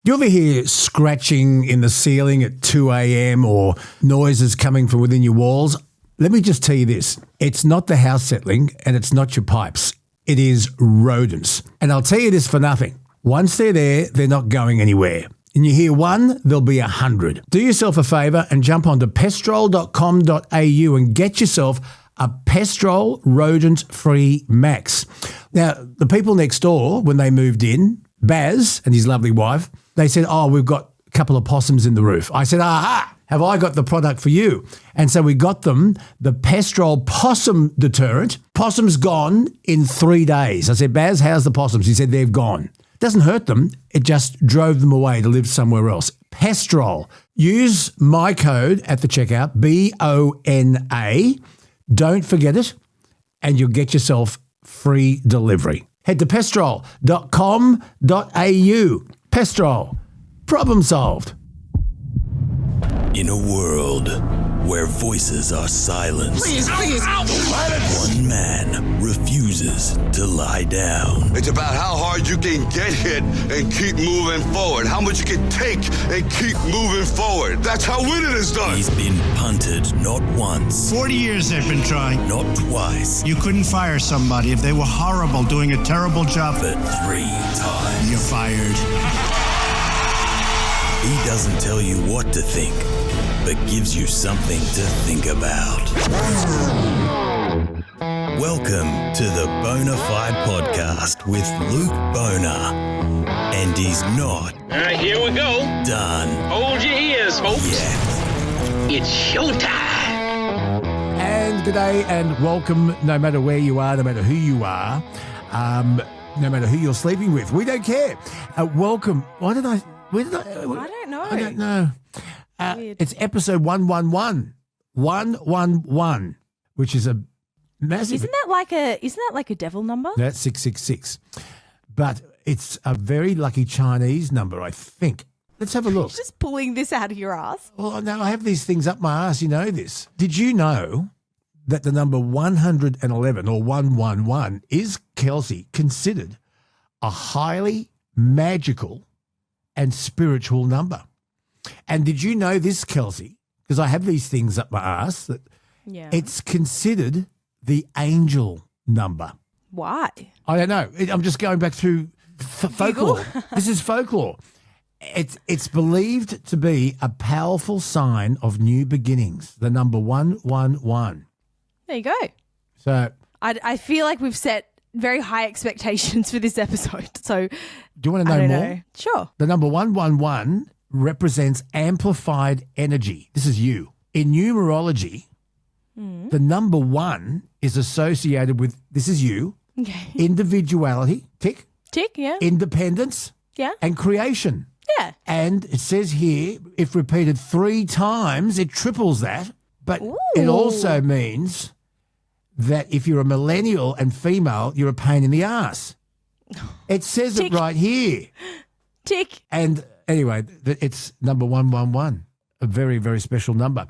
You ever hear scratching in the ceiling at 2 a.m. or noises coming from within your walls? Let me just tell you this. It's not the house settling and it's not your pipes. It is rodents. And I'll tell you this for nothing. Once they're there, they're not going anywhere. And you hear one, there'll be 100. Do yourself a favour and jump onto pestrol.com.au and get yourself a Pestrol rodent-free Max. Now, the people next door, when they moved in, Baz and his lovely wife, they said, we've got a couple of possums in the roof. I said, aha, have I got the product for you? And so we got them the Pestrol possum deterrent. Possums gone in 3 days. I said, Baz, how's the possums? He said, they've gone. Doesn't hurt them. It just drove them away to live somewhere else. Pestrol. Use my code at the checkout, BONA. Don't forget it, and you'll get yourself free delivery. Head to pestrol.com.au. Pestrol. Problem solved. In a world where voices are silenced, one man refuses to lie down. It's about how hard you can get hit and keep moving forward. How much you can take and keep moving forward. That's how winning is done. He's been punted not once. 40 years they've been trying. Not twice. You couldn't fire somebody if they were horrible, doing a terrible job. But 3 times. You're fired. He doesn't tell you what to think, but gives you something to think about. Welcome to the Bonafide Podcast with Luke Boner. And he's not Here we go. done Hold your ears, folks. yet. It's showtime. And g'day and welcome, no matter where you are, no matter who you are, no matter who you're sleeping with. We don't care. Welcome. Where did I I don't know. I don't know. Weird. It's episode 111. 111, which is a massive... Isn't that like a devil number? That's 666. But it's a very lucky Chinese number, I think. Let's have a look. Just pulling this out of your ass. Well, no, I have these things up my ass. You know this. Did you know that the number 111 or 111 is, Kelsey, considered a highly magical and spiritual number? And did you know this, Kelsey? Because I have these things up my ass, that it's considered the angel number. Why? I don't know. I'm just going back through folklore. This is folklore. It's believed to be a powerful sign of new beginnings, the number 111. There you go. So I feel like we've set very high expectations for this episode. So do you want to I know don't more? know. Sure. The number 111 represents amplified energy. This is you. In numerology, the number 1 is associated with, this is you, Okay. individuality, tick, Tick, yeah. independence, Yeah. and creation. Yeah. And it says here, if repeated 3 times, it triples that. But it Ooh. also means that if you're a millennial and female, you're a pain in the ass. It says Tick. it right here. Tick. And anyway, it's number 111, a very, very special number.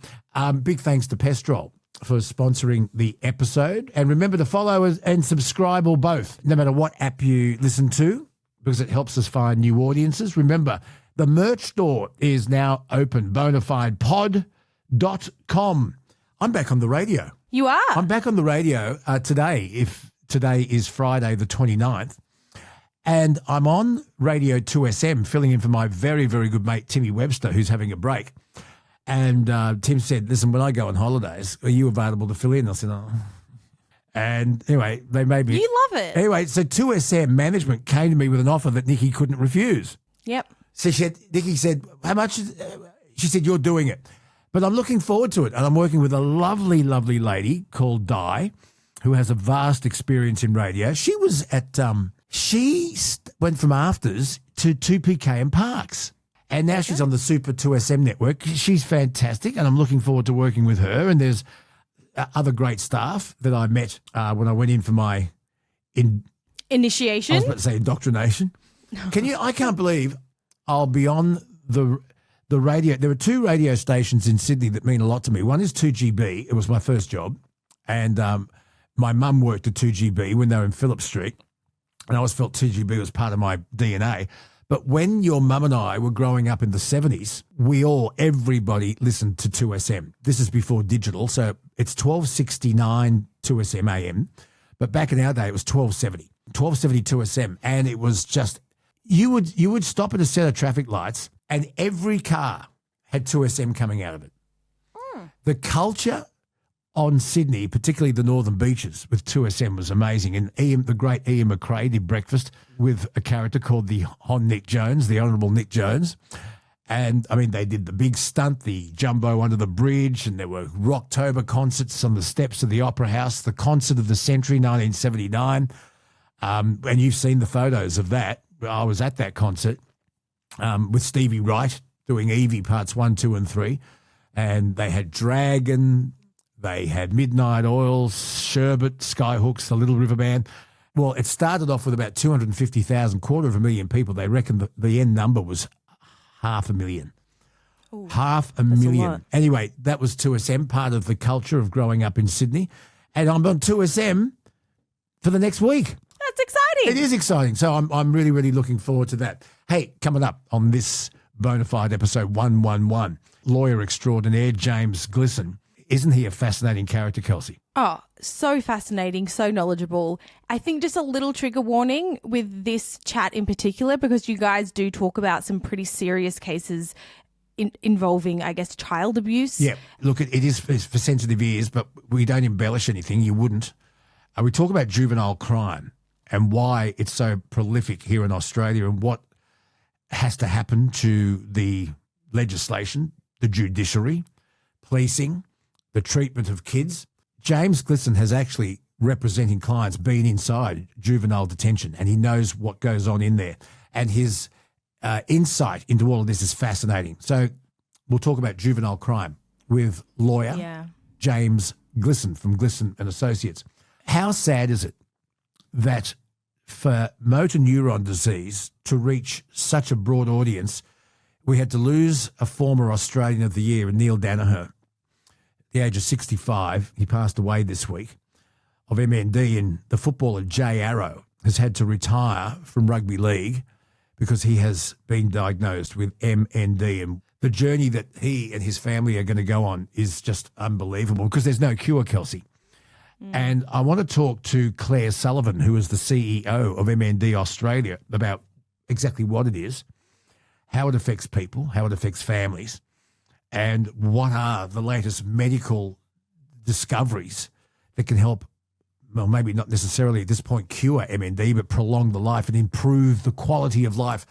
Big thanks to Pestrol for sponsoring the episode. And remember to follow and subscribe, or both, no matter what app you listen to, because it helps us find new audiences. Remember, the merch store is now open, bonafidepod.com. I'm back on the radio. You are. I'm back on the radio today, if today is Friday the 29th. And I'm on Radio 2SM filling in for my very, very good mate, Timmy Webster, who's having a break. And Tim said, listen, when I go on holidays, are you available to fill in? I said, oh. And anyway, they made me. You love it. Anyway, so 2SM management came to me with an offer that Nikki couldn't refuse. Yep. So Nikki said, how much? She said, you're doing it. But I'm looking forward to it. And I'm working with a lovely, lovely lady called Di, who has a vast experience in radio. She was at, went from afters to 2PK and Parks. And now she's on the Super 2SM network. She's fantastic. And I'm looking forward to working with her. And there's other great staff that I met when I went in for my Initiation. I was about to say indoctrination. I can't believe I'll be on the radio. There are 2 radio stations in Sydney that mean a lot to me. One is 2GB. It was my first job. And my mum worked at 2GB when they were in Phillip Street. And I always felt 2GB was part of my DNA. But when your mum and I were growing up in the 70s, everybody listened to 2SM. This is before digital, so it's 1269 2SM AM. But back in our day, it was 1270 2SM. And it was just, you would stop at a set of traffic lights and every car had 2SM coming out of it. The culture on Sydney, particularly the northern beaches, with 2SM was amazing. And the great Ian McRae did breakfast with a character called the Nick Jones, the Honourable Nick Jones. And, I mean, they did the big stunt, the jumbo under the bridge, and there were Rocktober concerts on the steps of the Opera House, the concert of the century, 1979. And you've seen the photos of that. I was at that concert with Stevie Wright doing Evie parts 1, 2 and 3. And they had Dragon, they had Midnight Oil, Sherbet, Skyhooks, the Little River Band. Well, it started off with about 250,000, 250,000 people. They reckon the end number was 500,000. Ooh, 500,000. Anyway, that was 2SM, part of the culture of growing up in Sydney. And I'm on 2SM for the next week. That's exciting. It is exciting. So I'm really, really looking forward to that. Hey, coming up on this Bonafide episode 111, lawyer extraordinaire James Glisson. Isn't he a fascinating character, Kelsey? Oh, so fascinating, so knowledgeable. I think just a little trigger warning with this chat in particular, because you guys do talk about some pretty serious cases involving, I guess, child abuse. Yeah, look, it is for sensitive ears, but we don't embellish anything. You wouldn't. We talk about juvenile crime and why it's so prolific here in Australia and what has to happen to the legislation, the judiciary, policing, the treatment of kids. James Glisson has actually, representing clients, been inside juvenile detention, and he knows what goes on in there. And his insight into all of this is fascinating. So we'll talk about juvenile crime with lawyer James Glisson from Glisson and Associates. How sad is it that for motor neurone disease to reach such a broad audience, we had to lose a former Australian of the Year, Neil Daniher, the age of 65, he passed away this week, of MND, and the footballer Jay Arrow has had to retire from rugby league because he has been diagnosed with MND. And the journey that he and his family are going to go on is just unbelievable because there's no cure, Kelsey. And I want to talk to Clare Sullivan, who is the CEO of MND Australia, about exactly what it is, how it affects people, how it affects families, and what are the latest medical discoveries that can help, well, maybe not necessarily at this point cure MND, but prolong the life and improve the quality of life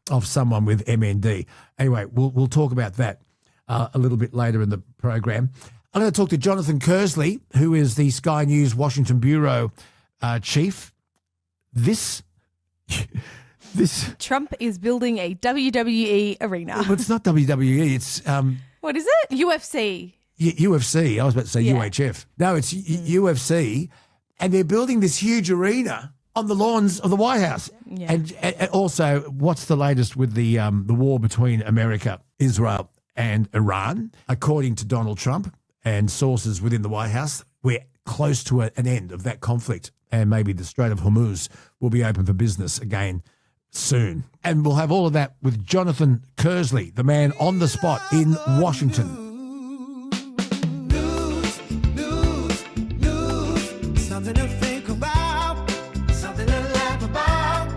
of someone with MND. Anyway, we'll talk about that a little bit later in the program. I'm going to talk to Jonathan Kearsley, who is the Sky News Washington Bureau Chief. This Trump is building a WWE arena. Well, it's not WWE. It's what is it? UFC. UFC. I was about to say UHF. No, it's UFC, and they're building this huge arena on the lawns of the White House. Yeah. And also, what's the latest with the war between America, Israel, and Iran? According to Donald Trump and sources within the White House, we're close to an end of that conflict, and maybe the Strait of Hormuz will be open for business again soon. And we'll have all of that with Jonathan Kearsley, the man on the spot in Washington. Something to think about, something to laugh about.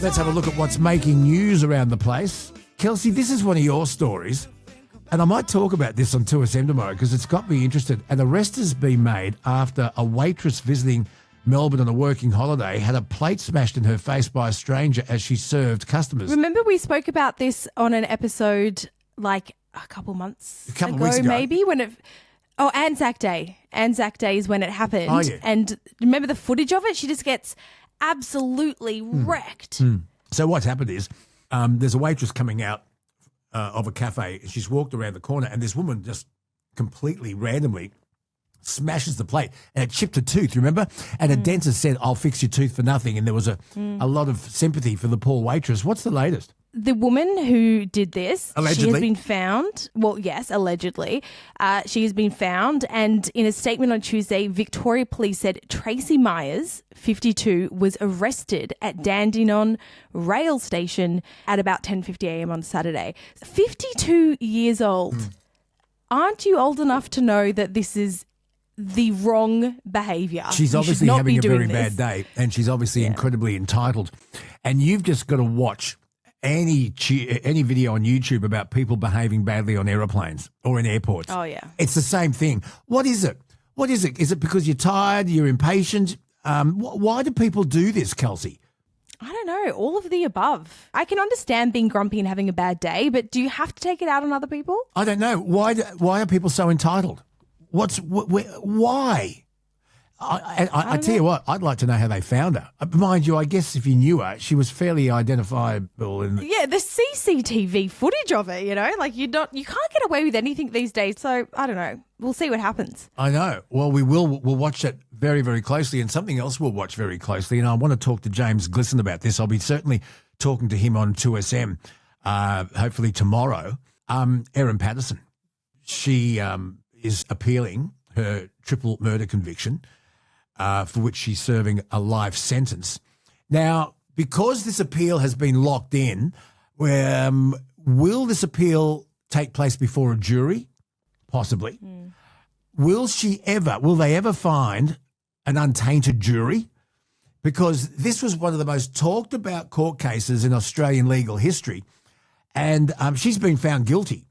Let's have a look at what's making news around the place. Kelsey, this is one of your stories, and I might talk about this on 2SM tomorrow because it's got me interested. An arrest has been made after a waitress visiting Melbourne on a working holiday had a plate smashed in her face by a stranger as she served customers. Remember we spoke about this on an episode like a couple months ago, maybe, when it... Oh, Anzac Day. Anzac Day is when it happened. Oh, yeah. And remember the footage of it? She just gets absolutely wrecked. So what's happened is there's a waitress coming out of a cafe. She's walked around the corner and this woman just completely randomly smashes the plate and it chipped a tooth, remember? And a dentist said, I'll fix your tooth for nothing. And there was a lot of sympathy for the poor waitress. What's the latest? The woman who did this, she Allegedly. has been found. Well, yes, allegedly. She has been found. And in a statement on Tuesday, Victoria Police said Tracy Myers, 52, was arrested at Dandenong rail station at about 10:50 a.m. on Saturday. 52 years old. Aren't you old enough to know that this is the wrong behaviour? She's You obviously should not having be a doing very this. bad day, and she's obviously incredibly entitled. And you've just got to watch any video on YouTube about people behaving badly on aeroplanes or in airports. Oh, yeah. It's the same thing. What is it? What is it? Is it because you're tired, you're impatient? Why do people do this, Kelsey? I don't know. All of the above. I can understand being grumpy and having a bad day, but do you have to take it out on other people? I don't know. Why are people so entitled? Why? I tell you what, I'd like to know how they found her. Mind you, I guess if you knew her, she was fairly identifiable. Yeah, the CCTV footage of it, like you can't get away with anything these days. So I don't know. We'll see what happens. I know. Well, we'll watch that very, very closely, and something else we'll watch very closely. And I want to talk to James Glisson about this. I'll be certainly talking to him on 2SM, hopefully tomorrow. Erin Patterson, she is appealing her triple murder conviction, for which she's serving a life sentence. Now, because this appeal has been locked in, will this appeal take place before a jury? Possibly. Will they ever find an untainted jury? Because this was one of the most talked about court cases in Australian legal history, and she's been found guilty.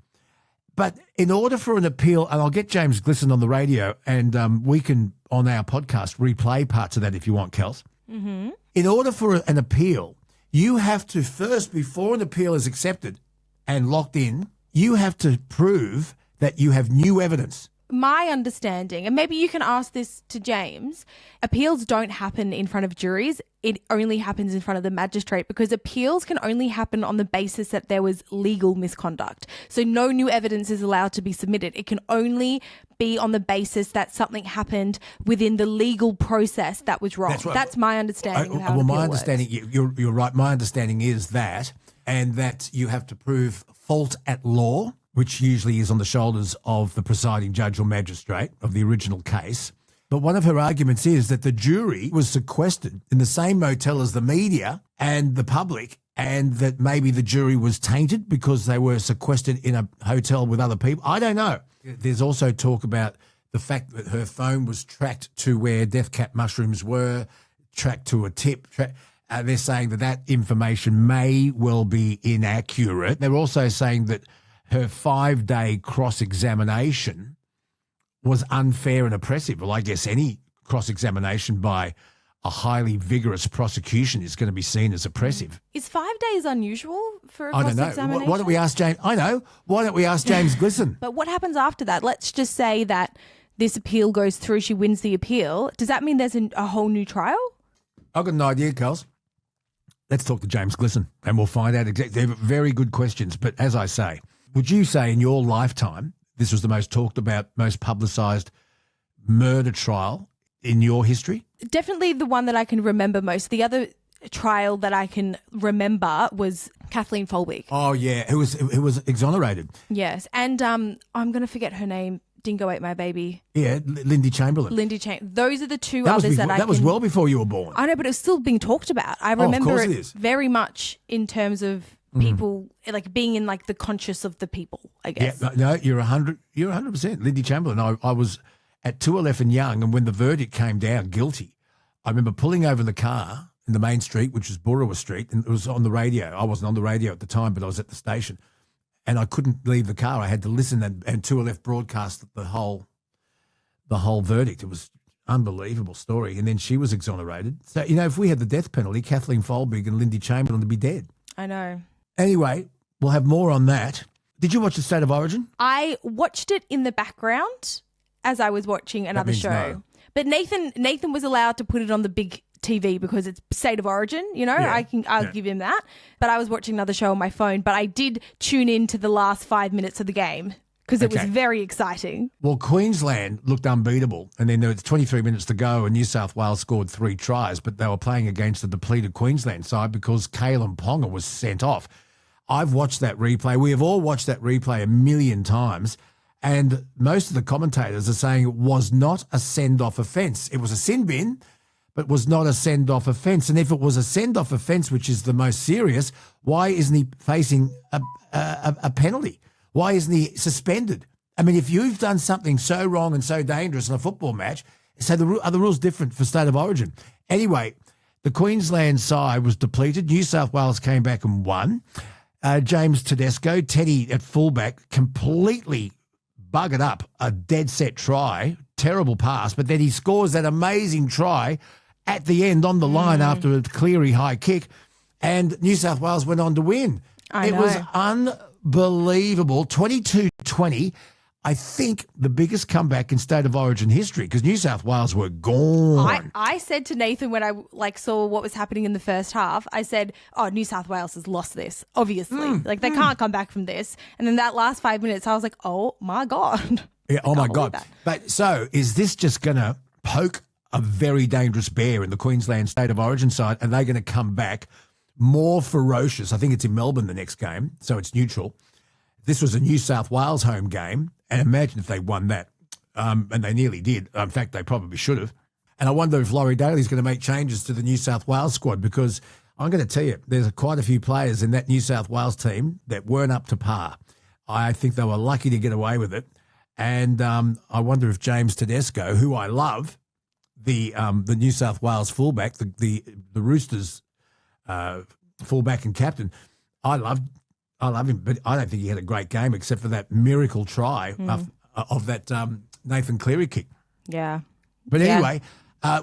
But in order for an appeal, and I'll get James Glisson on the radio, and we can, on our podcast, replay parts of that if you want, Kels. Mm-hmm. In order for an appeal, you have to first, before an appeal is accepted and locked in, you have to prove that you have new evidence. My understanding, and maybe you can ask this to James, appeals don't happen in front of juries. It only happens in front of the magistrate, because appeals can only happen on the basis that there was legal misconduct. So no new evidence is allowed to be submitted. It can only be on the basis that something happened within the legal process that was wrong. That's my understanding of how an appeal works. You're right. My understanding is that, and that you have to prove fault at law, which usually is on the shoulders of the presiding judge or magistrate of the original case. But one of her arguments is that the jury was sequestered in the same motel as the media and the public, and that maybe the jury was tainted because they were sequestered in a hotel with other people. I don't know. There's also talk about the fact that her phone was tracked to where death cap mushrooms were, tracked to a tip. They're saying that information may well be inaccurate. They're also saying that her 5-day cross-examination was unfair and oppressive. Well, I guess any cross-examination by a highly vigorous prosecution is going to be seen as oppressive. Is 5 days unusual for a I don't know. cross-examination? Why don't we ask James? I know. Why don't we ask James Glisson? But what happens after that? Let's just say that this appeal goes through, she wins the appeal. Does that mean there's a whole new trial? I've got an idea, Carls. Let's talk to James Glisson and we'll find out exactly. They're very good questions. But as I say, would you say in your lifetime this was the most talked about, most publicised murder trial in your history? Definitely the one that I can remember most. The other trial that I can remember was Kathleen Folbig. Oh, yeah, who was exonerated. Yes, and I'm going to forget her name. Dingo ate my baby. Yeah, Lindy Chamberlain. Those are the two others that I can... That was well before you were born. I know, but it was still being talked about. I remember it is. Very much in terms of people, like being in like the conscious of the people, I guess. Yeah, no, you're 100%. Lindy Chamberlain. I was at 211 Young, and when the verdict came down, guilty, I remember pulling over the car in the main street, which was Boorowa Street, and it was on the radio. I wasn't on the radio at the time, but I was at the station. And I couldn't leave the car. I had to listen, and 2LF broadcast the whole verdict. It was an unbelievable story. And then she was exonerated. So, if we had the death penalty, Kathleen Folbig and Lindy Chamberlain would be dead. I know. Anyway, we'll have more on that. Did you watch The State of Origin? I watched it in the background as I was watching another show. No. But Nathan was allowed to put it on the big TV because it's State of Origin, Yeah. I'll give him that. But I was watching another show on my phone, but I did tune in to the last 5 minutes of the game because it was very exciting. Well, Queensland looked unbeatable, and then there was 23 minutes to go, and New South Wales scored 3 tries, but they were playing against the depleted Queensland side because Kalen Ponga was sent off. I've watched that replay. We have all watched that replay a million times, and most of the commentators are saying it was not a send-off offence. It was a sin bin, but was not a send-off offence. And if it was a send-off offence, which is the most serious, why isn't he facing a penalty? Why isn't he suspended? I mean, if you've done something so wrong and so dangerous in a football match, so are the rules different for state of origin? Anyway, the Queensland side was depleted. New South Wales came back and won. James Tedesco, Teddy at fullback, completely buggered up a dead set try, terrible pass, but then he scores that amazing try at the end on the line after a Cleary high kick, and New South Wales went on to win. It was unbelievable. 22-20. I think the biggest comeback in state of origin history, because New South Wales were gone. I said to Nathan when I saw what was happening in the first half, I said, oh, New South Wales has lost this, obviously. They can't come back from this. And then that last 5 minutes, I was like, oh, my God. Yeah, oh, my God. But so is this just going to poke a very dangerous bear in the Queensland state of origin side? Are they going to come back more ferocious? I think it's in Melbourne the next game, so it's neutral. This was a New South Wales home game, and imagine if they won that, and they nearly did. In fact, they probably should have. And I wonder if Laurie Daly's going to make changes to the New South Wales squad, because I'm going to tell you, there's quite a few players in that New South Wales team that weren't up to par. I think they were lucky to get away with it. And I wonder if James Tedesco, who I love, the New South Wales fullback, the Roosters fullback and captain, I love him, but I don't think he had a great game except for that miracle try of that Nathan Cleary kick. Yeah. But anyway,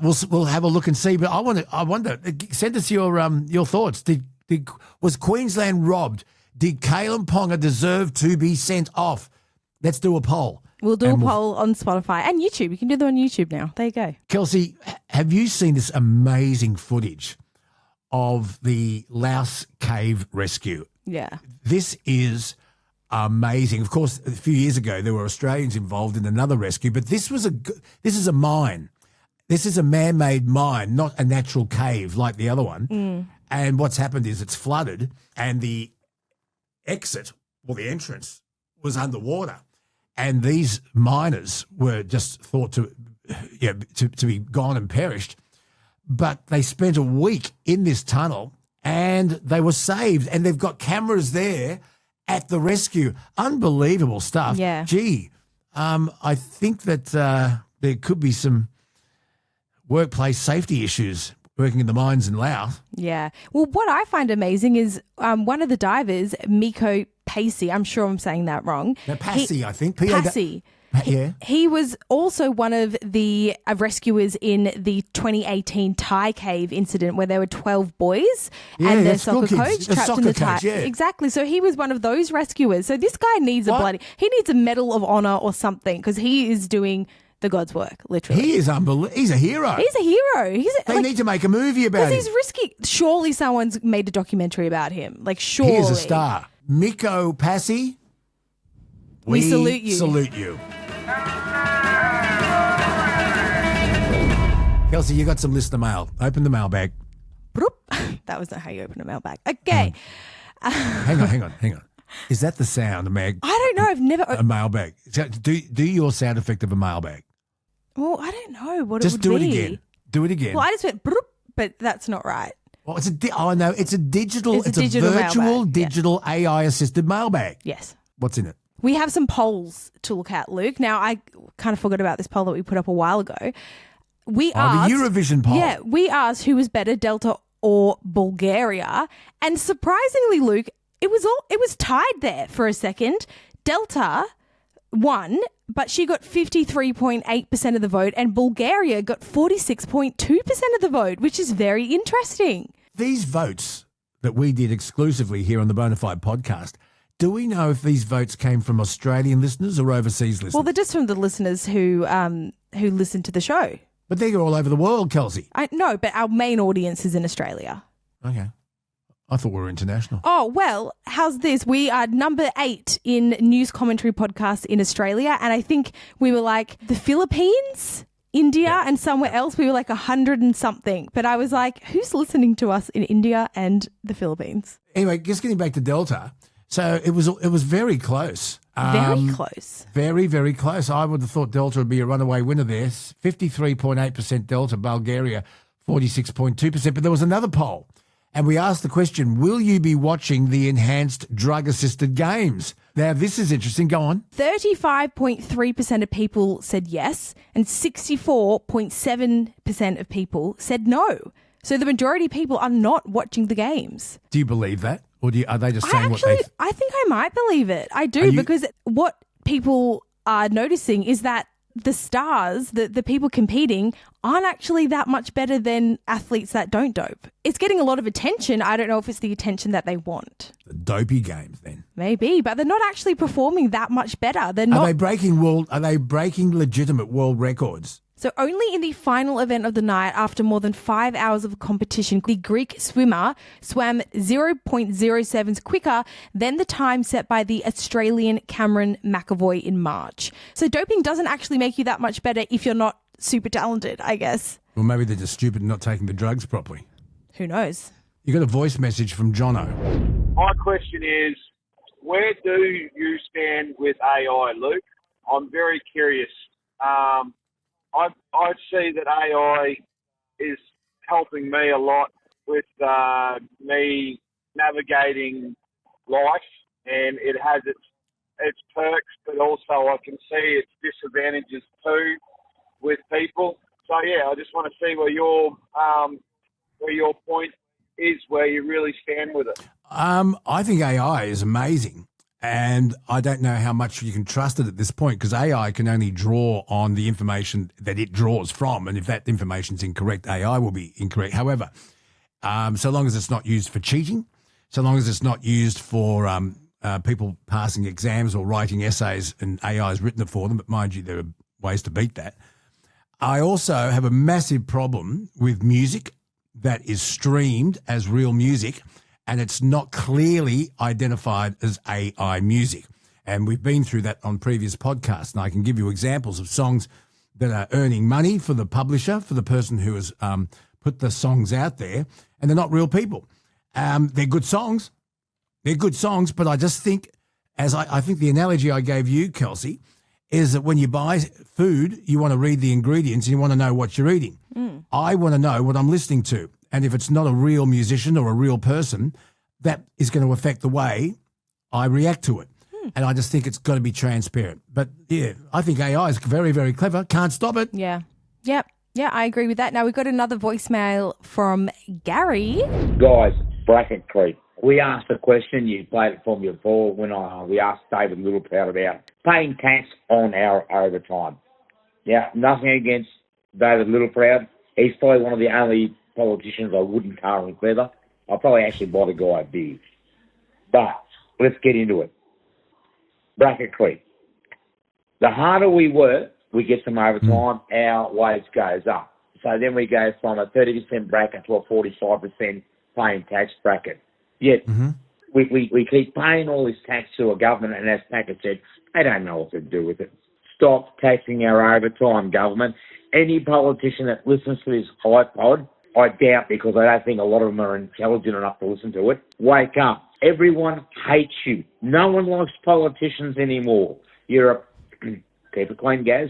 we'll have a look and see. But I wonder. Send us your thoughts. Was Queensland robbed? Did Kalen Ponga deserve to be sent off? Let's do a poll. We'll do a poll on Spotify and YouTube. You can do them on YouTube now. There you go. Kelsey, have you seen this amazing footage of the Laos Cave rescue? Yeah. This is amazing. Of course, a few years ago, there were Australians involved in another rescue, but this is a mine. This is a man-made mine, not a natural cave like the other one. And what's happened is it's flooded and the exit, or the entrance, was underwater. And these miners were just thought to be gone and perished. But they spent a week in this tunnel and they were saved. And they've got cameras there at the rescue. Unbelievable stuff. Yeah. Gee, I think that there could be some workplace safety issues working in the mines in Laos. Yeah. Well, what I find amazing is one of the divers, Miko Pacey, I'm sure I'm saying that wrong. No, Passy, I think. Passy. Yeah. He was also one of the rescuers in the 2018 Thai cave incident where there were 12 boys and their soccer coach trapped in the Thai. Yeah. Exactly. So he was one of those rescuers. So this guy needs he needs a Medal of Honor or something because he is doing the God's work, literally. He is unbelievable. He's a hero. He's a hero. They need to make a movie about him. Because he's risky. Surely someone's made a documentary about him. Like, surely. He is a star. Miko Passy, we salute you. Salute you. Kelsey, you got some listener mail. Open the mailbag. That was not how you open a mailbag. Okay. Hang on. Is that the sound, a mag? I don't know. I've never... A mailbag. Do your sound effect of a mailbag. Well, I don't know what Just it would be. Just do it again. Do it again. Well, I just went, but that's not right. Well, it's a digital, it's a digital virtual, mailbag. digital AI-assisted mailbag. Yes. What's in it? We have some polls to look at, Luke. Now, I kind of forgot about this poll that we put up a while ago. We asked... The Eurovision poll. Yeah, we asked who was better, Delta or Bulgaria. And surprisingly, Luke, it was tied there for a second. Delta won, but she got 53.8% of the vote, and Bulgaria got 46.2% of the vote, which is very interesting. These votes that we did exclusively here on the Bonafide podcast, do we know if these votes came from Australian listeners or overseas listeners? Well, they're just from the listeners who listen to the show. But they're all over the world, Kelsey. I know, but our main audience is in Australia. Okay. I thought we were international. Oh, well, how's this? We are number 8 in news commentary podcasts in Australia. And I think we were like the Philippines India and somewhere else, we were like 100 and something. But I was like, who's listening to us in India and the Philippines? Anyway, just getting back to Delta. So it was very close. Very close. Very, very close. I would have thought Delta would be a runaway winner there. 53.8% Delta, Bulgaria 46.2%. But there was another poll, and we asked the question, will you be watching the enhanced drug-assisted games? Now, this is interesting. Go on. 35.3% of people said yes, and 64.7% of people said no. So the majority of people are not watching the games. Do you believe that? Or are they just saying what they... I think I might believe it. I do, because what people are noticing is that the stars, the people competing, aren't actually that much better than athletes that don't dope. It's getting a lot of attention. I don't know if it's the attention that they want. The dopey games, then. Maybe, but they're not actually performing that much better. They're not. Are they breaking legitimate world records? So only in the final event of the night, after more than 5 hours of competition, the Greek swimmer swam 0.07 quicker than the time set by the Australian Cameron McAvoy in March. So doping doesn't actually make you that much better if you're not super talented, I guess. Well, maybe they're just stupid and not taking the drugs properly. Who knows? You got a voice message from Jono. My question is, where do you stand with AI, Luke? I'm very curious. I see that AI is helping me a lot with me navigating life, and it has its perks, but also I can see its disadvantages too with people. So yeah, I just want to see where your point is, where you really stand with it. I think AI is amazing. And I don't know how much you can trust it at this point, because AI can only draw on the information that it draws from. And if that information is incorrect, AI will be incorrect. However, so long as it's not used for cheating, so long as it's not used for people passing exams or writing essays and AI has written it for them, but mind you, there are ways to beat that. I also have a massive problem with music that is streamed as real music, and it's not clearly identified as AI music. And we've been through that on previous podcasts, and I can give you examples of songs that are earning money for the publisher, for the person who has put the songs out there, and they're not real people. They're good songs. They're good songs, but I just think, I think the analogy I gave you, Kelsey, is that when you buy food, you want to read the ingredients and you want to know what you're eating. I want to know what I'm listening to. And if it's not a real musician or a real person, that is going to affect the way I react to it. And I just think it's got to be transparent. But yeah, I think AI is very, very clever. Can't stop it. Yeah. Yep. Yeah, I agree with that. Now we've got another voicemail from Gary. Guys, bracket creep. We asked a question, you played it for me before, when we asked David Littleproud about paying tax on our overtime. Yeah, nothing against David Littleproud. He's probably one of the only politicians I wouldn't currently feather. I'll probably actually buy the guy a beer. But let's get into it. Bracket creep. The harder we work, we get some overtime, our wage goes up. So then we go from a 30% bracket to a 45% paying tax bracket. Yet we keep paying all this tax to a government, and as Packer said, they don't know what to do with it. Stop taxing our overtime, government. Any politician that listens to this iPod, I doubt, because I don't think a lot of them are intelligent enough to listen to it, wake up. Everyone hates you. No one likes politicians anymore. You're a... keep it clean, Gaz.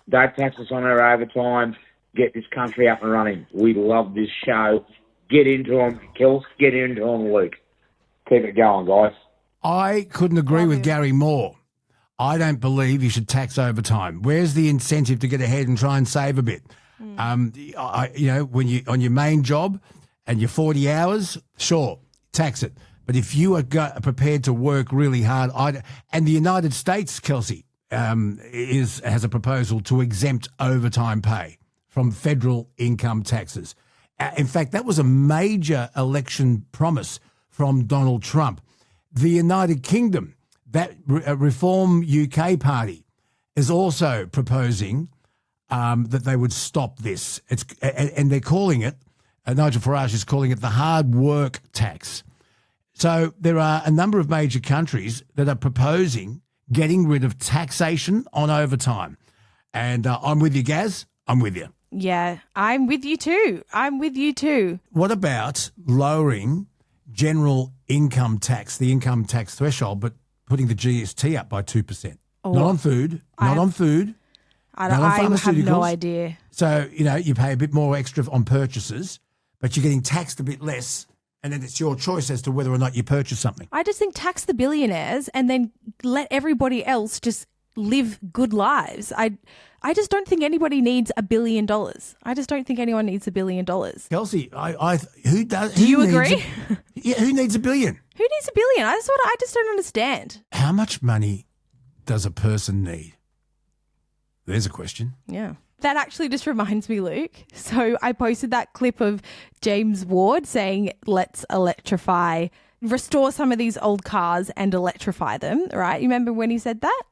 Don't tax us on our overtime. Get this country up and running. We love this show. Get into them, Kels. Get into them, Luke. Keep it going, guys. I couldn't agree with Gary more. I don't believe you should tax overtime. Where's the incentive to get ahead and try and save a bit? When you on your main job and you're 40 hours, sure, tax it. But if you are prepared to work really hard, and the United States, Kelsey, has a proposal to exempt overtime pay from federal income taxes. In fact, that was a major election promise from Donald Trump. The United Kingdom, that Reform UK party, is also proposing that they would stop this. And they're calling it, Nigel Farage is calling it the hard work tax. So there are a number of major countries that are proposing getting rid of taxation on overtime. And I'm with you, Gaz. I'm with you. Yeah, I'm with you too. What about lowering general income tax, the income tax threshold, but putting the GST up by 2%? Oh, not on food. I have pharmaceuticals. no idea. So, you pay a bit more extra on purchases, but you're getting taxed a bit less, and then it's your choice as to whether or not you purchase something. I just think tax the billionaires and then let everybody else just live good lives. I just don't think anybody needs $1 billion. I just don't think anyone needs $1 billion. Kelsey, who does? Do you agree? Who needs $1 billion? Who needs $1 billion? I just don't understand. How much money does a person need? There's a question. Yeah. That actually just reminds me, Luke. So I posted that clip of James Ward saying, let's restore some of these old cars and electrify them, right? You remember when he said that?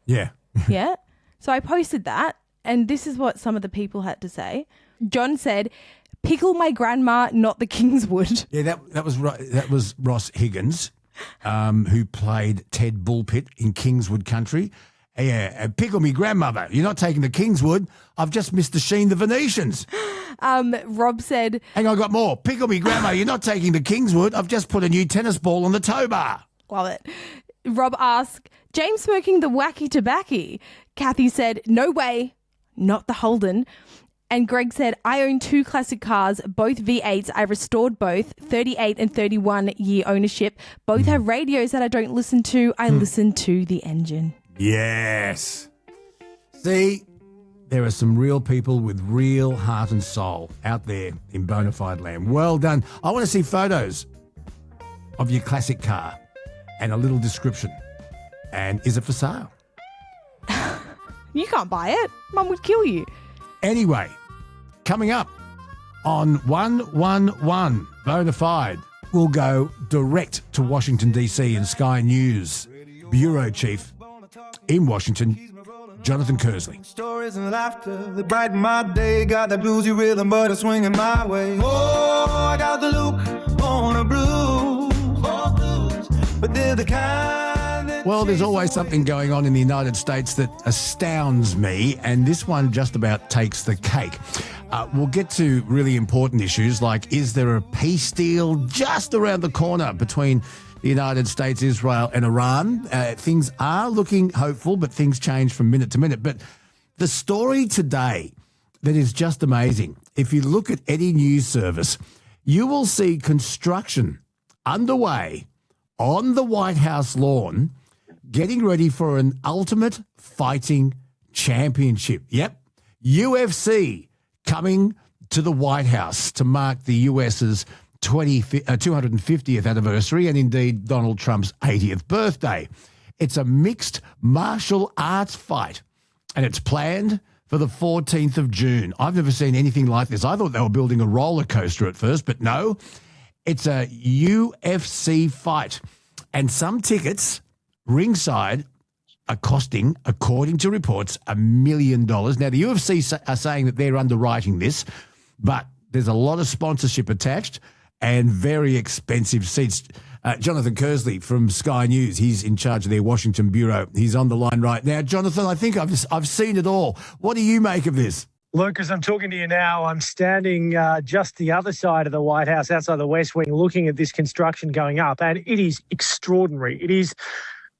Yeah. Yeah. So I posted that, and this is what some of the people had to say. John said, pickle my grandma, not the Kingswood. Yeah, that was Ross Higgins, who played Ted Bullpit in Kingswood Country. Yeah, pickle me grandmother. You're not taking the Kingswood. I've just missed the Sheen, the Venetians. Rob said... Hang on, I got more. Pickle me grandma. You're not taking the Kingswood. I've just put a new tennis ball on the tow bar. Love it. Rob asked, James smoking the wacky tobacco? Kathy said, no way, not the Holden. And Greg said, I own 2 classic cars, both V8s. I restored both, 38 and 31 year ownership. Both have radios that I don't listen to. I listen to the engine. Yes. See, there are some real people with real heart and soul out there in bona fide land. Well done. I want to see photos of your classic car and a little description. And is it for sale? You can't buy it. Mum would kill you. Anyway, coming up on 111 bona fide, we'll go direct to Washington, D.C. and Sky News Bureau Chief in Washington, Jonathan Kearsley. Stories and laughter that brighten my day. Got the bluesy rhythm, but it's swinging my way. Oh, I got the Luke on a blues, but they're the kind that... Well, there's always something going on in the United States that astounds me, and this one just about takes the cake. We'll get to really important issues like, is there a peace deal just around the corner between the United States, Israel and Iran? Things are looking hopeful, but things change from minute to minute. But the story today that is just amazing, if you look at any news service, you will see construction underway on the White House lawn, getting ready for an ultimate fighting championship. Yep, UFC coming to the White House to mark the US's 250th anniversary and indeed Donald Trump's 80th birthday. It's a mixed martial arts fight and it's planned for the 14th of June. I've never seen anything like this. I thought they were building a roller coaster at first, but no, it's a UFC fight. And some tickets ringside are costing, according to reports, $1 million. Now, the UFC are saying that they're underwriting this, but there's a lot of sponsorship attached and very expensive seats. Jonathan Kearsley from Sky News, he's in charge of their Washington bureau. He's on the line right now. Jonathan, I think I've seen it all. What do you make of this? Luke, as I'm talking to you now, I'm standing just the other side of the White House, outside the West Wing, looking at this construction going up, and it is extraordinary. It is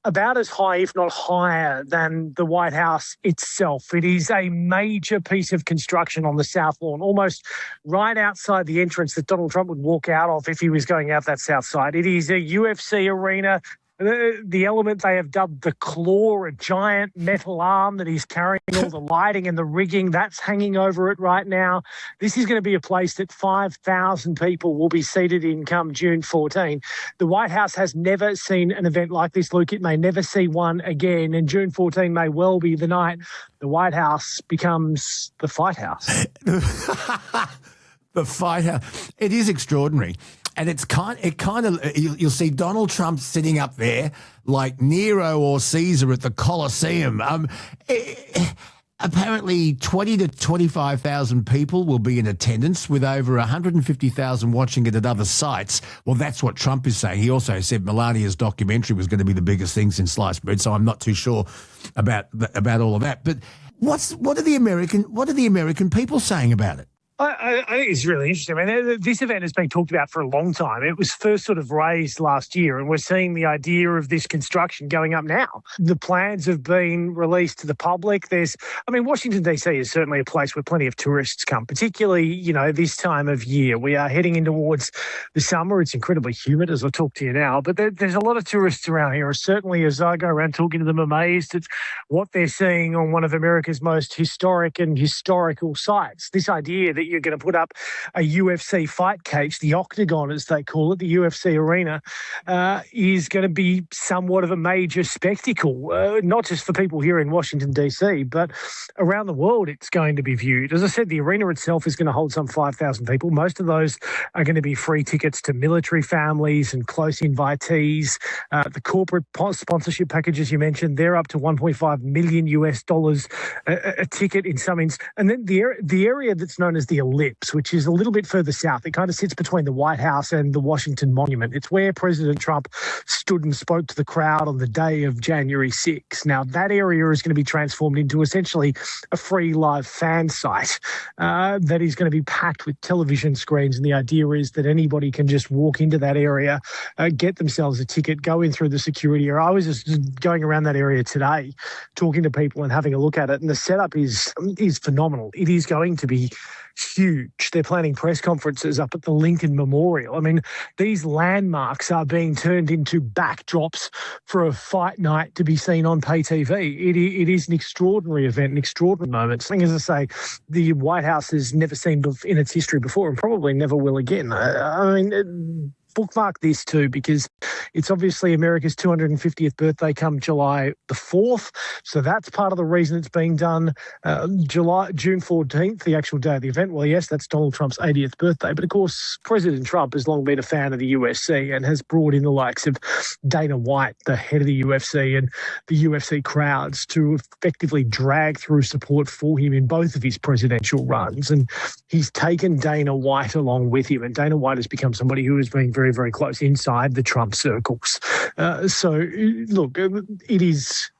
about as high, if not higher, than the White House itself. It is a major piece of construction on the South Lawn, almost right outside the entrance that Donald Trump would walk out of if he was going out that south side. It is a UFC arena. The element they have dubbed the claw, a giant metal arm that is carrying all the lighting and the rigging, that's hanging over it right now. This is going to be a place that 5,000 people will be seated in come June 14. The White House has never seen an event like this, Luke. It may never see one again, and June 14 may well be the night the White House becomes the Fight House. The Fight House. It is extraordinary. And you'll see Donald Trump sitting up there like Nero or Caesar at the Colosseum. Apparently 20 to 25,000 people will be in attendance, with over 150,000 watching it at other sites. Well, that's what Trump is saying. He also said Melania's documentary was going to be the biggest thing since sliced bread, so I'm not too sure about all of that. But What are the American people saying about it? I think it's really interesting. I mean, this event has been talked about for a long time. It was first sort of raised last year, and we're seeing the idea of this construction going up now. The plans have been released to the public. Washington, D.C. is certainly a place where plenty of tourists come, particularly, this time of year. We are heading in towards the summer. It's incredibly humid, as I talk to you now, but there's a lot of tourists around here. Certainly, as I go around talking to them, amazed at what they're seeing on one of America's most historic and historical sites. This idea that you're going to put up a UFC fight cage, the octagon as they call it, the UFC Arena, is going to be somewhat of a major spectacle, not just for people here in Washington, D.C., but around the world it's going to be viewed. As I said, the arena itself is going to hold some 5,000 people. Most of those are going to be free tickets to military families and close invitees. The corporate sponsorship packages you mentioned, they're up to $1.5 million a ticket in some instances. And then the area that's known as the Ellipse, which is a little bit further south. It kind of sits between the White House and the Washington Monument. It's where President Trump stood and spoke to the crowd on the day of January 6. Now, that area is going to be transformed into essentially a free live fan site that is going to be packed with television screens. And the idea is that anybody can just walk into that area, get themselves a ticket, go in through the security area. I was just going around that area today, talking to people and having a look at it. And the setup is phenomenal. It is going to be huge. They're planning press conferences up at the Lincoln Memorial. I mean, these landmarks are being turned into backdrops for a fight night to be seen on pay TV. It is an extraordinary event, an extraordinary moment. Something, as I say, the White House has never seen in its history before and probably never will again. Bookmark this too, because it's obviously America's 250th birthday come July the 4th. So that's part of the reason it's being done. June 14th, the actual day of the event. Well, yes, that's Donald Trump's 80th birthday. But of course, President Trump has long been a fan of the UFC and has brought in the likes of Dana White, the head of the UFC, and the UFC crowds to effectively drag through support for him in both of his presidential runs. And he's taken Dana White along with him. And Dana White has become somebody who has been very, very close inside the Trump circles. So, look, it is...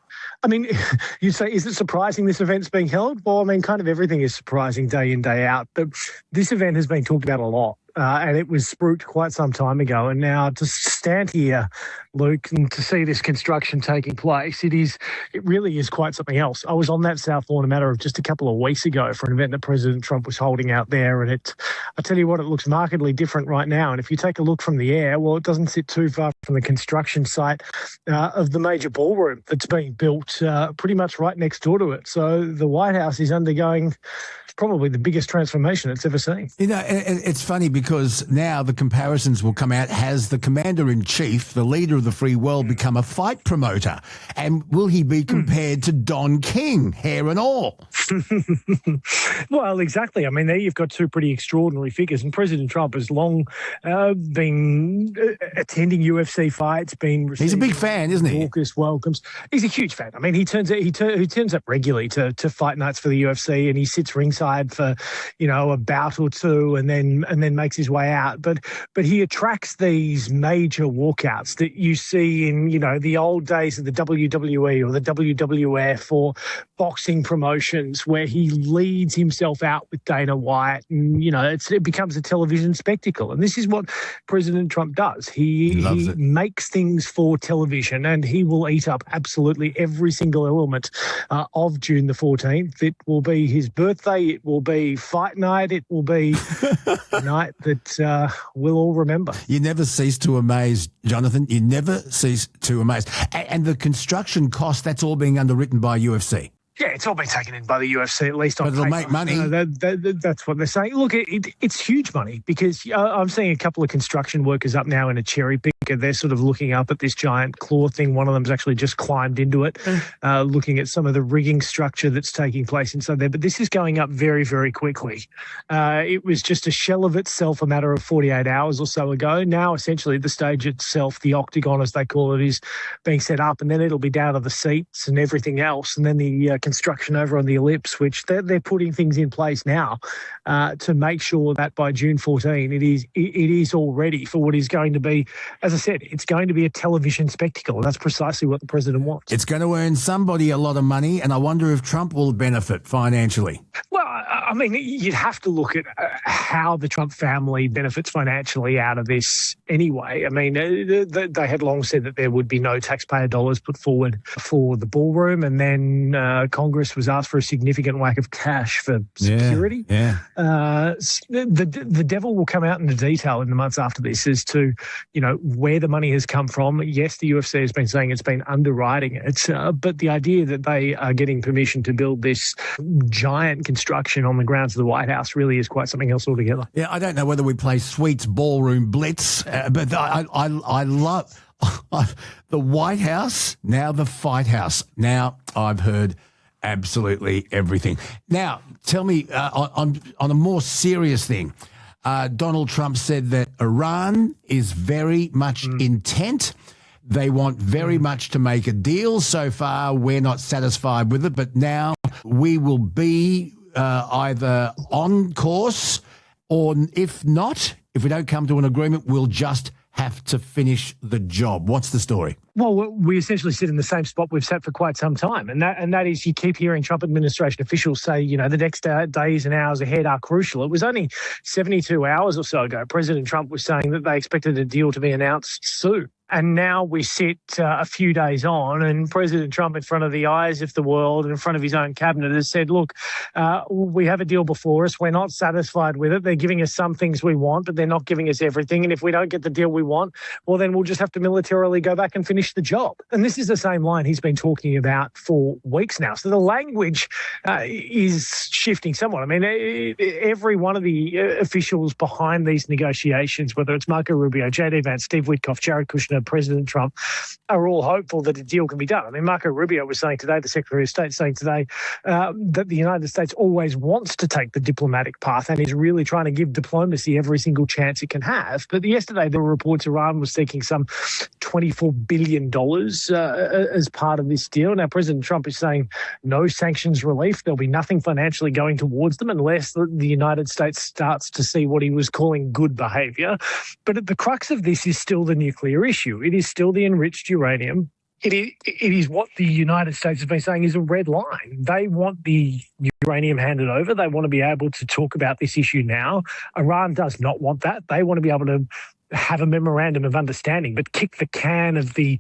you'd say, is it surprising this event's being held? Well, kind of everything is surprising day in, day out. But this event has been talked about a lot. And it was spruiked quite some time ago. And now to stand here, Luke, and to see this construction taking place, it really is quite something else. I was on that South Lawn a matter of just a couple of weeks ago for an event that President Trump was holding out there. And I tell you what, it looks markedly different right now. And if you take a look from the air, well, it doesn't sit too far from the construction site of the major ballroom that's being built pretty much right next door to it. So the White House is undergoing probably the biggest transformation it's ever seen. It's funny because now the comparisons will come out. Has the commander-in-chief, the leader of the free world, become a fight promoter? And will he be compared to Don King, hair and all? Well, exactly. There you've got two pretty extraordinary figures. And President Trump has long been attending UFC fights, He's a big fan, isn't he? Raucous welcomes. He's a huge fan. He turns up regularly to fight nights for the UFC, and he sits ringside for, a bout or two, and then makes his way out. But he attracts these major walkouts that you see in, the old days of the WWE or the WWF or boxing promotions, where he leads himself out with Dana White, and it becomes a television spectacle. And this is what President Trump does. He makes things for television, and he will eat up absolutely every single element of June the 14th. It will be his birthday. It will be fight night. It will be a night that we'll all remember. You never cease to amaze, Jonathan. You never cease to amaze. And the construction cost, that's all being underwritten by UFC. Yeah, it's all been taken in by the UFC, at least on paper. But it'll make money. That's what they're saying. Look, it's huge money, because I'm seeing a couple of construction workers up now in a cherry picker. They're sort of looking up at this giant claw thing. One of them's actually just climbed into it, looking at some of the rigging structure that's taking place inside there. But this is going up very, very quickly. It was just a shell of itself a matter of 48 hours or so ago. Now, essentially, the stage itself, the octagon, as they call it, is being set up, and then it'll be down to the seats and everything else. And then the construction over on the Ellipse, which they're putting things in place now to make sure that by June 14, it is all ready for what is going to be, as as I said, it's going to be a television spectacle. And that's precisely what the president wants. It's going to earn somebody a lot of money, and I wonder if Trump will benefit financially. Well, I mean, you'd have to look at how the Trump family benefits financially out of this anyway. I mean, they had long said that there would be no taxpayer dollars put forward for the ballroom, and then Congress was asked for a significant whack of cash for security. The devil will come out into detail in the months after this as to, where the money has come from. Yes, the UFC has been saying it's been underwriting it, but the idea that they are getting permission to build this giant construction on the grounds of the White House really is quite something else altogether. Yeah, I don't know whether we play Sweet's Ballroom Blitz, but I love the White House, now the Fight House. Now I've heard absolutely everything. Now, tell me, on a more serious thing, Donald Trump said that Iran is very much intent. They want very much to make a deal. So far, we're not satisfied with it, but now we will be either on course, or if not, if we don't come to an agreement, we'll just have to finish the job. What's the story? Well, we essentially sit in the same spot we've sat for quite some time, and that is you keep hearing Trump administration officials say, the next days and hours ahead are crucial. It was only 72 hours or so ago President Trump was saying that they expected a deal to be announced soon. And now we sit a few days on, and President Trump, in front of the eyes of the world and in front of his own cabinet, has said, look, we have a deal before us. We're not satisfied with it. They're giving us some things we want, but they're not giving us everything. And if we don't get the deal we want, well, then we'll just have to militarily go back and finish the job. And this is the same line he's been talking about for weeks now. So the language is shifting somewhat. I mean, every one of the officials behind these negotiations, whether it's Marco Rubio, J.D. Vance, Steve Witkoff, Jared Kushner, President Trump, are all hopeful that a deal can be done. I mean, Marco Rubio was saying today, the Secretary of State saying today, that the United States always wants to take the diplomatic path and is really trying to give diplomacy every single chance it can have. But yesterday, there were reports Iran was seeking some $24 billion as part of this deal. Now, President Trump is saying no sanctions relief. There'll be nothing financially going towards them unless the United States starts to see what he was calling good behavior. But at the crux of this is still the nuclear issue. It is still the enriched uranium. It is what the United States has been saying is a red line. They want the uranium handed over. They want to be able to talk about this issue now. Iran does not want that. They want to be able to have a memorandum of understanding, but kick the can of the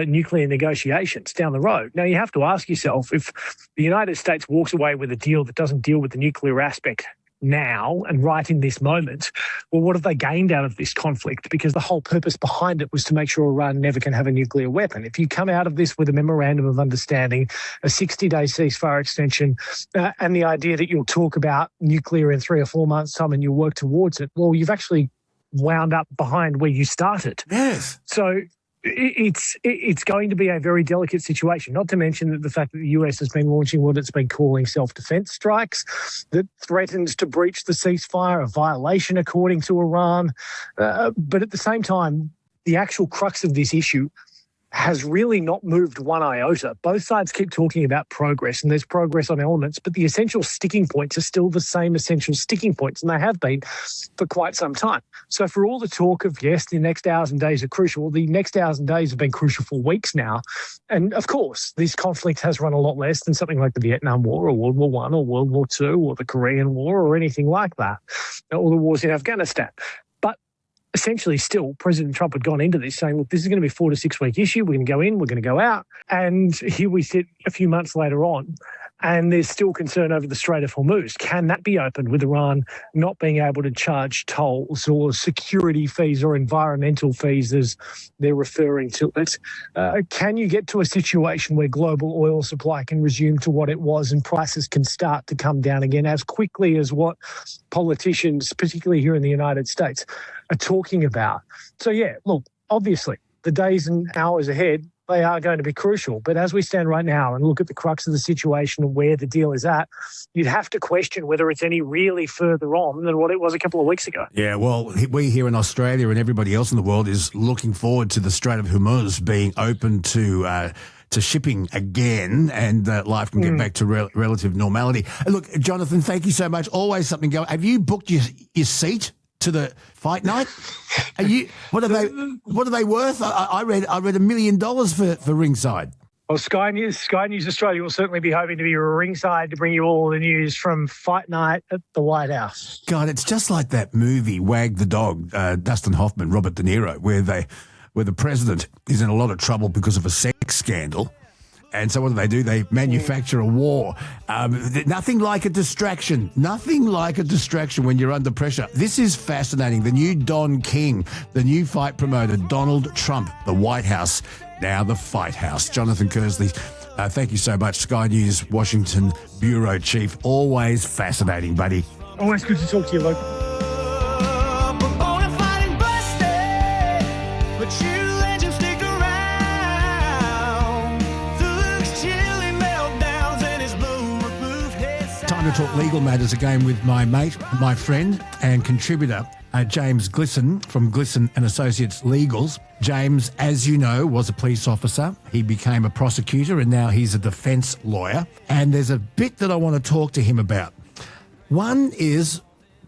nuclear negotiations down the road. Now, you have to ask yourself, if the United States walks away with a deal that doesn't deal with the nuclear aspect now and right in this moment, well, what have they gained out of this conflict? Because the whole purpose behind it was to make sure Iran never can have a nuclear weapon. If you come out of this with a memorandum of understanding, a 60-day ceasefire extension, and the idea that you'll talk about nuclear in 3 or 4 months' time and you'll work towards it, well, you've actually wound up behind where you started. Yes. So it's going to be a very delicate situation, not to mention that the fact that the US has been launching what it's been calling self-defense strikes that threatens to breach the ceasefire, a violation according to Iran. But at the same time, the actual crux of this issue has really not moved one iota. Both sides keep talking about progress, and there's progress on elements, but the essential sticking points are still the same essential sticking points, and they have been for quite some time. So for all the talk of, yes, the next hours and days are crucial, the next hours and days have been crucial for weeks now. And of course, this conflict has run a lot less than something like the Vietnam War or World War I or World War II or the Korean War or anything like that, or the wars in Afghanistan. Essentially, still, President Trump had gone into this saying, look, this is going to be a 4 to 6 week issue. We're going to go in, we're going to go out. And here we sit a few months later on, and there's still concern over the Strait of Hormuz. Can that be opened with Iran not being able to charge tolls or security fees or environmental fees, as they're referring to it? Can you get to a situation where global oil supply can resume to what it was and prices can start to come down again as quickly as what politicians, particularly here in the United States, are talking about? So, yeah, look, obviously, the days and hours ahead, they are going to be crucial. But as we stand right now and look at the crux of the situation and where the deal is at, you'd have to question whether it's any really further on than what it was a couple of weeks ago. Yeah, well, we here in Australia and everybody else in the world is looking forward to the Strait of Hormuz being open to shipping again, and life can get back to relative normality. Look, Jonathan, thank you so much. Always something going. Have you booked your seat to the fight night? What are they worth? I read $1 million for ringside. Well, Sky News Australia will certainly be hoping to be ringside to bring you all the news from fight night at the White House. God, it's just like that movie, Wag the Dog, Dustin Hoffman, Robert De Niro, where the president is in a lot of trouble because of a sex scandal. And so what do? They manufacture a war. Nothing like a distraction. Nothing like a distraction when you're under pressure. This is fascinating. The new Don King, the new fight promoter, Donald Trump, the White House, now the Fight House. Jonathan Kearsley, thank you so much. Sky News, Washington Bureau Chief. Always fascinating, buddy. Always good to talk to you, Luke. Time to talk legal matters again with my mate, my friend and contributor, James Glisson from Glisson and Associates Legals. James, as you know, was a police officer. He became a prosecutor and now he's a defence lawyer. And there's a bit that I want to talk to him about. One is,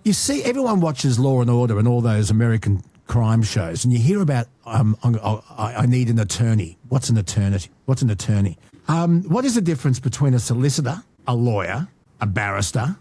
you see, everyone watches Law and Order and all those American crime shows, and you hear about, I need an attorney. What's an attorney? What is the difference between a solicitor, a lawyer, a barrister,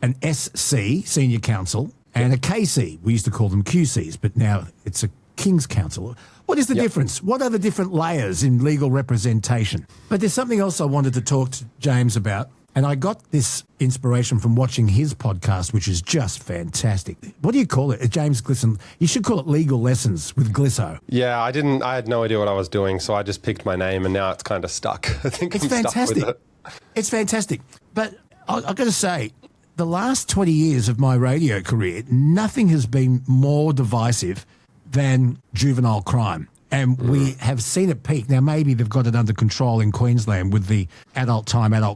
an SC, senior counsel, and a KC? We used to call them QCs, but now it's a King's Counsel. What is the difference? What are the different layers in legal representation? But there's something else I wanted to talk to James about, and I got this inspiration from watching his podcast, which is just fantastic. What do you call it? James Glisson. You should call it Legal Lessons with Glisso. Yeah, I had no idea what I was doing, so I just picked my name, and now it's kind of stuck. I think it's I'm fantastic. stuck with it. It's fantastic. But I've got to say, the last 20 years of my radio career, nothing has been more divisive than juvenile crime. And we have seen it peak. Now, maybe they've got it under control in Queensland with the adult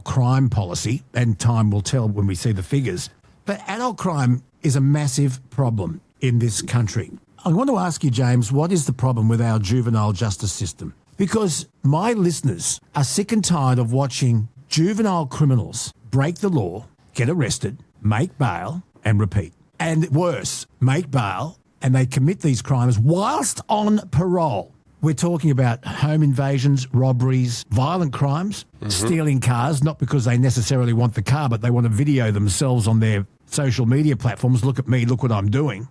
crime policy, and time will tell when we see the figures. But adult crime is a massive problem in this country. I want to ask you, James, what is the problem with our juvenile justice system? Because my listeners are sick and tired of watching juvenile criminals break the law, get arrested, make bail, and repeat. And worse, make bail, and they commit these crimes whilst on parole. We're talking about home invasions, robberies, violent crimes, stealing cars, not because they necessarily want the car, but they want to video themselves on their social media platforms. Look at me, look what I'm doing.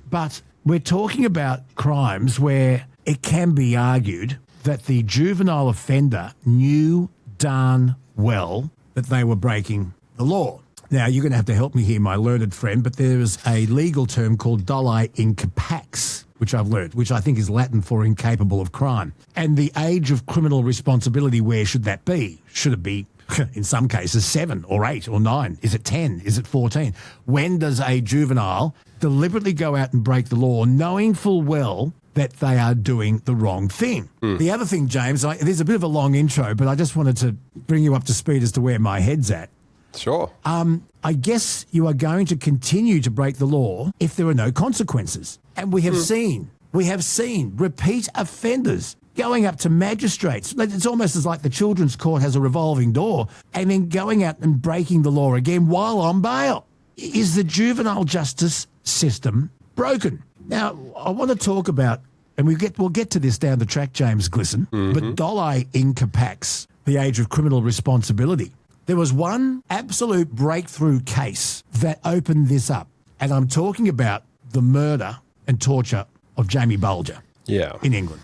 But we're talking about crimes where it can be argued that the juvenile offender knew darn well that they were breaking the law. Now, you're going to have to help me here, my learned friend, but there is a legal term called doli incapax, which I've learned, which I think is Latin for incapable of crime. And the age of criminal responsibility, where should that be? Should it be, in some cases, 7 or 8 or 9? Is it 10? Is it 14? When does a juvenile deliberately go out and break the law, knowing full well that they are doing the wrong thing? The other thing, James, there's a bit of a long intro, but I just wanted to bring you up to speed as to where my head's at. Sure. I guess you are going to continue to break the law if there are no consequences. And we have seen repeat offenders going up to magistrates. It's almost as like the children's court has a revolving door, and then going out and breaking the law again while on bail. Is the juvenile justice system broken? Now, I want to talk about, and we'll get to this down the track, James Glisson, but doli incapax, the age of criminal responsibility. There was one absolute breakthrough case that opened this up, and I'm talking about the murder and torture of Jamie Bulger in England,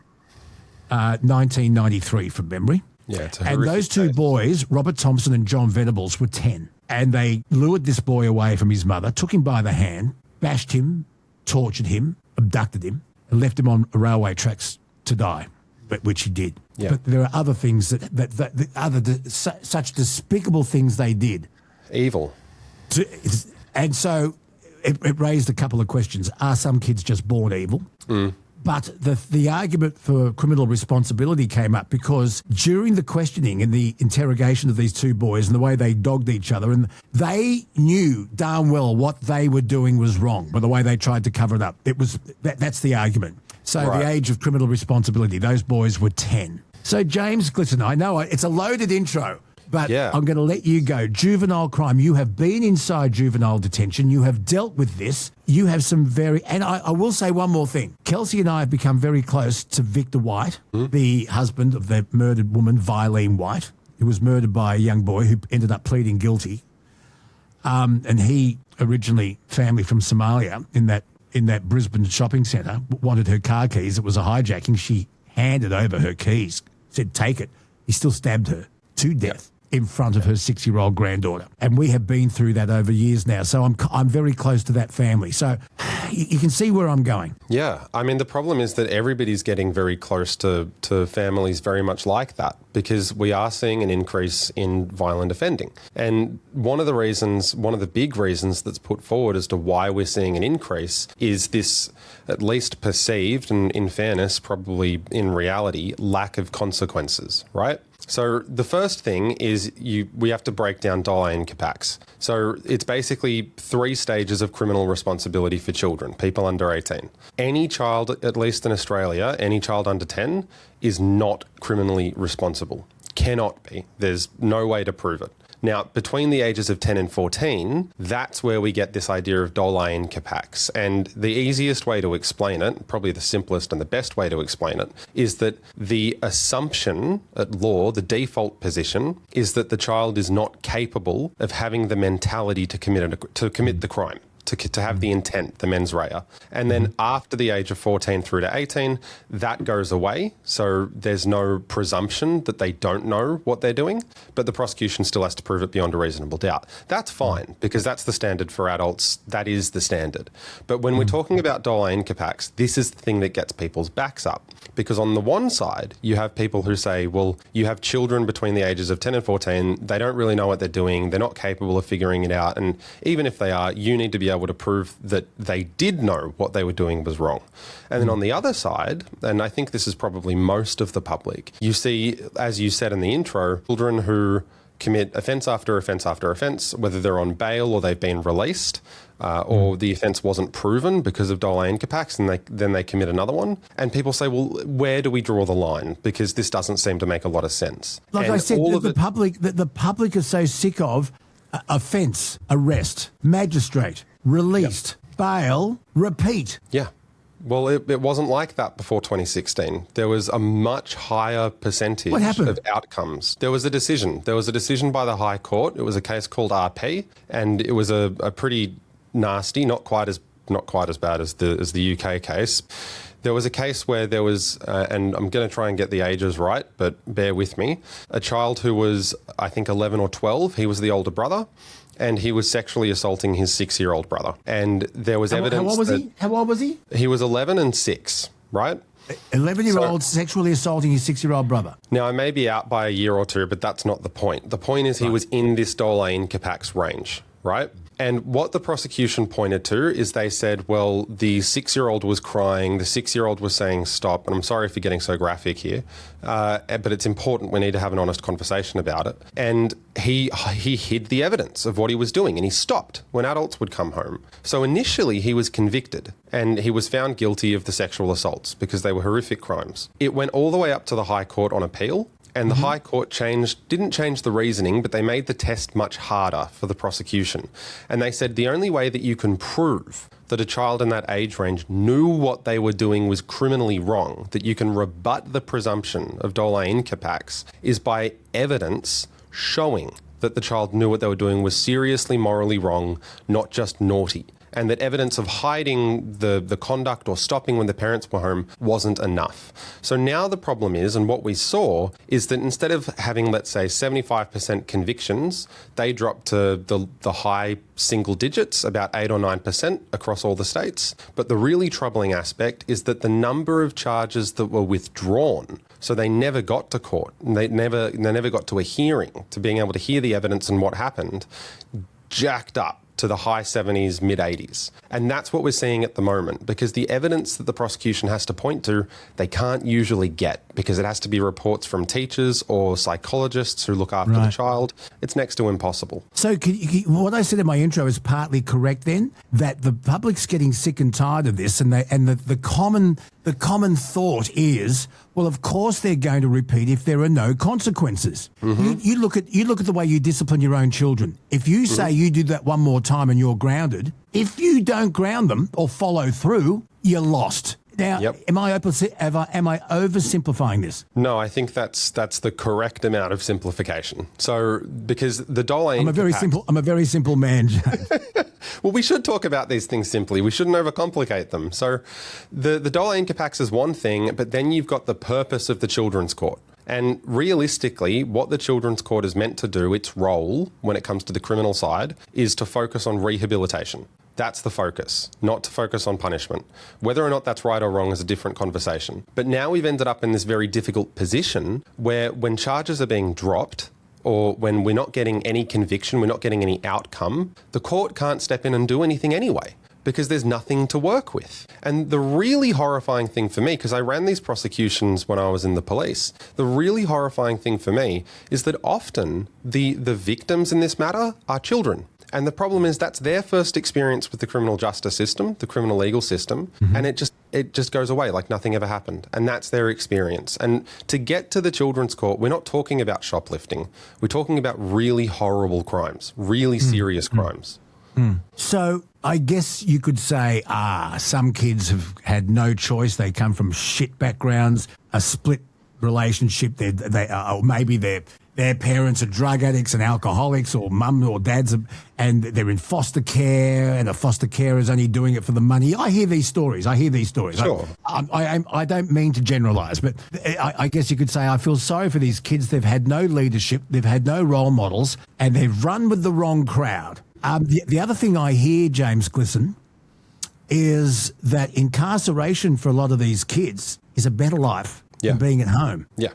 1993 from memory. Yeah, it's a and those two case. boys, Robert Thompson and John Venables, were 10, and they lured this boy away from his mother, took him by the hand, bashed him, tortured him, abducted him, and left him on railway tracks to die, which he did. Yeah. But there are other things such despicable things they did. Evil. And so it raised a couple of questions. Are some kids just born evil? But the argument for criminal responsibility came up because during the questioning and the interrogation of these two boys and the way they dogged each other, and they knew darn well what they were doing was wrong, by the way they tried to cover it up. That's the argument. So the age of criminal responsibility, those boys were 10. So James Glisson, I know it's a loaded intro, But I'm going to let you go. Juvenile crime. You have been inside juvenile detention. You have dealt with this. You have some and I will say one more thing. Kelsey and I have become very close to Victor White, the husband of the murdered woman, Vilene White, who was murdered by a young boy who ended up pleading guilty. And he originally, family from Somalia, in that Brisbane shopping centre, wanted her car keys. It was a hijacking. She handed over her keys, said, take it. He still stabbed her to death in front of her 6-year-old granddaughter. And we have been through that over years now. So I'm very close to that family. So you can see where I'm going. Yeah. I mean, the problem is that everybody's getting very close to families very much like that, because we are seeing an increase in violent offending. And one of the big reasons that's put forward as to why we're seeing an increase is this, at least perceived, and in fairness, probably in reality, lack of consequences, right? So the first thing is we have to break down doli and incapax. So it's basically 3 stages of criminal responsibility for children, people under 18. Any child, at least in Australia, any child under 10 is not criminally responsible. Cannot be. There's no way to prove it. Now, between the ages of 10 and 14, that's where we get this idea of doli and incapax. And the easiest way to explain it, probably the simplest and the best way to explain it, is that the assumption at law, the default position, is that the child is not capable of having the mentality to commit the crime. To have the intent, the mens rea. And then after the age of 14 through to 18, that goes away. So there's no presumption that they don't know what they're doing, but the prosecution still has to prove it beyond a reasonable doubt. That's fine, because that's the standard for adults. That is the standard. But when we're talking about doli and incapax, this is the thing that gets people's backs up. Because on the one side, you have people who say, well, you have children between the ages of 10 and 14, they don't really know what they're doing, they're not capable of figuring it out, and even if they are, you need to be able to prove that they did know what they were doing was wrong. And then on the other side, and I think this is probably most of the public, you see, as you said in the intro, children who commit offence after offence after offence, whether they're on bail or they've been released, or the offence wasn't proven because of doli and incapax, and then they commit another one. And people say, well, where do we draw the line? Because this doesn't seem to make a lot of sense. Like and I said, the public is so sick of offence, arrest, magistrate, released, bail, repeat. Yeah. Well, it wasn't like that before 2016. There was a much higher percentage of outcomes. There was a decision. There was a decision by the High Court. It was a case called RP, and it was a pretty nasty, not quite as bad as the UK case. There was a case where there was, and I'm going to try and get the ages right, but bear with me, a child who was, I think, 11 or 12. He was the older brother, and he was sexually assaulting his 6-year-old brother. And there was evidence. How old was he? He was 11 and 6, right? 11-year-old sexually assaulting his 6-year-old brother. Now, I may be out by a year or two, but that's not the point. The point is he was in this doli and incapax range, right? And what the prosecution pointed to is they said, well, the 6-year-old was crying, the 6-year-old was saying stop, and I'm sorry for getting so graphic here, but it's important, we need to have an honest conversation about it. And he hid the evidence of what he was doing, and he stopped when adults would come home. So initially he was convicted, and he was found guilty of the sexual assaults because they were horrific crimes. It went all the way up to the High Court on appeal. And the High Court didn't change the reasoning, but they made the test much harder for the prosecution. And they said the only way that you can prove that a child in that age range knew what they were doing was criminally wrong, that you can rebut the presumption of doli incapax, is by evidence showing that the child knew what they were doing was seriously morally wrong, not just naughty. And that evidence of hiding the conduct or stopping when the parents were home wasn't enough. So now the problem is, and what we saw, is that instead of having, let's say, 75% convictions, they dropped to the high single digits, about 8 or 9% across all the states. But the really troubling aspect is that the number of charges that were withdrawn, so they never got to court, and they never got to a hearing, to being able to hear the evidence and what happened, jacked up to the high 70s, mid 80s. And that's what we're seeing at the moment, because the evidence that the prosecution has to point to, they can't usually get, because it has to be reports from teachers or psychologists who look after the child. It's next to impossible. So what I said in my intro is partly correct then, that the public's getting sick and tired of this, and the common the common thought is, well, of course they're going to repeat if there are no consequences. You look at the way you discipline your own children. If you say you do that one more time and you're grounded, if you don't ground them or follow through, you're lost. Now, am I oversimplifying this? No, I think that's the correct amount of simplification. So, because the doli, I'm a very simple man, James. Well, we should talk about these things simply. We shouldn't overcomplicate them. So, the doli incapax is one thing, but then you've got the purpose of the children's court. And realistically, what the children's court is meant to do, its role when it comes to the criminal side, is to focus on rehabilitation. That's the focus, not to focus on punishment. Whether or not that's right or wrong is a different conversation. But now we've ended up in this very difficult position where when charges are being dropped or when we're not getting any conviction, we're not getting any outcome, the court can't step in and do anything anyway because there's nothing to work with. And the really horrifying thing for me, because I ran these prosecutions when I was in the police, the really horrifying thing for me is that often the victims in this matter are children. And the problem is that's their first experience with the criminal justice system, the criminal legal system, and it just goes away like nothing ever happened. And that's their experience. And to get to the children's court, we're not talking about shoplifting. We're talking about really horrible crimes, really serious crimes. So I guess you could say, some kids have had no choice. They come from shit backgrounds, a split relationship. Or maybe their parents are drug addicts and alcoholics, or mum or dads, and they're in foster care, and the foster care is only doing it for the money. I hear these stories. Sure. I don't mean to generalise, but I guess you could say I feel sorry for these kids. They've had no leadership, they've had no role models, and they've run with the wrong crowd. The other thing I hear, James Glisson, is that incarceration for a lot of these kids is a better life than being at home. Yeah.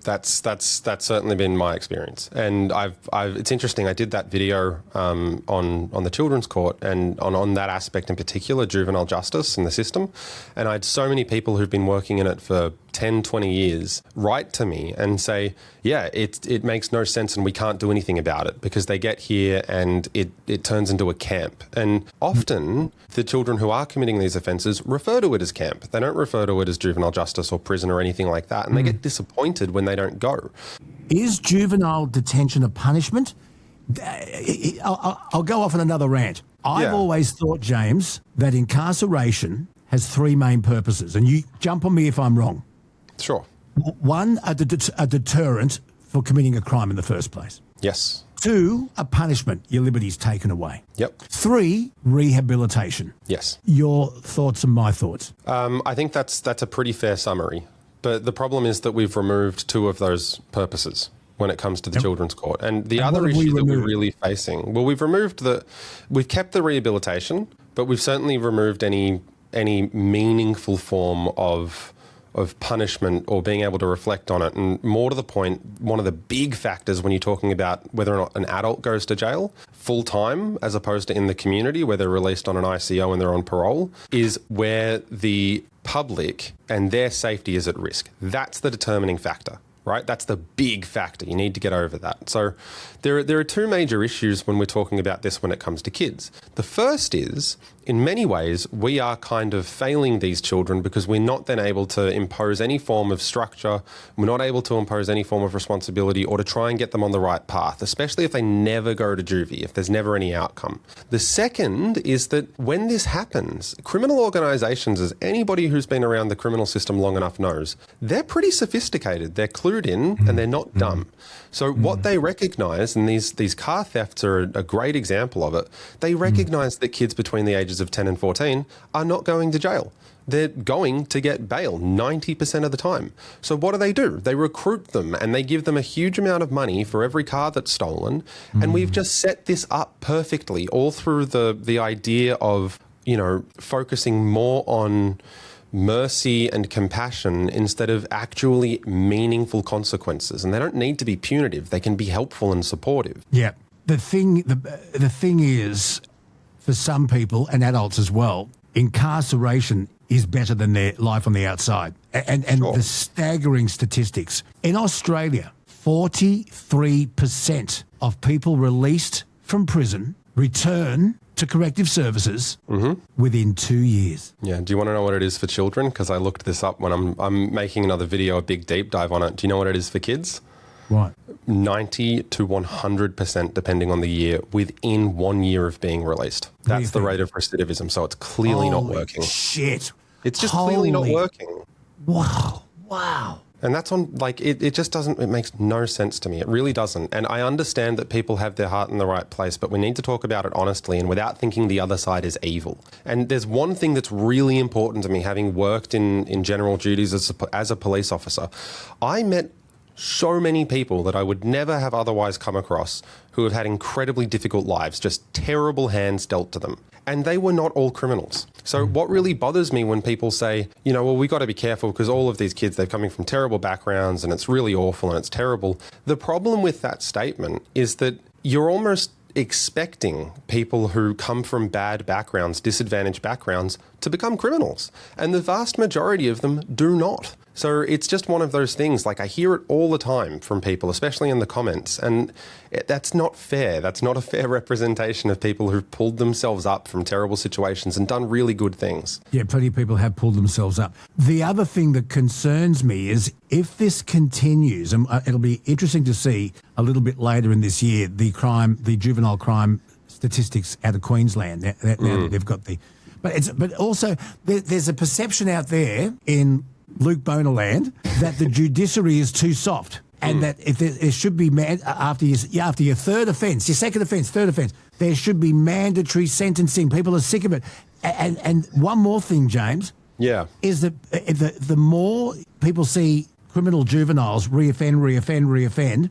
That's certainly been my experience, and it's interesting. I did that video on the children's court and on that aspect in particular, juvenile justice in the system, and I had so many people who've been working in it for 10, 20 years write to me and say, yeah, it makes no sense and we can't do anything about it because they get here and it turns into a camp. And often the children who are committing these offences refer to it as camp. They don't refer to it as juvenile justice or prison or anything like that, and they get disappointed when they don't go. Is juvenile detention a punishment? I'll go off on another rant. I've always thought, James, that incarceration has three main purposes, and you jump on me if I'm wrong. Sure. One, a deterrent for committing a crime in the first place. Yes. Two, a punishment, your liberty's taken away. Yep. Three, rehabilitation. Yes. Your thoughts and my thoughts. I think that's a pretty fair summary. But the problem is that we've removed two of those purposes when it comes to the children's court. And the other issue that we're really facing, well, we've kept the rehabilitation, but we've certainly removed any meaningful form of punishment or being able to reflect on it. And more to the point, one of the big factors when you're talking about whether or not an adult goes to jail full time as opposed to in the community where they're released on an ICO and they're on parole is where the public and their safety is at risk. That's the determining factor, right? That's the big factor. You need to get over that. So there are two major issues when we're talking about this when it comes to kids. The first is, in many ways, we are kind of failing these children because we're not then able to impose any form of structure. We're not able to impose any form of responsibility or to try and get them on the right path, especially if they never go to juvie, if there's never any outcome. The second is that when this happens, criminal organisations, as anybody who's been around the criminal system long enough knows, they're pretty sophisticated. They're clued in and they're not dumb. So what they recognise, and these car thefts are a great example of it, they recognise that kids between the ages of 10 and 14 are not going to jail. They're going to get bail 90% of the time. So what do? They recruit them and they give them a huge amount of money for every car that's stolen. And we've just set this up perfectly all through the idea of, focusing more on mercy and compassion instead of actually meaningful consequences. And they don't need to be punitive. They can be helpful and supportive. Yeah. The thing is, for some people and adults as well, incarceration is better than their life on the outside. And the staggering statistics. In Australia, 43% of people released from prison return to corrective services within 2 years. Yeah. Do you want to know what it is for children? Because I looked this up when I'm making another video, a big deep dive on it. Do you know what it is for kids? What? 90 to 100%, depending on the year, within 1 year of being released. That's the rate of recidivism. So it's clearly not working. Shit. It's just clearly not working. Wow. And that's on, like, it just doesn't, it makes no sense to me. It really doesn't. And I understand that people have their heart in the right place, but we need to talk about it honestly and without thinking the other side is evil. And there's one thing that's really important to me, having worked in general duties as a police officer. I met so many people that I would never have otherwise come across who have had incredibly difficult lives, just terrible hands dealt to them. And they were not all criminals. So what really bothers me when people say, you know, well, we got to be careful because all of these kids, they're coming from terrible backgrounds and it's really awful and it's terrible. The problem with that statement is that you're almost expecting people who come from bad backgrounds, disadvantaged backgrounds, to become criminals. And the vast majority of them do not. So it's just one of those things, like I hear it all the time from people, especially in the comments, and that's not fair. That's not a fair representation of people who've pulled themselves up from terrible situations and done really good things. Yeah, plenty of people have pulled themselves up. The other thing that concerns me is if this continues, and it'll be interesting to see a little bit later in this year, the juvenile crime statistics out of Queensland, now that they've got but also there's a perception out there in Luke Boner land that the judiciary is too soft and that if there should be, after your third offence, your second offence, third offence, there should be mandatory sentencing. People are sick of it. And one more thing, James, is that the more people see criminal juveniles reoffend,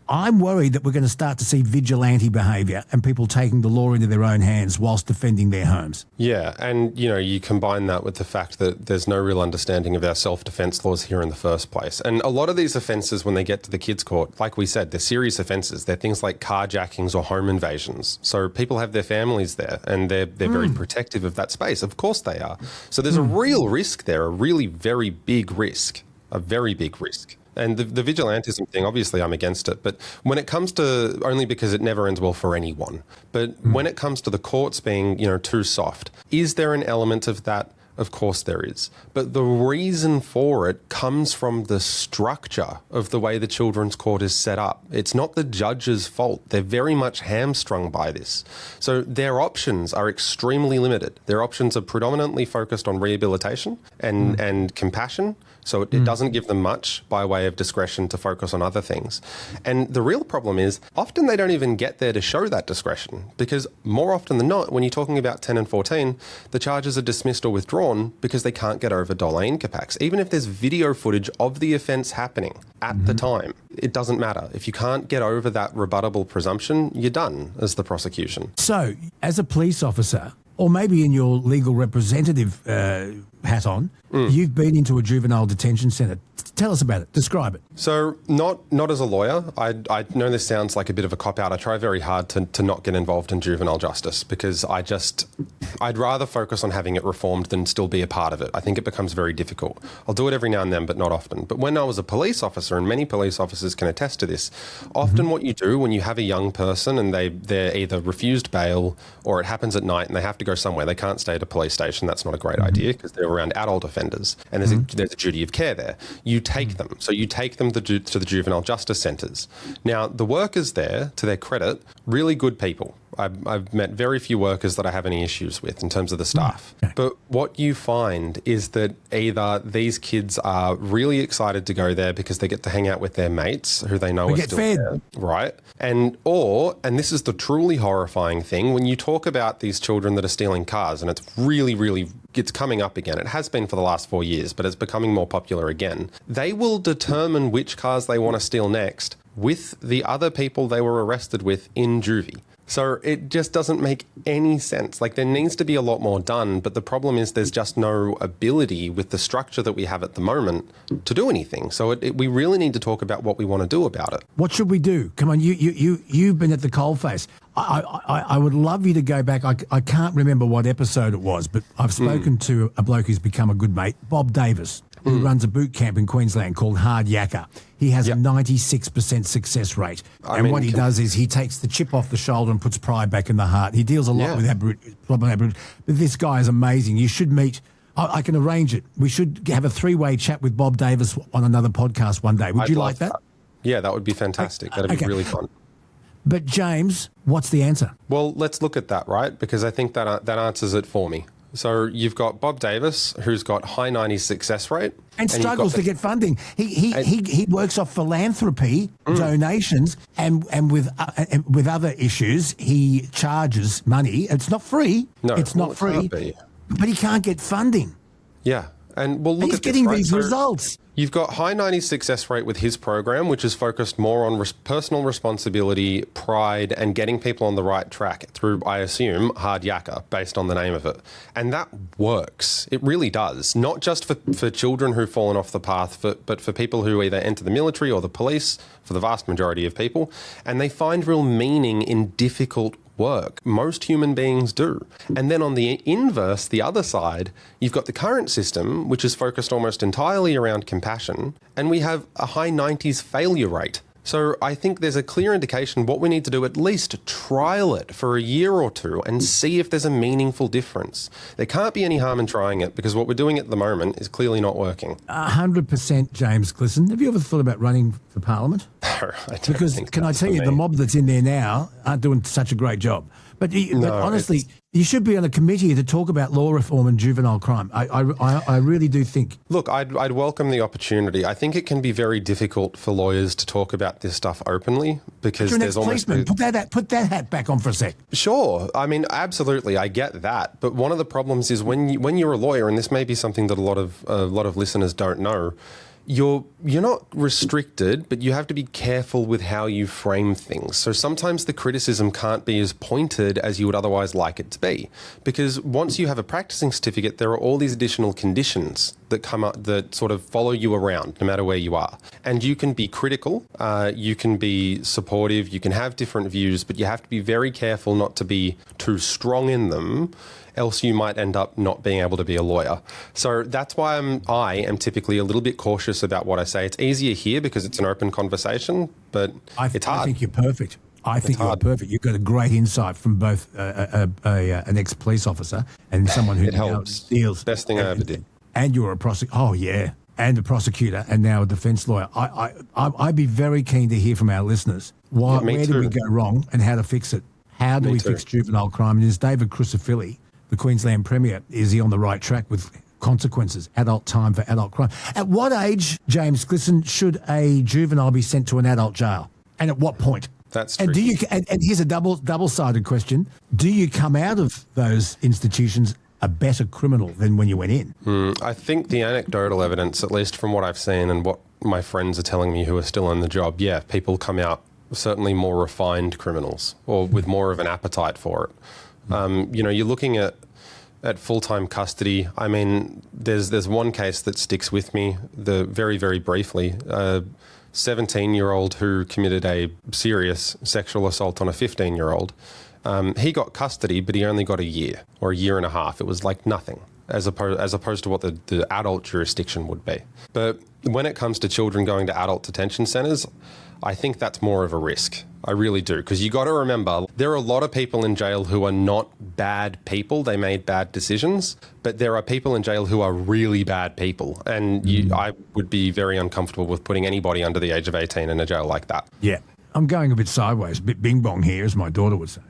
I'm worried that we're going to start to see vigilante behaviour and people taking the law into their own hands whilst defending their homes. Yeah, and, you know, you combine that with the fact that there's no real understanding of our self-defence laws here in the first place. And a lot of these offences, when they get to the kids' court, like we said, they're serious offences. They're things like carjackings or home invasions. So people have their families there and they're very protective of that space. Of course they are. So there's a real risk there, a really very big risk, a very big risk. And the vigilantism thing, obviously I'm against it, but when it comes to, only because it never ends well for anyone, but when it comes to the courts being, you know, too soft, is there an element of that? Of course there is. But the reason for it comes from the structure of the way the children's court is set up. It's not the judge's fault. They're very much hamstrung by this. So their options are extremely limited. Their options are predominantly focused on rehabilitation and compassion. So it doesn't give them much by way of discretion to focus on other things. And the real problem is often they don't even get there to show that discretion because more often than not, when you're talking about 10 and 14, the charges are dismissed or withdrawn because they can't get over doli incapax. Even if there's video footage of the offence happening at the time, it doesn't matter. If you can't get over that rebuttable presumption, you're done as the prosecution. So as a police officer, or maybe in your legal representative hat on, you've been into a juvenile detention centre. Tell us about it. Describe it. So not as a lawyer. I know this sounds like a bit of a cop-out. I try very hard to not get involved in juvenile justice because I'd rather focus on having it reformed than still be a part of it. I think it becomes very difficult. I'll do it every now and then, but not often. But when I was a police officer, and many police officers can attest to this, often what you do when you have a young person and they're either refused bail or it happens at night and they have to go somewhere, they can't stay at a police station. That's not a great idea because they're around adult offenders and there's a duty of care there. You take them. So you take them to the juvenile justice centres. Now, the workers there, to their credit, really good people. I've met very few workers that I have any issues with in terms of the staff. But what you find is that either these kids are really excited to go there because they get to hang out with their mates who they know are still there, right? And this is the truly horrifying thing, when you talk about these children that are stealing cars, and it's really, it's coming up again. It has been for the last 4 years, but it's becoming more popular again. They will determine which cars they want to steal next with the other people they were arrested with in juvie. So it just doesn't make any sense. Like, there needs to be a lot more done, but the problem is there's just no ability with the structure that we have at the moment to do anything. So we really need to talk about what we want to do about it. What should we do? Come on, you've been at the coalface. I would love you to go back. I can't remember what episode it was, but I've spoken to a bloke who's become a good mate, Bob Davis. who runs a boot camp in Queensland called Hard Yakka. He has a 96% success rate. What he does is he takes the chip off the shoulder and puts pride back in the heart. He deals a lot with problem. But this guy is amazing. You should meet. I can arrange it. We should have a 3-way chat with Bob Davis on another podcast one day. Would you like that? Yeah, that would be fantastic. That'd be really fun. But James, what's the answer? Well, let's look at that, right? Because I think that answers it for me. So you've got Bob Davis, who's got high 90s success rate. And struggles to get funding. He works off philanthropy, donations, and with other issues, he charges money. It's not free. No, it's not free. But he can't get funding. Yeah. And well, look He's at getting this, these right? results. You've got high 90s success rate with his program, which is focused more on personal responsibility, pride, and getting people on the right track through, I assume, Hard Yakka, based on the name of it. And that works. It really does. Not just for children who've fallen off the path, but for people who either enter the military or the police, for the vast majority of people. And they find real meaning in difficult work. Most human beings do. And then on the inverse, the other side, you've got the current system, which is focused almost entirely around compassion, and we have a high 90s failure rate. So I think there's a clear indication what we need to do, at least trial it for a year or two and see if there's a meaningful difference. There can't be any harm in trying it because what we're doing at the moment is clearly not working. 100% James Glisson. Have you ever thought about running for Parliament? No, I don't Because think can I that's tell for you, me. the mob that's in there now aren't doing such a great job. But honestly, you should be on a committee to talk about law reform and juvenile crime. I really do think. Look, I'd welcome the opportunity. I think it can be very difficult for lawyers to talk about this stuff openly because You're an there's almost ex-policeman. Put that hat back on for a sec. Sure. I mean, absolutely, I get that. But one of the problems is when you're a lawyer, and this may be something that a lot of listeners don't know, you're not restricted, but you have to be careful with how you frame things. So sometimes the criticism can't be as pointed as you would otherwise like it to be. Because once you have a practicing certificate, there are all these additional conditions that come up that sort of follow you around no matter where you are. And you can be critical, you can be supportive, you can have different views, but you have to be very careful not to be too strong in them, else you might end up not being able to be a lawyer. So that's why I am typically a little bit cautious about what I say. It's easier here because it's an open conversation, but it's hard. I think you're perfect. I think you're perfect. You've got a great insight from both an ex-police officer and someone who deals. Best thing I ever did. And you're a prosecutor. Oh, yeah. And a prosecutor and now a defence lawyer. I'd be very keen to hear from our listeners. Where did we go wrong and how to fix it? How do we fix juvenile crime? And is David Crucifilli, the Queensland Premier, is he on the right track with consequences, adult time for adult crime? At what age, James Glisson, should a juvenile be sent to an adult jail? And at what point? That's and tricky. and here's a double-sided question. Do you come out of those institutions a better criminal than when you went in? I think the anecdotal evidence, at least from what I've seen and what my friends are telling me who are still on the job, people come out certainly more refined criminals or with more of an appetite for it. You're looking at full-time custody. I mean, there's one case that sticks with me, very, very briefly. 17-year-old who committed a serious sexual assault on a 15-year-old. He got custody, but he only got a year or a year and a half. It was like nothing, as opposed to what the adult jurisdiction would be. But when it comes to children going to adult detention centres, I think that's more of a risk. I really do. Because you got to remember, there are a lot of people in jail who are not bad people. They made bad decisions. But there are people in jail who are really bad people. And I would be very uncomfortable with putting anybody under the age of 18 in a jail like that. Yeah. I'm going a bit sideways, a bit bing bong here, as my daughter would say.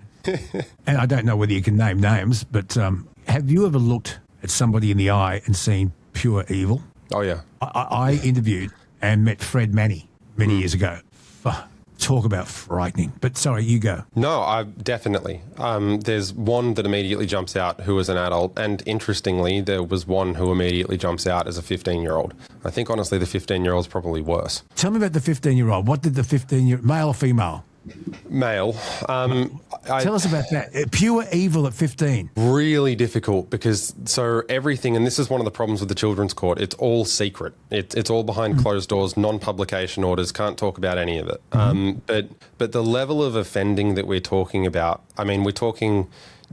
And I don't know whether you can name names, but have you ever looked at somebody in the eye and seen pure evil? Oh, yeah. I interviewed and met Fred Manny many years ago. Talk about frightening. But sorry, you go. No, definitely. There's one that immediately jumps out who is an adult. And interestingly, there was one who immediately jumps out as a 15-year-old. I think, honestly, the 15-year-old's probably worse. Tell me about the 15-year-old. What did the 15-year-old, male or female? Male. Tell us about that. Pure evil at 15. Really difficult because everything, and this is one of the problems with the children's court, it's all secret. It's all behind closed doors, non-publication orders, can't talk about any of it. But the level of offending that we're talking about, I mean, we're talking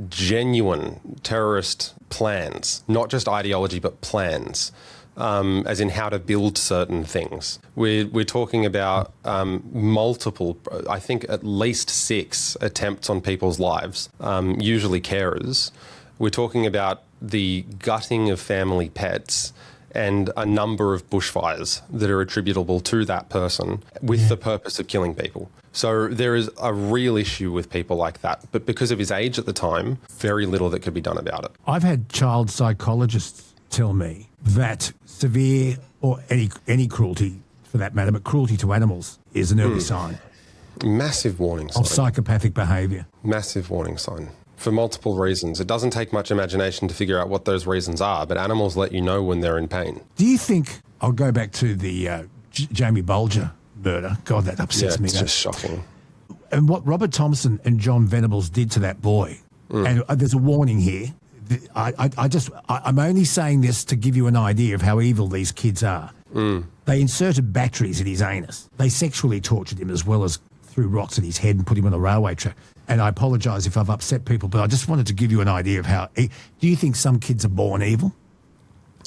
genuine terrorist plans, not just ideology, but plans. as in how to build certain things. We're talking about multiple, I think at least 6 attempts on people's lives, usually carers. We're talking about the gutting of family pets and a number of bushfires that are attributable to that person with the purpose of killing people. So there is a real issue with people like that. But because of his age at the time, very little that could be done about it. I've had child psychologists tell me that severe, or any cruelty for that matter, but cruelty to animals is an early sign. Massive warning sign. Of psychopathic behaviour. Massive warning sign. For multiple reasons. It doesn't take much imagination to figure out what those reasons are, but animals let you know when they're in pain. Do you think, I'll go back to the Jamie Bulger murder. God, that upsets me. It's just shocking. And what Robert Thompson and John Venables did to that boy, and there's a warning here. I'm only saying this to give you an idea of how evil these kids are. They inserted batteries in his anus. They sexually tortured him as well as threw rocks at his head and put him on a railway track. And I apologise if I've upset people, but I just wanted to give you an idea of how... Do you think some kids are born evil?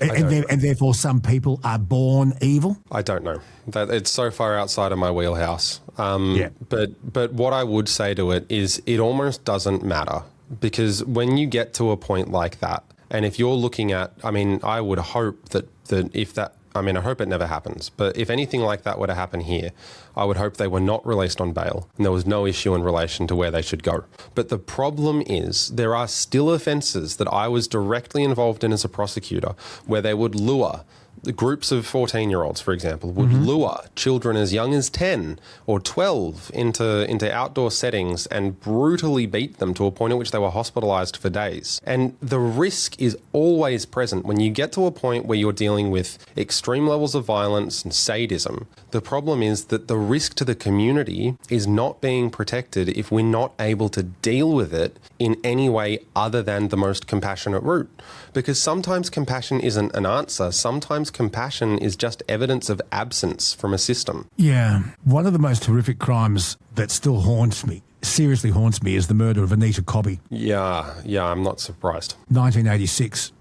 And therefore some people are born evil? I don't know. That it's so far outside of my wheelhouse. But what I would say to it is it almost doesn't matter, because when you get to a point like that, and if you're looking at... I mean, I would hope that if that... I mean, I hope it never happens, but if anything like that were to happen here, I would hope they were not released on bail and there was no issue in relation to where they should go. But the problem is there are still offences that I was directly involved in as a prosecutor where they would lure the groups of 14-year-olds, for example, would lure children as young as 10 or 12 into outdoor settings and brutally beat them to a point at which they were hospitalised for days. And the risk is always present when you get to a point where you're dealing with extreme levels of violence and sadism. The problem is that the risk to the community is not being protected if we're not able to deal with it in any way other than the most compassionate route. Because sometimes compassion isn't an answer. Sometimes compassion is just evidence of absence from a system. Yeah. One of the most horrific crimes that still haunts me, seriously haunts me, is the murder of Anita Cobby. Yeah, I'm not surprised. 1986.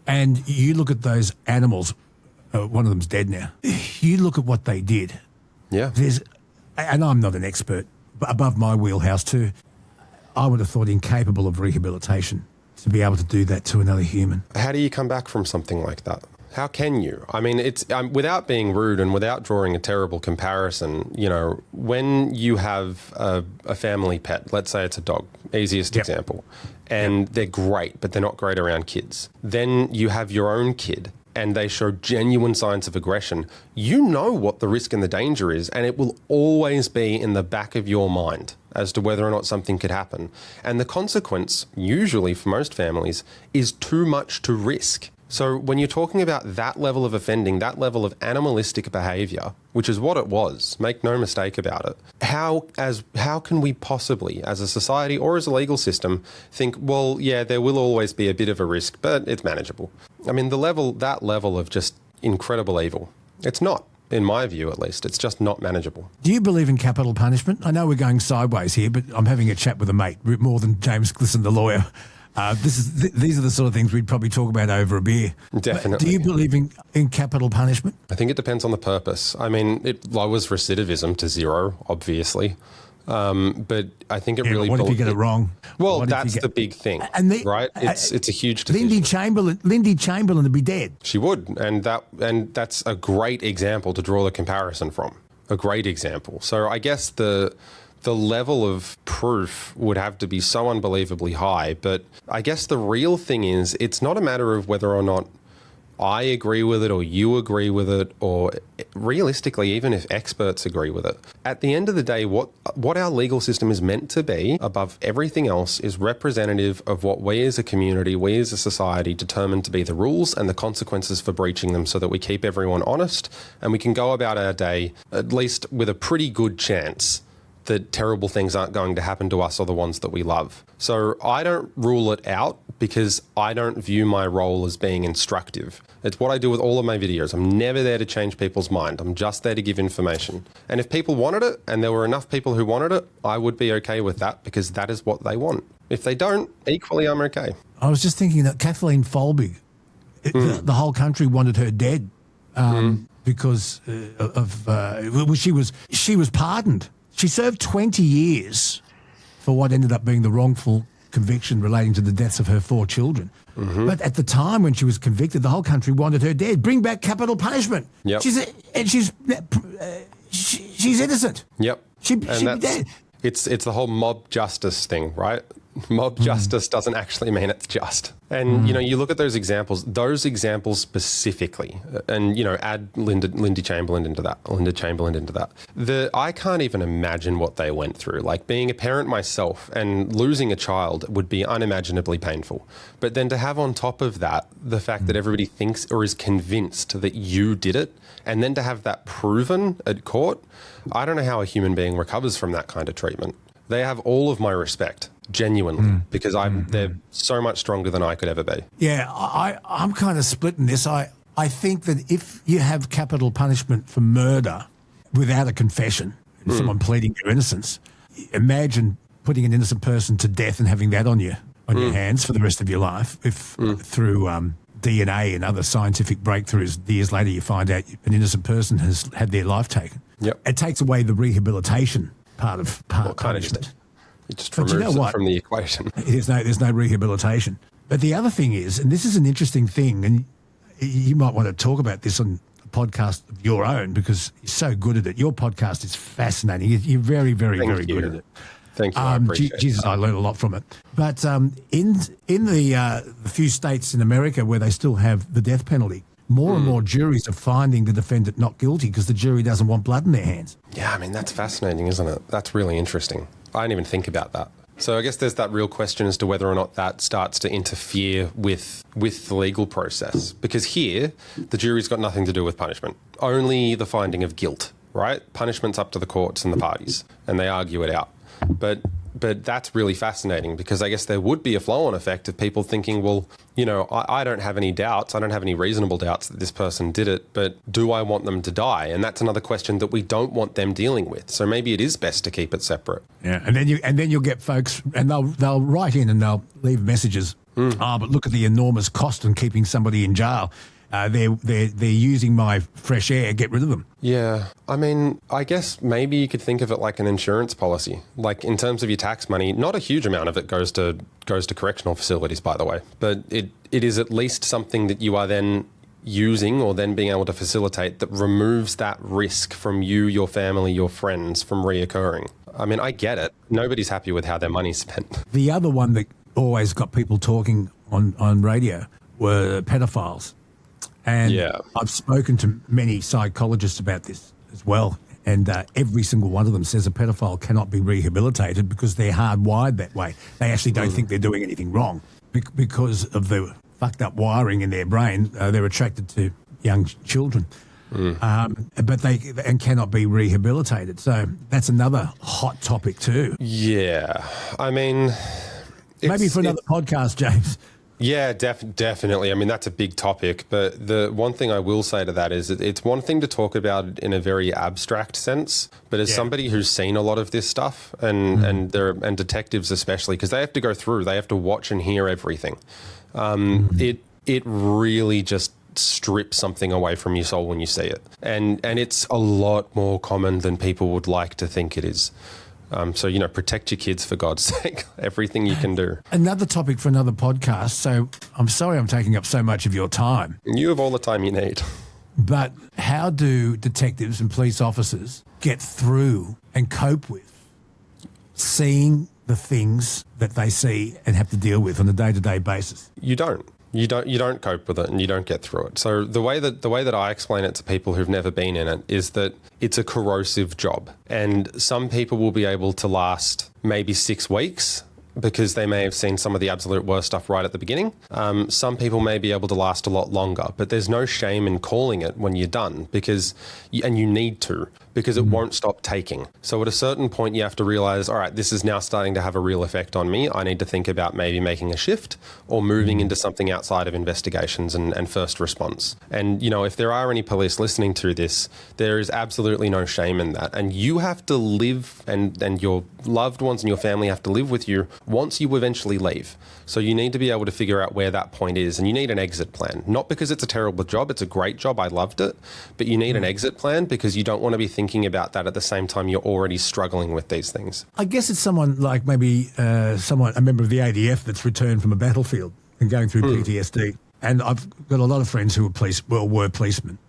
And you look at those animals, one of them's dead now. You look at what they did. Yeah. And I'm not an expert, but above my wheelhouse too. I would have thought incapable of rehabilitation to be able to do that to another human. How do you come back from something like that? How can you? I mean, it's without being rude and without drawing a terrible comparison, you know, when you have a family pet, let's say it's a dog, easiest example, and they're great, but they're not great around kids. Then you have your own kid and they show genuine signs of aggression. You know what the risk and the danger is, and it will always be in the back of your mind as to whether or not something could happen. And the consequence, usually for most families, is too much to risk. So when you're talking about that level of offending, that level of animalistic behaviour, which is what it was, make no mistake about it, how can we possibly, as a society or as a legal system, think, well, yeah, there will always be a bit of a risk, but it's manageable? I mean, that level of just incredible evil, it's not. In my view, at least, it's just not manageable. Do you believe in capital punishment? I know we're going sideways here, but I'm having a chat with a mate, more than James Glisson, the lawyer. These are the sort of things we'd probably talk about over a beer. Definitely. But do you believe in capital punishment? I think it depends on the purpose. I mean, it lowers recidivism to 0, obviously. But I think it really... What if you get it wrong? Well, that's the big thing, right? It's a huge decision. Lindy Chamberlain would be dead. She would, and that's a great example to draw the comparison from. A great example. So I guess the level of proof would have to be so unbelievably high, but I guess the real thing is it's not a matter of whether or not I agree with it or you agree with it, or realistically, even if experts agree with it. At the end of the day, what our legal system is meant to be, above everything else, is representative of what we as a community, we as a society determine to be the rules and the consequences for breaching them, so that we keep everyone honest and we can go about our day at least with a pretty good chance that terrible things aren't going to happen to us or the ones that we love. So I don't rule it out because I don't view my role as being instructive. It's what I do with all of my videos. I'm never there to change people's mind. I'm just there to give information. And if people wanted it, and there were enough people who wanted it, I would be okay with that because that is what they want. If they don't, equally I'm okay. I was just thinking that Kathleen Folbig The whole country wanted her dead because she was pardoned. She served 20 years for what ended up being the wrongful conviction relating to the deaths of her 4 children. But at the time when she was convicted, the whole country wanted her dead. Bring back capital punishment. Yep. She's innocent. Yep. She'd be dead. It's the whole mob justice thing, right? Mob justice doesn't actually mean it's just. And, you look at those examples specifically, and, add Linda Chamberlain into that. I can't even imagine what they went through. Like, being a parent myself and losing a child would be unimaginably painful. But then to have on top of that, the fact that everybody thinks or is convinced that you did it, and then to have that proven at court, I don't know how a human being recovers from that kind of treatment. They have all of my respect, genuinely, because they're so much stronger than I could ever be. Yeah, I'm kind of split in this. I think that if you have capital punishment for murder without a confession, someone pleading their innocence, imagine putting an innocent person to death and having that on your hands for the rest of your life. If through DNA and other scientific breakthroughs, years later you find out an innocent person has had their life taken. Yep. It takes away the rehabilitation part of punishment. It just removes it from the equation. There's no rehabilitation. But the other thing is, and this is an interesting thing, and you might want to talk about this on a podcast of your own because you're so good at it. Your podcast is fascinating. You're very, very, very good at it. Thank you. I appreciate Jesus, I learned a lot from it. But in the few states in America where they still have the death penalty, more and more juries are finding the defendant not guilty because the jury doesn't want blood in their hands. Yeah, I mean, that's fascinating, isn't it? That's really interesting. I didn't even think about that. So I guess there's that real question as to whether or not that starts to interfere with the legal process. Because here, the jury's got nothing to do with punishment. Only the finding of guilt, right? Punishment's up to the courts and the parties, and they argue it out. But that's really fascinating because I guess there would be a flow-on effect of people thinking, well, I don't have any doubts. I don't have any reasonable doubts that this person did it, but do I want them to die? And that's another question that we don't want them dealing with. So maybe it is best to keep it separate. Yeah, and then you'll get folks, and they'll write in and they'll leave messages. But look at the enormous cost in keeping somebody in jail. They're using my fresh air. Get rid of them. Yeah. I mean, I guess maybe you could think of it like an insurance policy. Like in terms of your tax money, not a huge amount of it goes to correctional facilities, by the way. But it is at least something that you are then using or then being able to facilitate that removes that risk from you, your family, your friends from reoccurring. I mean, I get it. Nobody's happy with how their money's spent. The other one that always got people talking on radio were pedophiles. And I've spoken to many psychologists about this as well, and every single one of them says a pedophile cannot be rehabilitated because they're hardwired that way. They actually don't think they're doing anything wrong because of the fucked up wiring in their brain. They're attracted to young children, but they cannot be rehabilitated. So that's another hot topic too. Yeah, I mean, maybe for another podcast, James. Yeah, definitely. I mean, that's a big topic. But the one thing I will say to that is it's one thing to talk about it in a very abstract sense. But as somebody who's seen a lot of this stuff and detectives especially, because they have to go through, they have to watch and hear everything. It really just strips something away from your soul when you see it. And it's a lot more common than people would like to think it is. So, protect your kids for God's sake, everything you can do. Another topic for another podcast. So I'm sorry I'm taking up so much of your time. You have all the time you need. But how do detectives and police officers get through and cope with seeing the things that they see and have to deal with on a day-to-day basis? You don't. You don't cope with it and you don't get through it. So the way that I explain it to people who've never been in it is that it's a corrosive job. And some people will be able to last maybe 6 weeks because they may have seen some of the absolute worst stuff right at the beginning. Some people may be able to last a lot longer, but there's no shame in calling it when you're done you need to, because it won't stop taking. So at a certain point, you have to realize, all right, this is now starting to have a real effect on me. I need to think about maybe making a shift or moving into something outside of investigations and first response. And, if there are any police listening to this, there is absolutely no shame in that. And you have to live, and your loved ones and your family have to live with you once you eventually leave. So you need to be able to figure out where that point is, and you need an exit plan. Not because it's a terrible job, it's a great job, I loved it, but you need an exit plan because you don't want to be thinking about that at the same time you're already struggling with these things. I guess it's someone like maybe a member of the ADF that's returned from a battlefield and going through PTSD. And I've got a lot of friends who were policemen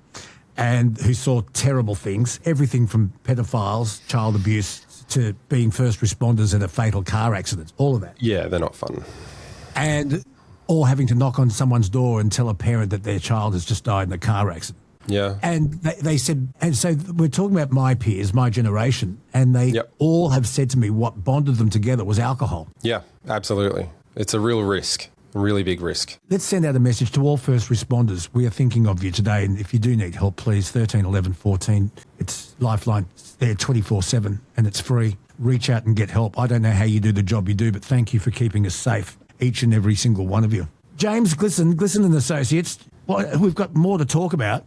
and who saw terrible things, everything from pedophiles, child abuse, to being first responders in a fatal car accident, all of that. Yeah, they're not fun. And or having to knock on someone's door and tell a parent that their child has just died in a car accident. Yeah. And they said, and so we're talking about my peers, my generation, and they all have said to me what bonded them together was alcohol. Yeah, absolutely. It's a real risk, a really big risk. Let's send out a message to all first responders. We are thinking of you today, and if you do need help, please, 13 11 14. It's Lifeline. It's there 24/7, and it's free. Reach out and get help. I don't know how you do the job you do, but thank you for keeping us safe, each and every single one of you. James Glisson, Glisson and Associates, we've got more to talk about.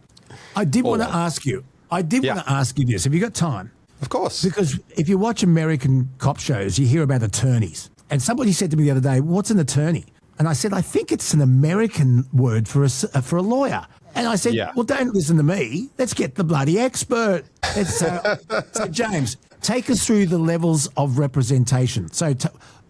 I did want to ask you this. Have you got time? Of course. Because if you watch American cop shows, you hear about attorneys. And somebody said to me the other day, what's an attorney? And I said, I think it's an American word for a lawyer. And I said, well, don't listen to me. Let's get the bloody expert. So James, take us through the levels of representation. So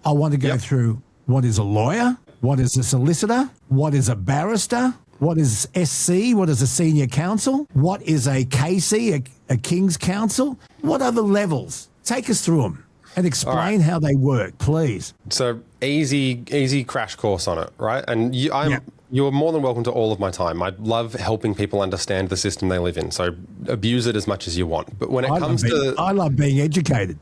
I want to go through what is a lawyer, what is a solicitor, what is a barrister, what is SC, what is a senior counsel, what is a KC, a King's Counsel, what are the levels? Take us through them and explain how they work, please. So easy crash course on it, right? And you're more than welcome to all of my time. I love helping people understand the system they live in, so abuse it as much as you want. But when it comes to... I love being educated.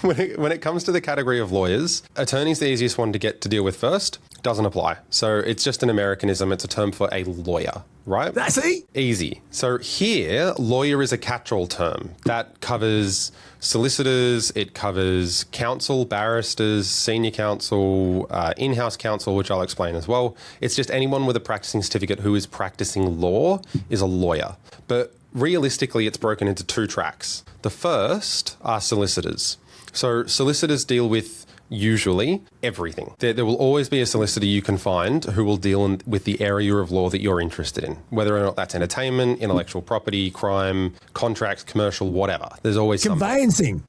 When it comes to the category of lawyers, attorney's the easiest one to get to deal with first. Doesn't apply. So it's just an Americanism. It's a term for a lawyer, right? See? Easy. So here, lawyer is a catch-all term that covers solicitors, it covers counsel, barristers, senior counsel, in-house counsel, which I'll explain as well. It's just anyone with a practicing certificate who is practicing law is a lawyer. But realistically, it's broken into two tracks. The first are solicitors. So solicitors deal with usually everything. There will always be a solicitor you can find who will deal with the area of law that you're interested in, whether or not that's entertainment, intellectual property, crime, contracts, commercial, whatever. There's always conveyancing,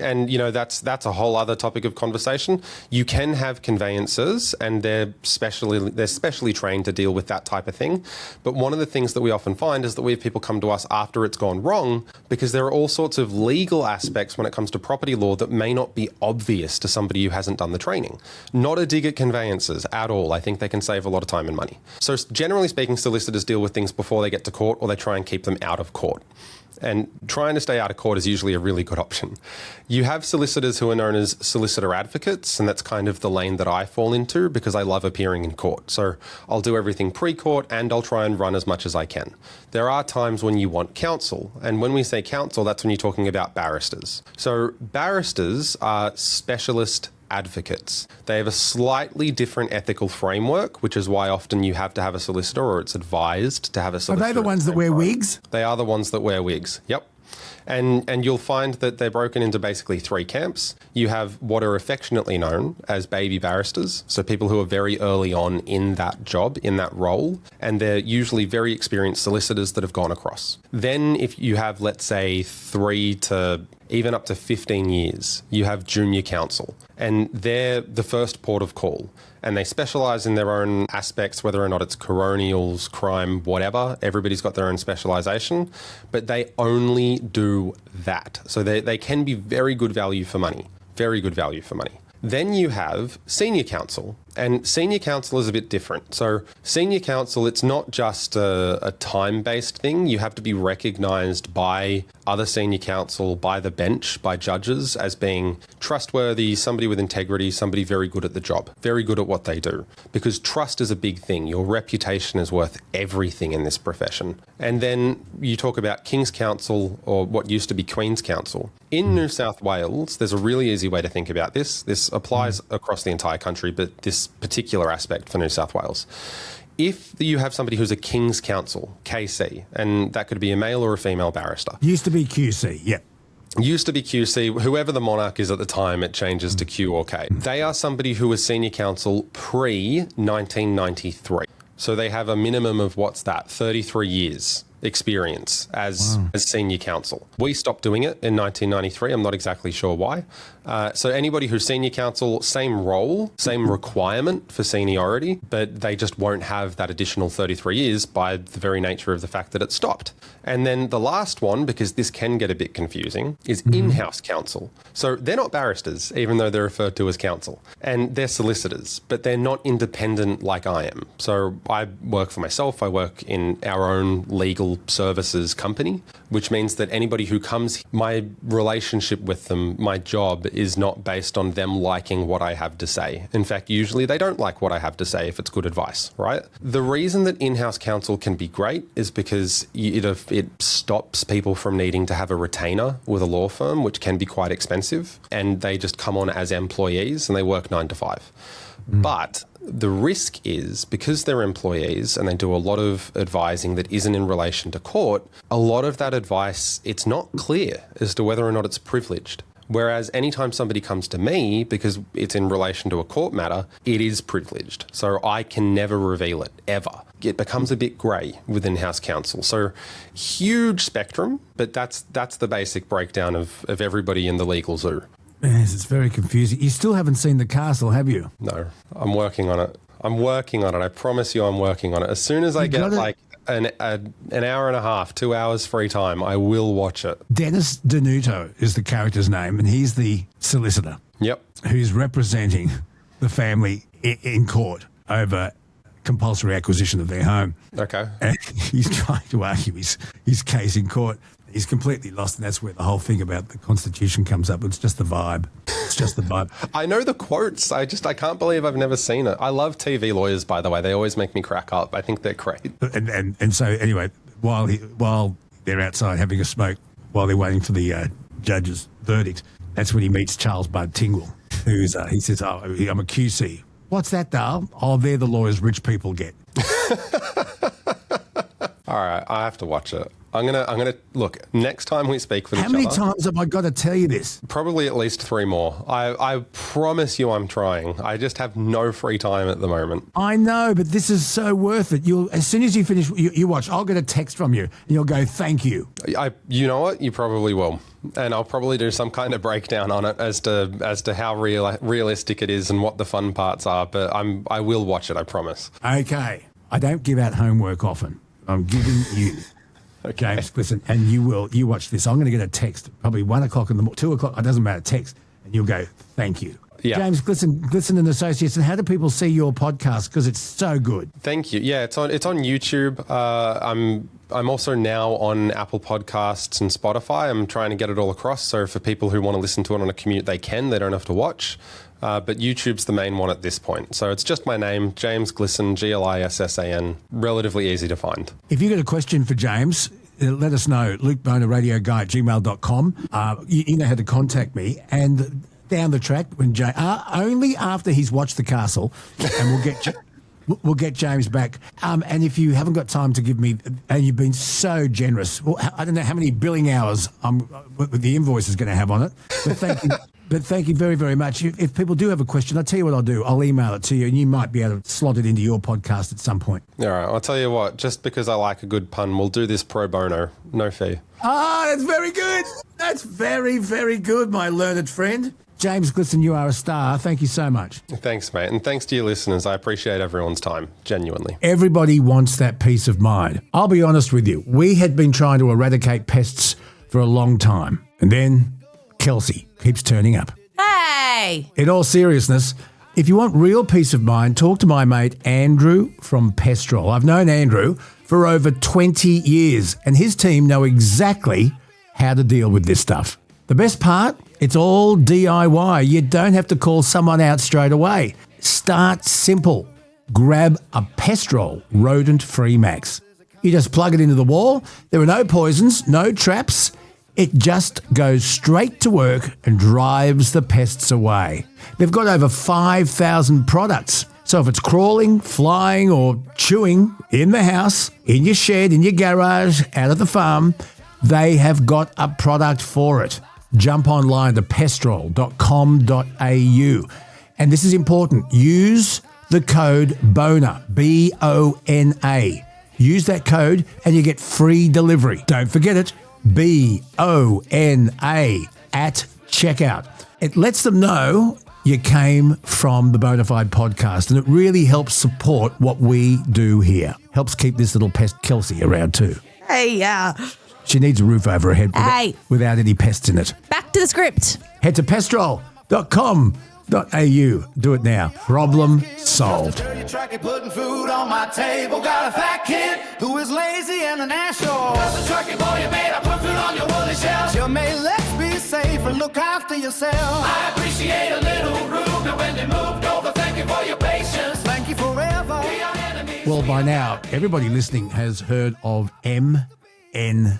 and that's a whole other topic of conversation. You can have conveyancers, and they're specially trained to deal with that type of thing. But one of the things that we often find is that we have people come to us after it's gone wrong because there are all sorts of legal aspects when it comes to property law that may not be obvious to somebody who hasn't done the training. Not a dig at conveyancers at all. I think they can save a lot of time and money. So generally speaking, solicitors deal with things before they get to court, or they try and keep them out of court. And trying to stay out of court is usually a really good option. You have solicitors who are known as solicitor advocates, and that's kind of the lane that I fall into because I love appearing in court. So I'll do everything pre-court and I'll try and run as much as I can. There are times when you want counsel, and when we say counsel, that's when you're talking about barristers. So barristers are specialist advocates. They have a slightly different ethical framework, which is why often you have to have a solicitor, or it's advised to have a solicitor. Are they the ones that wear wigs? They are the ones that wear wigs. Yep. And you'll find that they're broken into basically three camps. You have what are affectionately known as baby barristers, so people who are very early on in that job, in that role, and they're usually very experienced solicitors that have gone across. Then if you have, let's say, 3 to even up to 15 years, you have junior counsel, and they're the first port of call. And they specialise in their own aspects, whether or not it's coronials, crime, whatever. Everybody's got their own specialisation, but they only do that. So they can be very good value for money, very good value for money. Then you have senior counsel, And senior counsel is a bit different. So senior counsel, it's not just a time-based thing. You have to be recognised by other senior counsel, by the bench, by judges as being trustworthy, somebody with integrity, somebody very good at the job, very good at what they do. Because trust is a big thing. Your reputation is worth everything in this profession. And then you talk about King's Counsel, or what used to be Queen's Counsel. In New South Wales, there's a really easy way to think about this. This applies across the entire country, but this particular aspect for New South Wales. If you have somebody who's a King's Counsel, KC, and that could be a male or a female barrister. Used to be QC, yeah. Used to be QC. Whoever the monarch is at the time, it changes to Q or K. They are somebody who was senior counsel pre-1993. So they have a minimum of, 33 years experience as senior counsel. We stopped doing it in 1993. I'm not exactly sure why. So anybody who's senior counsel, same role, same requirement for seniority, but they just won't have that additional 33 years by the very nature of the fact that it stopped. And then the last one, because this can get a bit confusing, is in-house counsel. So they're not barristers, even though they're referred to as counsel. And they're solicitors, but they're not independent like I am. So I work for myself. I work in our own legal services company, which means that anybody who comes, my relationship with them, my job is not based on them liking what I have to say. In fact, usually they don't like what I have to say if it's good advice, right? The reason that in-house counsel can be great is because it stops people from needing to have a retainer with a law firm, which can be quite expensive, and they just come on as employees and they work 9 to 5. But the risk is, because they're employees and they do a lot of advising that isn't in relation to court, a lot of that advice, it's not clear as to whether or not it's privileged. Whereas anytime somebody comes to me, because it's in relation to a court matter, it is privileged. So I can never reveal it, ever. It becomes a bit grey with in-house counsel. So huge spectrum, but that's the basic breakdown of everybody in the legal zoo. Yes, it's very confusing. You still haven't seen The Castle, have you? No, I'm working on it. I promise you I'm working on it. As soon as I get an hour and a half, 2 hours free time, I will watch it. Dennis Denuto is the character's name, and he's the solicitor. Yep. Who's representing the family in court over compulsory acquisition of their home. Okay. And he's trying to argue his case in court. He's completely lost, and that's where the whole thing about the Constitution comes up. It's just the vibe. It's just the vibe. I know the quotes. I can't believe I've never seen it. I love TV lawyers, by the way. They always make me crack up. I think they're great. And so anyway, while they're outside having a smoke, while they're waiting for the judge's verdict, that's when he meets Charles Bud Tingwell, who's he says, "Oh, I'm a QC." What's that, Dale? Oh, they're the lawyers rich people get. All right, I have to watch it. I'm gonna look. Next time we speak with each other. How many times have I got to tell you this? Probably at least 3 more. I promise you, I'm trying. I just have no free time at the moment. I know, but this is so worth it. As soon as you finish, you watch. I'll get a text from you, and you'll go, "Thank you." You know what? You probably will, and I'll probably do some kind of breakdown on it as to how realistic it is and what the fun parts are. But I will watch it. I promise. Okay. I don't give out homework often. I'm giving you. Okay, James Glisson, and you watch this. I'm going to get a text, probably 1 o'clock in the morning, 2 o'clock, it doesn't matter, text, and you'll go, "Thank you." Yeah. James Glisson and Associates, and how do people see your podcast? Because it's so good. Thank you. Yeah, it's on YouTube. I'm also now on Apple Podcasts and Spotify. I'm trying to get it all across, so for people who want to listen to it on a commute, they don't have to watch. But YouTube's the main one at this point. So it's just my name, James Glisson, Glissan, relatively easy to find. if you've got a question for James, let us know, lukebonerradioguy@gmail.com. You know how to contact me. And down the track, when only after he's watched The Castle, and we'll get James back. And if you haven't got time to give me, and you've been so generous, well, I don't know how many billing hours the invoice is going to have on it, but thank you. But thank you very, very much. If people do have a question, I'll tell you what I'll do. I'll email it to you, and you might be able to slot it into your podcast at some point. All right. I'll tell you what, just because I like a good pun, we'll do this pro bono. No fee. That's very good. That's very, very good, my learned friend. James Glisson, you are a star. Thank you so much. Thanks, mate. And thanks to your listeners. I appreciate everyone's time, genuinely. Everybody wants that peace of mind. I'll be honest with you. We had been trying to eradicate pests for a long time. And then Kelsey keeps turning up. Hey! In all seriousness, If you want real peace of mind, talk to my mate Andrew from Pestrol. I've known Andrew for over 20 years and his team know exactly how to deal with this stuff. The best part? It's all DIY. You don't have to call someone out straight away. Start simple. Grab a Pestrol rodent-free max. You just plug it into the wall. There are no poisons, no traps. It just goes straight to work and drives the pests away. They've got over 5,000 products. So if it's crawling, flying or chewing in the house, in your shed, in your garage, out at the farm, they have got a product for it. Jump online to pestrol.com.au. And this is important. Use the code BONA, B-O-N-A. Use that code and you get free delivery. Don't forget it, B-O-N-A at checkout. It lets them know you came from the Bonafide podcast and it really helps support what we do here. Helps keep this little pest Kelsey around too. Hey, yeah. She needs a roof over her head without any pests in it. Back to the script. Head to pestrol.com.au. Do it now. Problem solved. Dirty truck putting food on my table. Got a fat kid who is lazy and an asshole. Just a trucky boy you made. I put food on your woolly shelf. You may let's be safe and look after yourself. I appreciate a little room and when they moved over. Thank you for your patience. Thank you forever. Well, by now, everybody listening has heard of MND,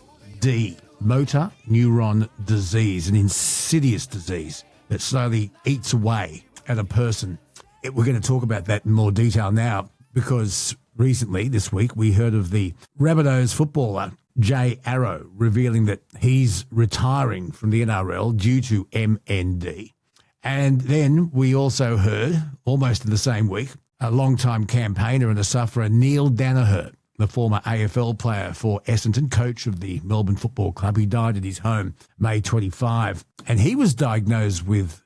Motor Neurone Disease, an insidious disease that slowly eats away at a person. We're going to talk about that in more detail now because recently, this week, we heard of the Rabbitohs footballer Jay Arrow revealing that he's retiring from the NRL due to MND. And then we also heard, almost in the same week, a long-time campaigner and a sufferer, Neil Daniher, the former AFL player for Essendon, coach of the Melbourne Football Club. He died at his home May 25, and he was diagnosed with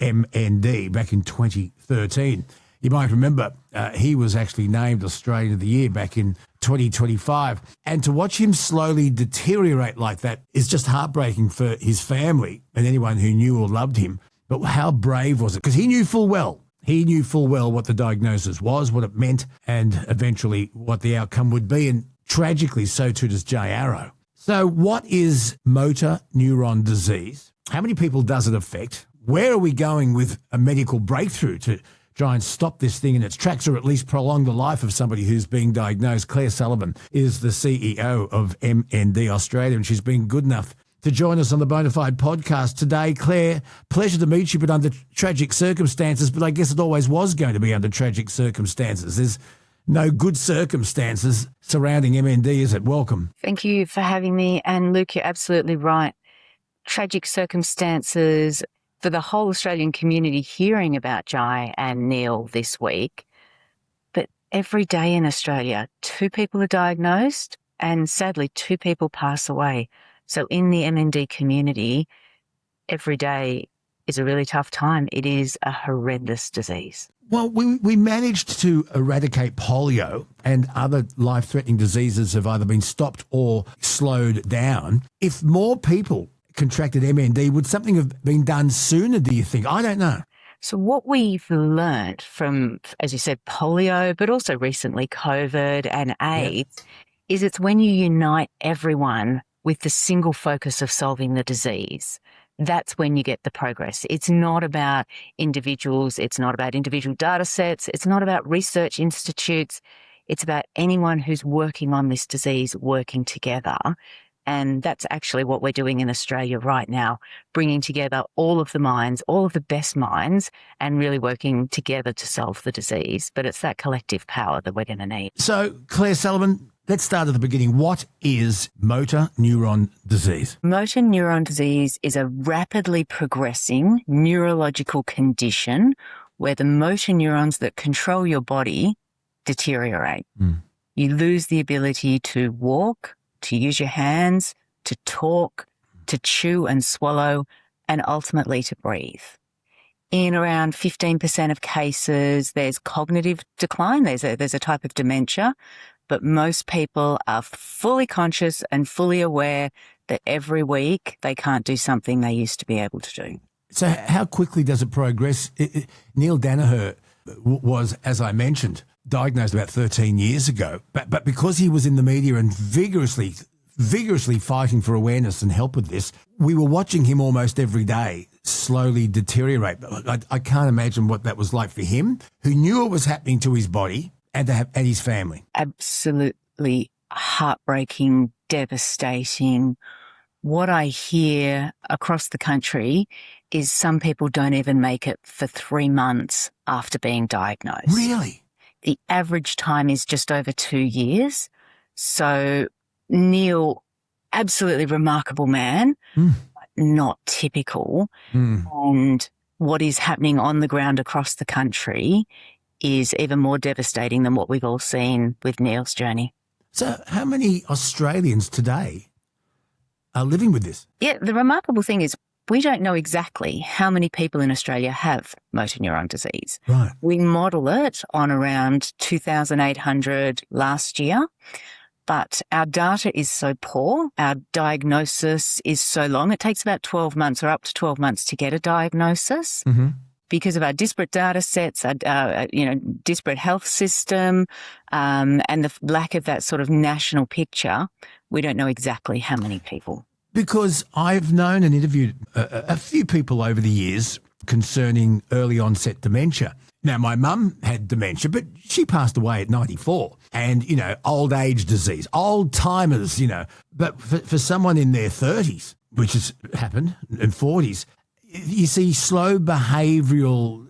MND back in 2013. You might remember he was actually named Australian of the Year back in 2025. And to watch him slowly deteriorate like that is just heartbreaking for his family and anyone who knew or loved him. But how brave was it? Because he knew full well what the diagnosis was, what it meant, and eventually what the outcome would be. And tragically, so too does Jay Arrow. So what is motor neuron disease? How many people does it affect? Where are we going with a medical breakthrough to try and stop this thing in its tracks or at least prolong the life of somebody who's being diagnosed? Clare Sullivan is the CEO of MND Australia, and she's been good enough to join us on the Bonafide podcast today. Clare, pleasure to meet you, but under tragic circumstances. But I guess it always was going to be under tragic circumstances. There's no good circumstances surrounding MND, is it? Welcome. Thank you for having me. And Luke, you're absolutely right. Tragic circumstances for the whole Australian community hearing about Jai and Neil this week. But every day in Australia, 2 people are diagnosed and sadly 2 people pass away. So in the MND community, every day is a really tough time. It is a horrendous disease. Well, we managed to eradicate polio and other life-threatening diseases have either been stopped or slowed down. If more people contracted MND, would something have been done sooner, do you think? I don't know. So what we've learned from, as you said, polio, but also recently COVID and AIDS, is it's when you unite everyone with the single focus of solving the disease, that's when you get the progress. It's not about individuals. It's not about individual data sets. It's not about research institutes. It's about anyone who's working on this disease working together. And that's actually what we're doing in Australia right now, bringing together all of the minds, all of the best minds, and really working together to solve the disease. But it's that collective power that we're going to need. So, Clare Sullivan, let's start at the beginning. What is motor neuron disease? Motor neuron disease is a rapidly progressing neurological condition where the motor neurons that control your body deteriorate. You lose the ability to walk, to use your hands, to talk, to chew and swallow, and ultimately to breathe. In around 15% of cases, there's cognitive decline. There's a type of dementia, but most people are fully conscious and fully aware that every week they can't do something they used to be able to do. So how quickly does it progress? Neil Daniher was, as I mentioned, diagnosed about 13 years ago. But because he was in the media and vigorously fighting for awareness and help with this, we were watching him almost every day slowly deteriorate. I can't imagine what that was like for him, who knew it was happening to his body and his family. Absolutely heartbreaking, devastating. What I hear across the country is some people don't even make it for 3 months after being diagnosed. Really? The average time is just over 2 years. So Neil, absolutely remarkable man, but not typical. And what is happening on the ground across the country is even more devastating than what we've all seen with Neil's journey. So how many Australians today are living with this? Yeah, the remarkable thing is we don't know exactly how many people in Australia have motor neurone disease. Right. We model it on around 2,800 last year, but our data is so poor, our diagnosis is so long. It takes about 12 months or up to 12 months to get a diagnosis. Because of our disparate data sets, our disparate health system, and the lack of that sort of national picture, we don't know exactly how many people. Because I've known and interviewed a few people over the years concerning early onset dementia. Now, my mum had dementia, but she passed away at 94. And, old age disease, old timers, But for someone in their 30s, which has happened, and 40s, you see slow behavioural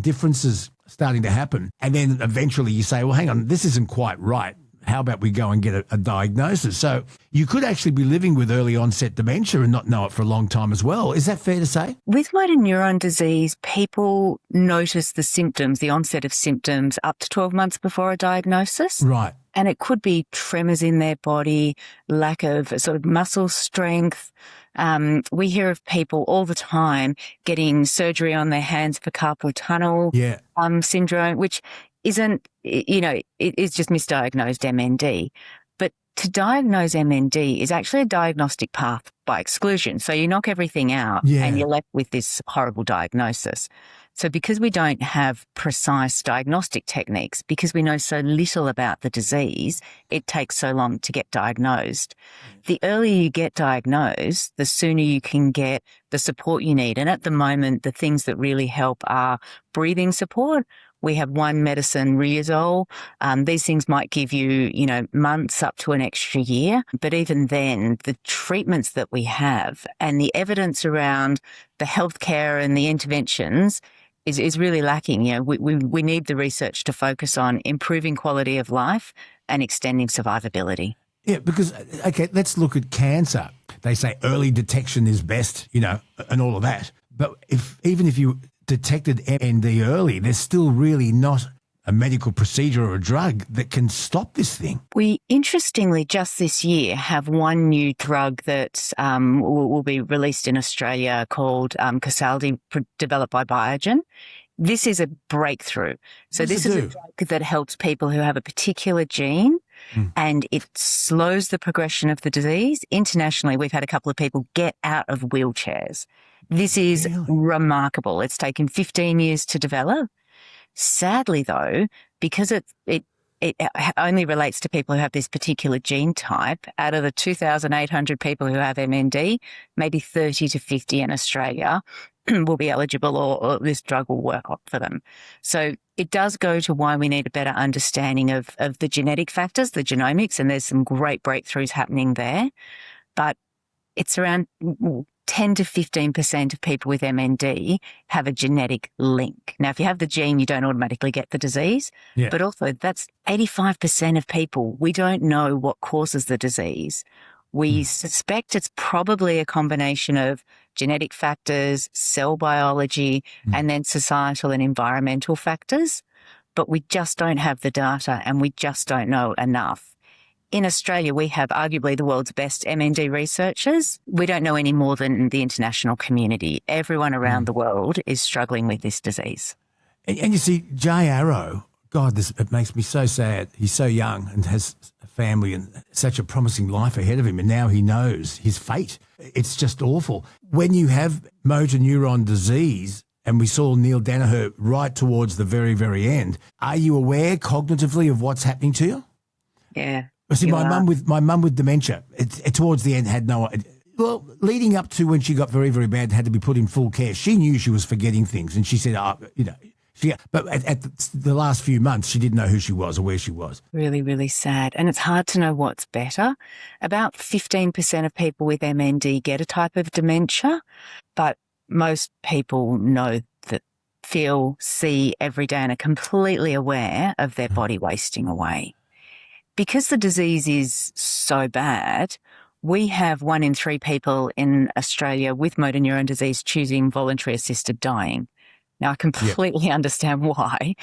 differences starting to happen. And then eventually you say, well, hang on, this isn't quite right. How about we go and get a diagnosis? So you could actually be living with early onset dementia and not know it for a long time as well. Is that fair to say? With motor neurone disease, people notice the symptoms, the onset of symptoms up to 12 months before a diagnosis. Right. And it could be tremors in their body, lack of sort of muscle strength. We hear of people all the time getting surgery on their hands for carpal tunnel syndrome, which isn't, it is just misdiagnosed MND. But to diagnose MND is actually a diagnostic path by exclusion. So you knock everything out and you're left with this horrible diagnosis. So because we don't have precise diagnostic techniques, because we know so little about the disease, it takes so long to get diagnosed. The earlier you get diagnosed, the sooner you can get the support you need. And at the moment, the things that really help are breathing support. We have one medicine, Riazole. These things might give you, months up to an extra year. But even then, the treatments that we have and the evidence around the healthcare and the interventions is really lacking. We need the research to focus on improving quality of life and extending survivability. Yeah, because, okay, let's look at cancer. They say early detection is best, and all of that. But even if you detected MND early, there's still really not a medical procedure or a drug that can stop this thing. We, interestingly, just this year have one new drug that will be released in Australia called Kearsley, developed by Biogen. This is a breakthrough. So this is a drug that helps people who have a particular gene and it slows the progression of the disease. Internationally, we've had a couple of people get out of wheelchairs. This is remarkable. It's taken 15 years to develop. Sadly, though, because it only relates to people who have this particular gene type, out of the 2,800 people who have MND, maybe 30 to 50 in Australia will be eligible or this drug will work for them. So it does go to why we need a better understanding of the genetic factors, the genomics, and there's some great breakthroughs happening there. But it's around 10 to 15% of people with MND have a genetic link. Now, if you have the gene, you don't automatically get the disease, but also that's 85% of people. We don't know what causes the disease. We suspect it's probably a combination of genetic factors, cell biology, and then societal and environmental factors, but we just don't have the data and we just don't know enough. In Australia, we have arguably the world's best MND researchers. We don't know any more than the international community. Everyone around the world is struggling with this disease. And you see, Jay Arrow God, it makes me so sad. He's so young and has a family and such a promising life ahead of him, and now he knows his fate. It's just awful. When you have motor neuron disease, and we saw Neil Daniher right towards the very, very end, are you aware cognitively of what's happening to you? Yeah. See, my mum with dementia, towards the end had no. Well, leading up to when she got very, very bad, had to be put in full care. She knew she was forgetting things, and she said, but at the last few months, she didn't know who she was or where she was. Really, really sad. And it's hard to know what's better. About 15% of people with MND get a type of dementia, but most people know that, feel, see every day and are completely aware of their body wasting away. Because the disease is so bad, we have 1 in 3 people in Australia with motor neurone disease choosing voluntary assisted dying. Now, I completely understand why,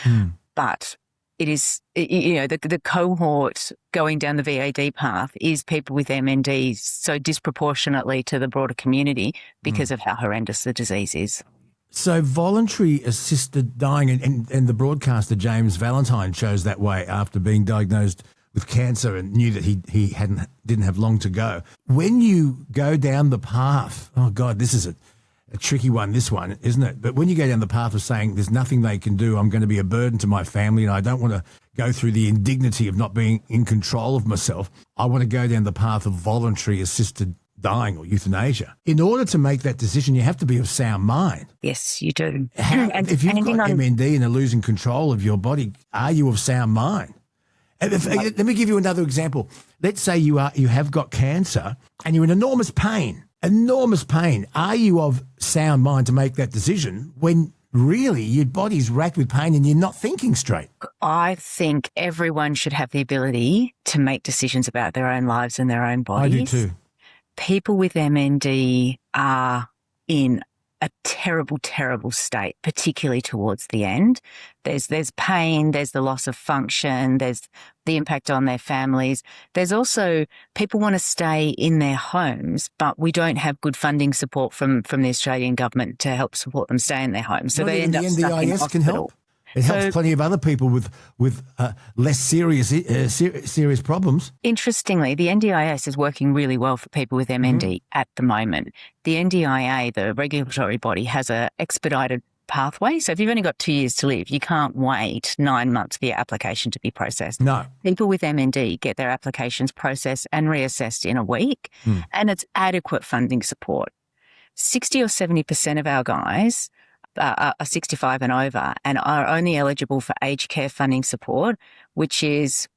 but it is, the cohort going down the VAD path is people with MND so disproportionately to the broader community because of how horrendous the disease is. So voluntary assisted dying, and the broadcaster James Valentine chose that way after being diagnosed with cancer and knew that he didn't have long to go. When you go down the path, oh God, this is a tricky one, this one, isn't it? But when you go down the path of saying there's nothing they can do, I'm going to be a burden to my family and I don't want to go through the indignity of not being in control of myself, I want to go down the path of voluntary assisted dying or euthanasia. In order to make that decision, you have to be of sound mind. Yes, you do. If you've got MND and are losing control of your body, are you of sound mind? Let me give you another example. Let's say you have got cancer and you're in enormous pain. Are you of sound mind to make that decision when really your body's racked with pain and you're not thinking straight? I think everyone should have the ability to make decisions about their own lives and their own bodies. I do too. People with MND are in a terrible, terrible state, particularly towards the end. There's pain, there's the loss of function, there's the impact on their families. There's also people want to stay in their homes, but we don't have good funding support from the Australian government to help support them stay in their homes. So they end up stuck in hospital. can help. It helps plenty of other people with less serious problems. Interestingly, the NDIS is working really well for people with MND at the moment. The NDIA, the regulatory body, has an expedited pathway. So if you've only got 2 years to live, you can't wait 9 months for your application to be processed. No. People with MND get their applications processed and reassessed in a week, and it's adequate funding support. 60 or 70% of our guys are 65 and over and are only eligible for aged care funding support, which is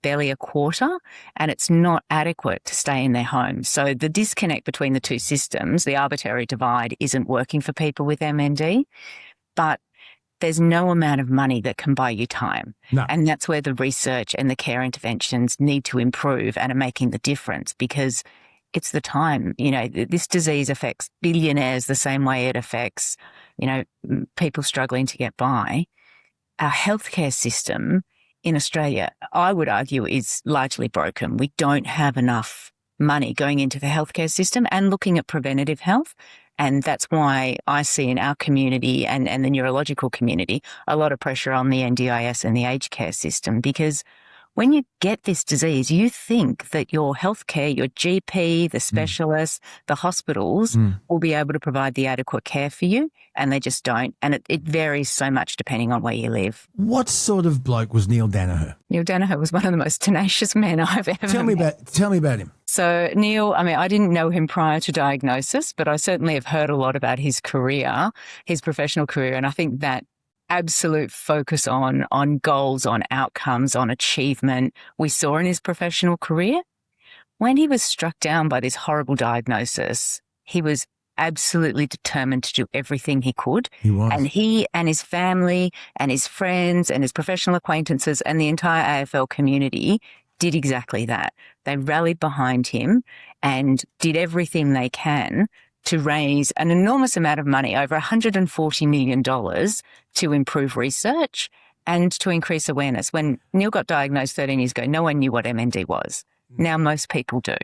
barely a quarter, and it's not adequate to stay in their home. So the disconnect between the two systems, the arbitrary divide, isn't working for people with MND, but there's no amount of money that can buy you time. No. And that's where the research and the care interventions need to improve and are making the difference, because it's the time. This disease affects billionaires the same way it affects, people struggling to get by. Our healthcare system in Australia, I would argue, is largely broken. We don't have enough money going into the healthcare system and looking at preventative health. And that's why I see in our community and the neurological community a lot of pressure on the NDIS and the aged care system, because when you get this disease, you think that your healthcare, your GP, the specialists, the hospitals will be able to provide the adequate care for you, and they just don't. And it varies so much depending on where you live. What sort of bloke was Neil Daniher? Neil Daniher was one of the most tenacious men I've ever met. Tell me about him. So Neil, I didn't know him prior to diagnosis, but I certainly have heard a lot about his career, his professional career, and I think that absolute focus on goals, on outcomes, on achievement we saw in his professional career. When he was struck down by this horrible diagnosis, he was absolutely determined to do everything he could. He was. And he and his family and his friends and his professional acquaintances and the entire AFL community did exactly that. They rallied behind him and did everything they can to raise an enormous amount of money, over $140 million, to improve research and to increase awareness. When Neil got diagnosed 13 years ago, no one knew what MND was. Now most people do.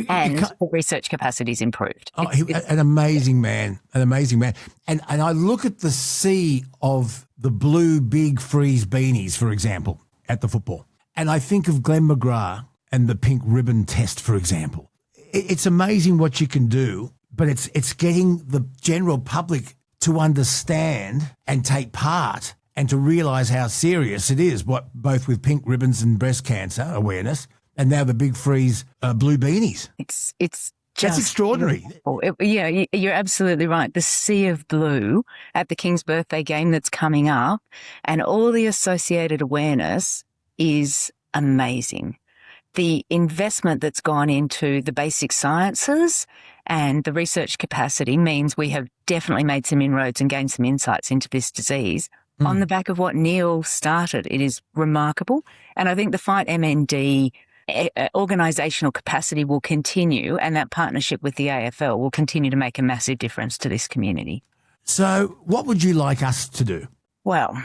And the research capacity is improved. An amazing man, And I look at the sea of the blue big freeze beanies, for example, at the football. And I think of Glenn McGrath and the pink ribbon test, for example. It's amazing what you can do, but it's getting the general public to understand and take part and to realise how serious it is, what both with pink ribbons and breast cancer awareness, and now the big freeze blue beanies. It's That's extraordinary. Yeah, you're absolutely right. The sea of blue at the King's birthday game that's coming up and all the associated awareness is amazing. The investment that's gone into the basic sciences and the research capacity means we have definitely made some inroads and gained some insights into this disease on the back of what Neil started. It is remarkable. And I think the Fight MND organisational capacity will continue, and that partnership with the AFL will continue to make a massive difference to this community. So what would you like us to do? Well,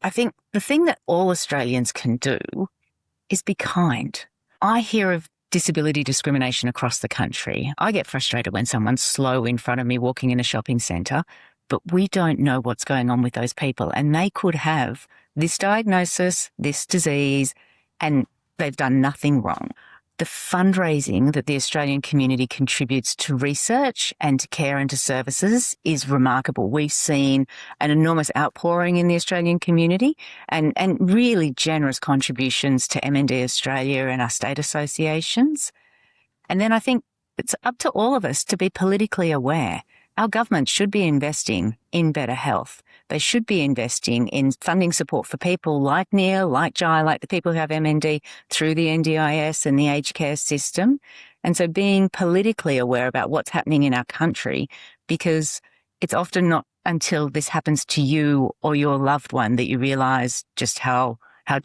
I think the thing that all Australians can do is be kind. I hear of disability discrimination across the country. I get frustrated when someone's slow in front of me walking in a shopping centre, but we don't know what's going on with those people, and they could have this diagnosis, this disease, and they've done nothing wrong. The fundraising that the Australian community contributes to research and to care and to services is remarkable. We've seen an enormous outpouring in the Australian community and really generous contributions to MND Australia and our state associations. And then I think it's up to all of us to be politically aware. Our government should be investing in better health. They should be investing in funding support for people like Neil, like Jai, like the people who have MND through the NDIS and the aged care system. And so being politically aware about what's happening in our country, because it's often not until this happens to you or your loved one that you realise just how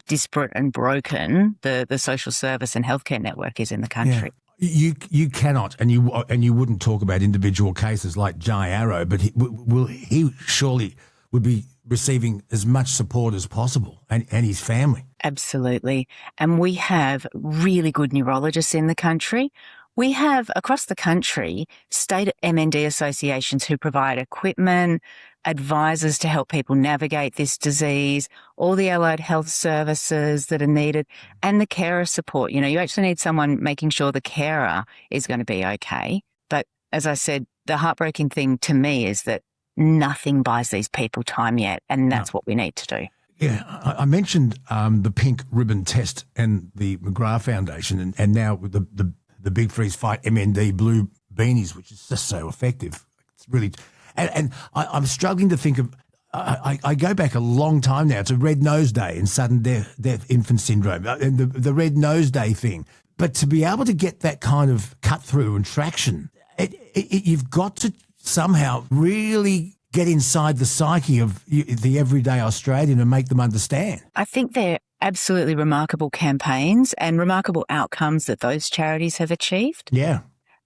disparate and broken the social service and healthcare network is in the country. Yeah. You cannot, and you wouldn't talk about individual cases like Jai Arrow, but he surely would be receiving as much support as possible, and his family. Absolutely. And we have really good neurologists in the country. We have, across the country, state MND associations who provide equipment, advisors to help people navigate this disease, all the allied health services that are needed, and the carer support. You know, you actually need someone making sure the carer is going to be okay. But as I said, the heartbreaking thing to me is that nothing buys these people time yet, and that's what we need to do. Yeah, I mentioned the pink ribbon test and the McGrath Foundation, and now with the Big Freeze Fight MND blue beanies, which is just so effective. It's really, and I'm struggling to think of. I go back a long time now to Red Nose Day and sudden death infant syndrome and the Red Nose Day thing. But to be able to get that kind of cut through and traction, you've got to somehow really get inside the psyche of the everyday Australian and make them understand. I think they're absolutely remarkable campaigns and remarkable outcomes that those charities have achieved. Yeah.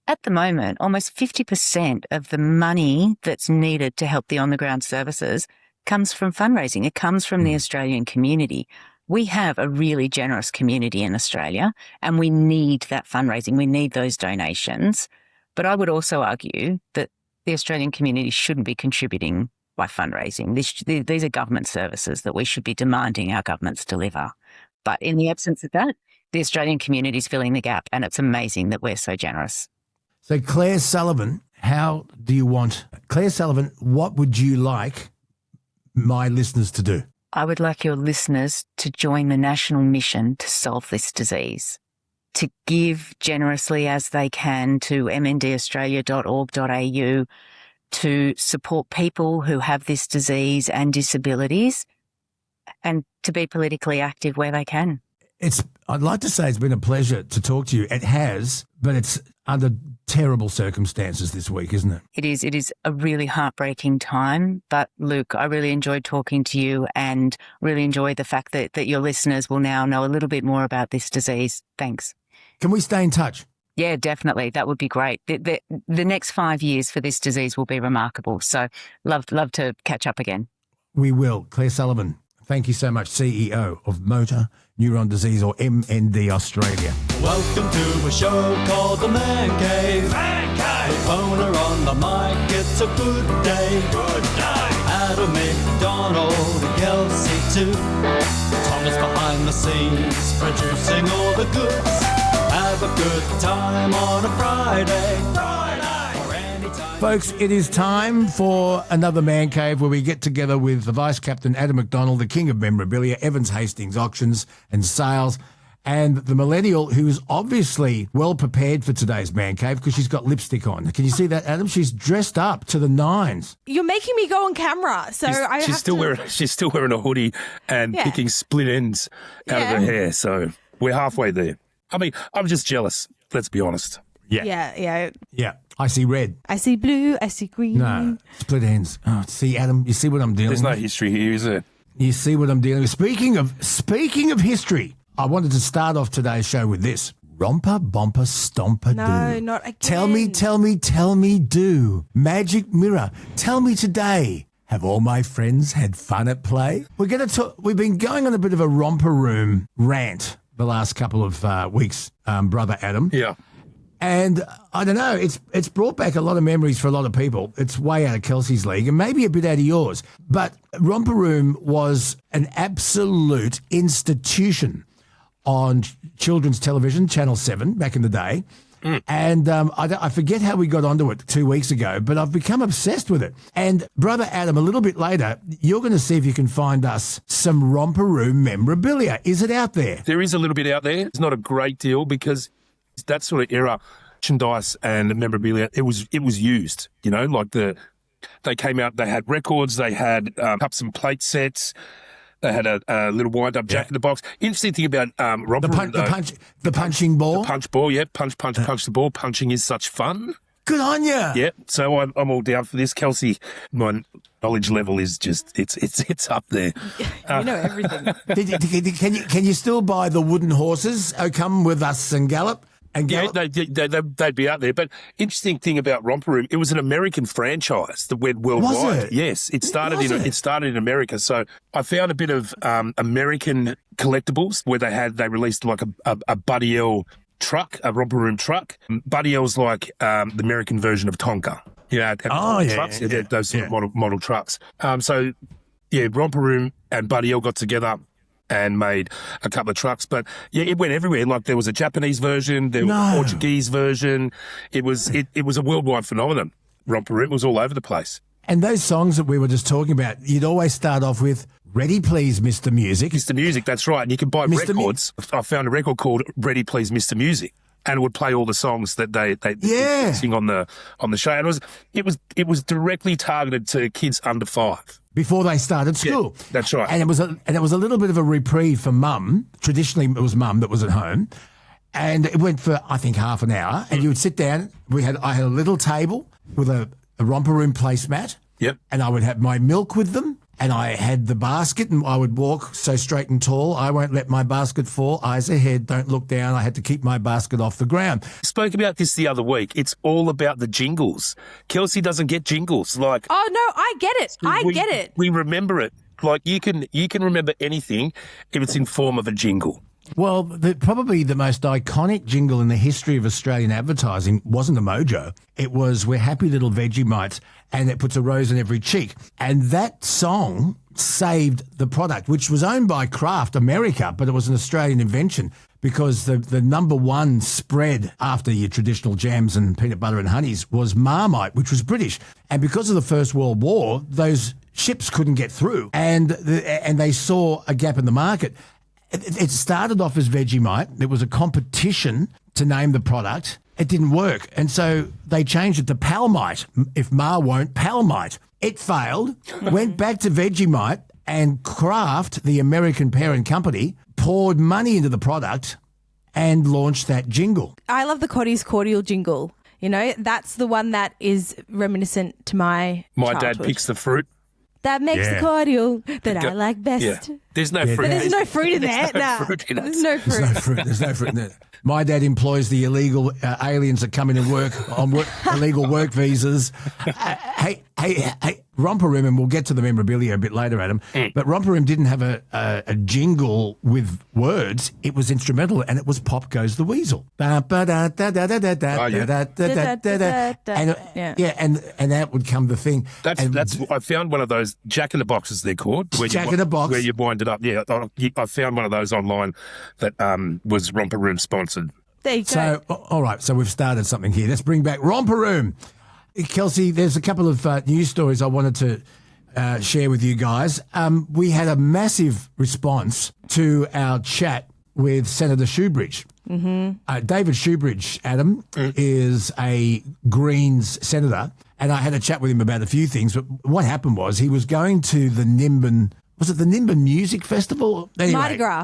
At the moment, almost 50% of the money that's needed to help the on-the-ground services comes from fundraising. It comes from the Australian community. We have a really generous community in Australia, and we need that fundraising. We need those donations. But I would also argue that the Australian community shouldn't be contributing by fundraising. These are government services that we should be demanding our governments deliver. But in the absence of that, the Australian community is filling the gap, and it's amazing that we're so generous. So Clare Sullivan, Clare Sullivan, what would you like my listeners to do? I would like your listeners to join the national mission to solve this disease, to give generously as they can to mndaustralia.org.au, to support people who have this disease and disabilities, and to be politically active where they can. I'd like to say it's been a pleasure to talk to you. It has, but it's under terrible circumstances this week, isn't it? It is. It is a really heartbreaking time. But Luke, I really enjoyed talking to you and really enjoyed the fact that your listeners will now know a little bit more about this disease. Thanks. Can we stay in touch? Yeah, definitely. That would be great. The next 5 years for this disease will be remarkable. So love to catch up again. We will. Clare Sullivan, thank you so much, CEO of Motor Neurone Disease, or MND Australia. Welcome to a show called The Man Cave. Man Cave. With Boner on the mic, it's a good day. Good day. Adam McDonald, producing all the goods. Have a good time on a Friday. Or anytime. Folks, it is time for another Man Cave where we get together with the Vice Captain Adam McDonald, the King of Memorabilia, Evans Hastings Auctions and Sales, and the millennial who is obviously well prepared for today's Man Cave because she's got lipstick on. Can you see that, Adam? She's dressed up to the nines. You're making me go on camera, so she's still wearing a hoodie and picking split ends out of her hair. So we're halfway there. I mean, I'm just jealous. Let's be honest. Yeah. I see red. I see blue. I see green. No, split ends. Oh, see, Adam, you see what I'm dealing with? There's no history here, is there? You see what I'm dealing with? Speaking of history, I wanted to start off today's show with this. Romper, bumper, stomper, No, do. not again. Tell me, do. Magic mirror, tell me today. Have all my friends had fun at play? We've been going on a bit of a romper room rant the last couple of weeks, brother Adam. Yeah. And I don't know, it's brought back a lot of memories for a lot of people. It's way out of Kelsey's league and maybe a bit out of yours. But Romper Room was an absolute institution on children's television, Channel 7, back in the day. And I forget how we got onto it 2 weeks ago, but I've become obsessed with it. And Brother Adam, a little bit later, you're going to see if you can find us some Romper Room memorabilia. Is it out there? There is a little bit out there. It's not a great deal because that sort of era, merchandise and memorabilia, it was used, you know, like they came out, they had records, they had cups and plate sets, they had a little wind-up Jack in the Box. Interesting thing about Romper Room, the punching ball? The punch ball, yeah, punch the ball. Punching is such fun. Good on you. Yeah, so I'm all down for this. Kelsey, my knowledge level is just, it's up there. You know everything. Can you still buy the wooden horses? Oh, come with us and gallop? Yeah, they'd be out there. But interesting thing about Romper Room, it was an American franchise that went worldwide. Was it? Yes, it started in America. So I found a bit of American collectibles where they released like a Buddy L truck, a Romper Room truck. Buddy L's like the American version of Tonka. Trucks. Those sort of model trucks. So Romper Room and Buddy L got together and made a couple of trucks. But it went everywhere. Like there was a Japanese version, there was a Portuguese version. It was a worldwide phenomenon. Romper Room was all over the place. And those songs that we were just talking about, you'd always start off with, Ready Please Mr. Music. Mr. Music, that's right. And you can buy records. I found a record called Ready Please Mr. Music. And it would play all the songs that they sing on the show. And it was directly targeted to kids under 5. Before they started school. Yeah, that's right. And it was a little bit of a reprieve for mum. Traditionally, it was mum that was at home. And it went for, I think, half an hour. And you would sit down. I had a little table with a Romper Room placemat. Yep. And I would have my milk with them. And I had the basket and I would walk so straight and tall. I won't let my basket fall. Eyes ahead, don't look down. I had to keep my basket off the ground. Spoke about this the other week. It's all about the jingles. Kelsey doesn't get jingles. Like, oh, no, I get it. I get it. We remember it. Like you can remember anything if it's in form of a jingle. Well, probably the most iconic jingle in the history of Australian advertising wasn't a Mojo. It was We're Happy Little Vegemites, and it puts a rose in every cheek. And that song saved the product, which was owned by Kraft America, but it was an Australian invention because the number one spread after your traditional jams and peanut butter and honeys was Marmite, which was British. And because of the First World War, those ships couldn't get through, and they saw a gap in the market. It started off as Vegemite. There was a competition to name the product. It didn't work. And so they changed it to Palmite. If Ma won't, Palmite. It failed, went back to Vegemite, and Kraft, the American parent company, poured money into the product and launched that jingle. I love the Cotty's Cordial jingle. You know, that's the one that is reminiscent to my childhood. Dad picks the fruit. That makes the cordial that I like best. Yeah. There's no fruit. But there's no fruit in that. There's no fruit in it. My dad employs the illegal aliens that come in and work on illegal work visas. Hey, Romper Room, and we'll get to the memorabilia a bit later, Adam, but Romper Room didn't have a jingle with words. It was instrumental, and it was Pop Goes the Weasel. And that would come the thing. I found one of those Jack in the Boxes, they're called. Jack in the Box. Where you wind it up. Yeah, I found one of those online that was Romper Room sponsored. There you go. So, all right, so we've started something here. Let's bring back Romper Room. Kelsey, there's a couple of news stories I wanted to share with you guys. We had a massive response to our chat with Senator Shoebridge. Mm-hmm. David Shoebridge, Adam, is a Greens senator, and I had a chat with him about a few things. But what happened was he was going to the Nimbin, was it the Nimbin Music Festival? Anyway,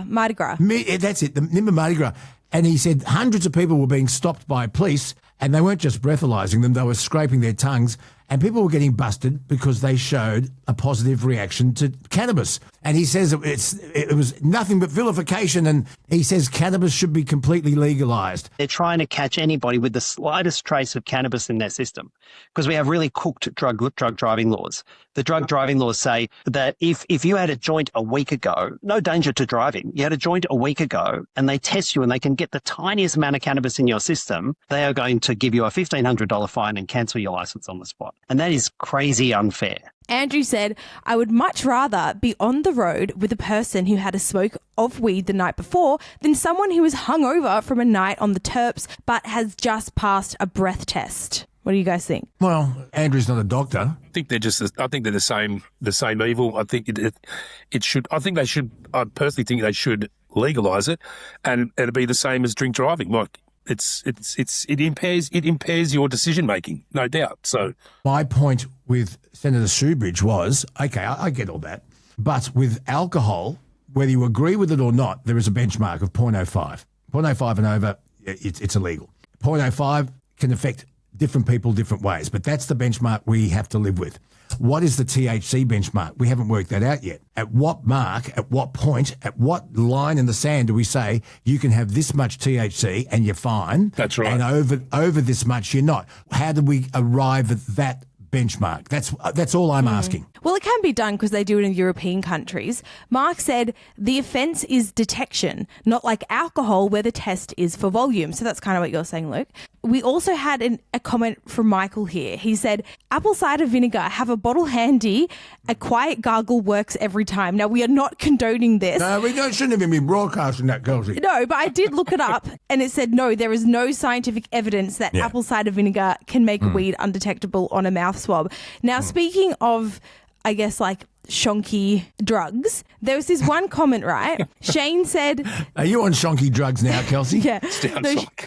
Mardi Gras. That's it, the Nimbin Mardi Gras. And he said hundreds of people were being stopped by police, and they weren't just breathalyzing them, they were scraping their tongues, and people were getting busted because they showed a positive reaction to cannabis. And he says it was nothing but vilification, and he says cannabis should be completely legalized. They're trying to catch anybody with the slightest trace of cannabis in their system because we have really cooked drug driving laws. The drug driving laws say that if you had a joint a week ago, no danger to driving, you had a joint a week ago and they test you and they can get the tiniest amount of cannabis in your system, they are going to give you a $1,500 fine and cancel your license on the spot. And that is crazy unfair. Andrew said, I would much rather be on the road with a person who had a smoke of weed the night before than someone who was hungover from a night on the terps but has just passed a breath test. What do you guys think? Well, Andrew's not a doctor. I think they're the same evil. I think it should. I think they should. I personally think they should legalise it, and it'd be the same as drink driving. Like it impairs your decision making, no doubt. So my point with Senator Shoebridge was, okay, I get all that, but with alcohol, whether you agree with it or not, there is a benchmark of 0.05. 0.05 and over, it's illegal. 0.05 can affect different people different ways, but that's the benchmark we have to live with. What is the THC benchmark? We haven't worked that out yet. At what mark, at what point, at what line in the sand do we say you can have this much THC and you're fine? That's right. And over this much you're not. How do we arrive at that benchmark? That's all I'm asking. Well, it can be done because they do it in European countries. Mark said the offence is detection, not like alcohol where the test is for volume. So that's kind of what you're saying, Luke. We also had a comment from Michael here. He said, apple cider vinegar, have a bottle handy. A quiet gargle works every time. Now, we are not condoning this. No, we shouldn't even be broadcasting that, Kelsey. No, but I did look it up and it said, no, there is no scientific evidence that apple cider vinegar can make weed undetectable on a mouth swab. Now, speaking of, I guess, like shonky drugs, there was this one comment, right? Shane said... Are you on shonky drugs now, Kelsey? Yeah.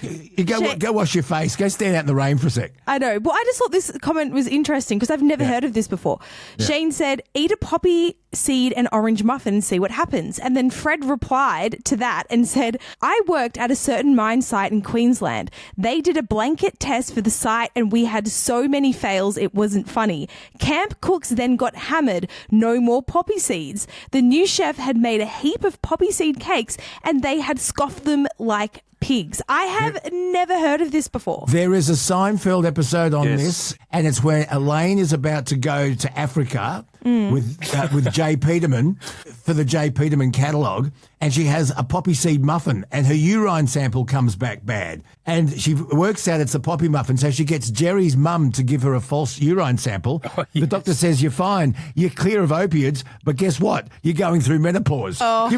You go wash your face. Go stand out in the rain for a sec. I know. Well, I just thought this comment was interesting because I've never heard of this before. Yeah. Shane said, eat a poppy seed and orange muffin and see what happens. And then Fred replied to that and said, I worked at a certain mine site in Queensland. They did a blanket test for the site and we had so many fails it wasn't funny. Camp cooks then got hammered. No more poppy seeds. The new chef had made a heap of poppy seed cakes and they had scoffed them like pigs. I have never heard of this before. There is a Seinfeld episode on this, and it's where Elaine is about to go to Africa with J. Peterman for the J. Peterman catalogue, and she has a poppy seed muffin, and her urine sample comes back bad. And she works out it's a poppy muffin, so she gets Jerry's mum to give her a false urine sample. Oh, yes. The doctor says, you're fine, you're clear of opiates, but guess what? You're going through menopause. Oh. Do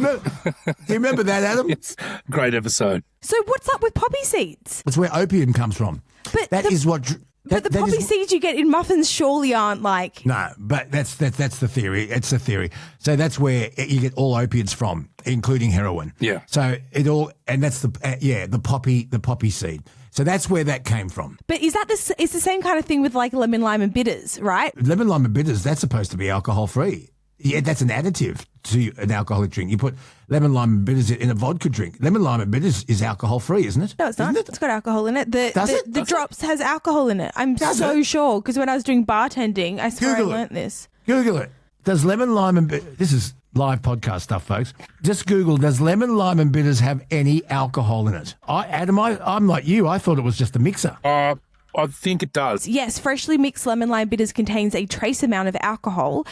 you remember that, Adam? Yes. Great episode. So what's up with poppy seeds? That's where opium comes from. But the poppy seeds you get in muffins surely aren't like... No, but that's the theory. It's the theory. So that's where you get all opiates from, including heroin. Yeah. So that's the poppy seed. So that's where that came from. But is that it's the same kind of thing with like lemon, lime and bitters, right? Lemon, lime and bitters, that's supposed to be alcohol free. Yeah, that's an additive to an alcoholic drink. You put lemon, lime and bitters in a vodka drink. Lemon, lime and bitters is alcohol free, isn't it? No, it's not. It's got alcohol in it. The drops has alcohol in it. I'm so sure because when I was doing bartending, I swear I learnt this. Google it. Does lemon, lime and bitters... This is live podcast stuff, folks. Just Google, does lemon, lime and bitters have any alcohol in it? Adam, I'm like you. I thought it was just a mixer. I think it does. Yes, freshly mixed lemon lime bitters contains a trace amount of alcohol,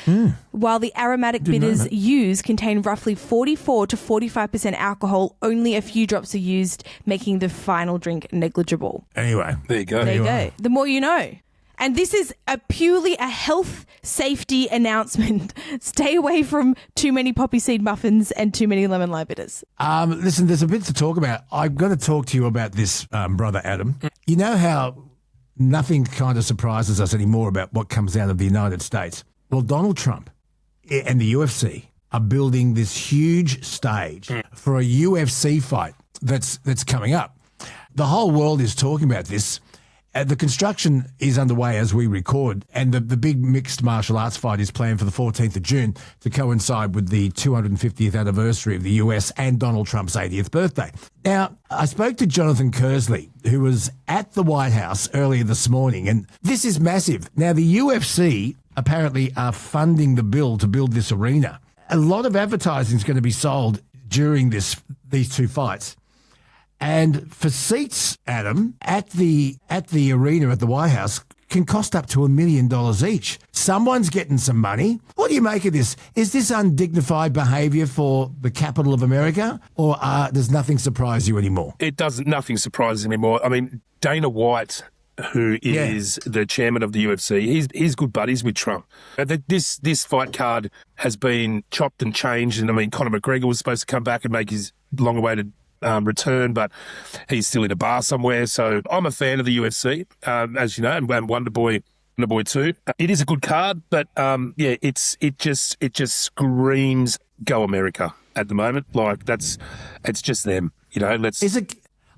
while the aromatic bitters used contain roughly 44 to 45% alcohol. Only a few drops are used, making the final drink negligible. Anyway, there you go. There you go. The more you know. And this is purely a health safety announcement. Stay away from too many poppy seed muffins and too many lemon lime bitters. Listen, there's a bit to talk about. I've got to talk to you about this, brother Adam. You know how nothing kind of surprises us anymore about what comes out of the United States? Well, Donald Trump and the UFC are building this huge stage for a UFC fight that's coming up. The whole world is talking about this. The construction is underway as we record, and the big mixed martial arts fight is planned for the 14th of June to coincide with the 250th anniversary of the US and Donald Trump's 80th birthday. Now, I spoke to Jonathan Kearsley, who was at the White House earlier this morning, and this is massive. Now, the UFC apparently are funding the bill to build this arena. A lot of advertising is going to be sold during these two fights. And for seats, Adam, at the arena at the White House can cost up to $1 million each. Someone's getting some money. What do you make of this? Is this undignified behaviour for the capital of America, or does nothing surprise you anymore? It doesn't. Nothing surprises anymore. I mean, Dana White, who is the chairman of the UFC, he's good buddies with Trump. This fight card has been chopped and changed, and I mean, Conor McGregor was supposed to come back and make his long-awaited return, but he's still in a bar somewhere. So I'm a fan of the UFC, as you know, and Wonder Boy 2. It is a good card, but it just screams "Go America" at the moment. Like it's just them, you know.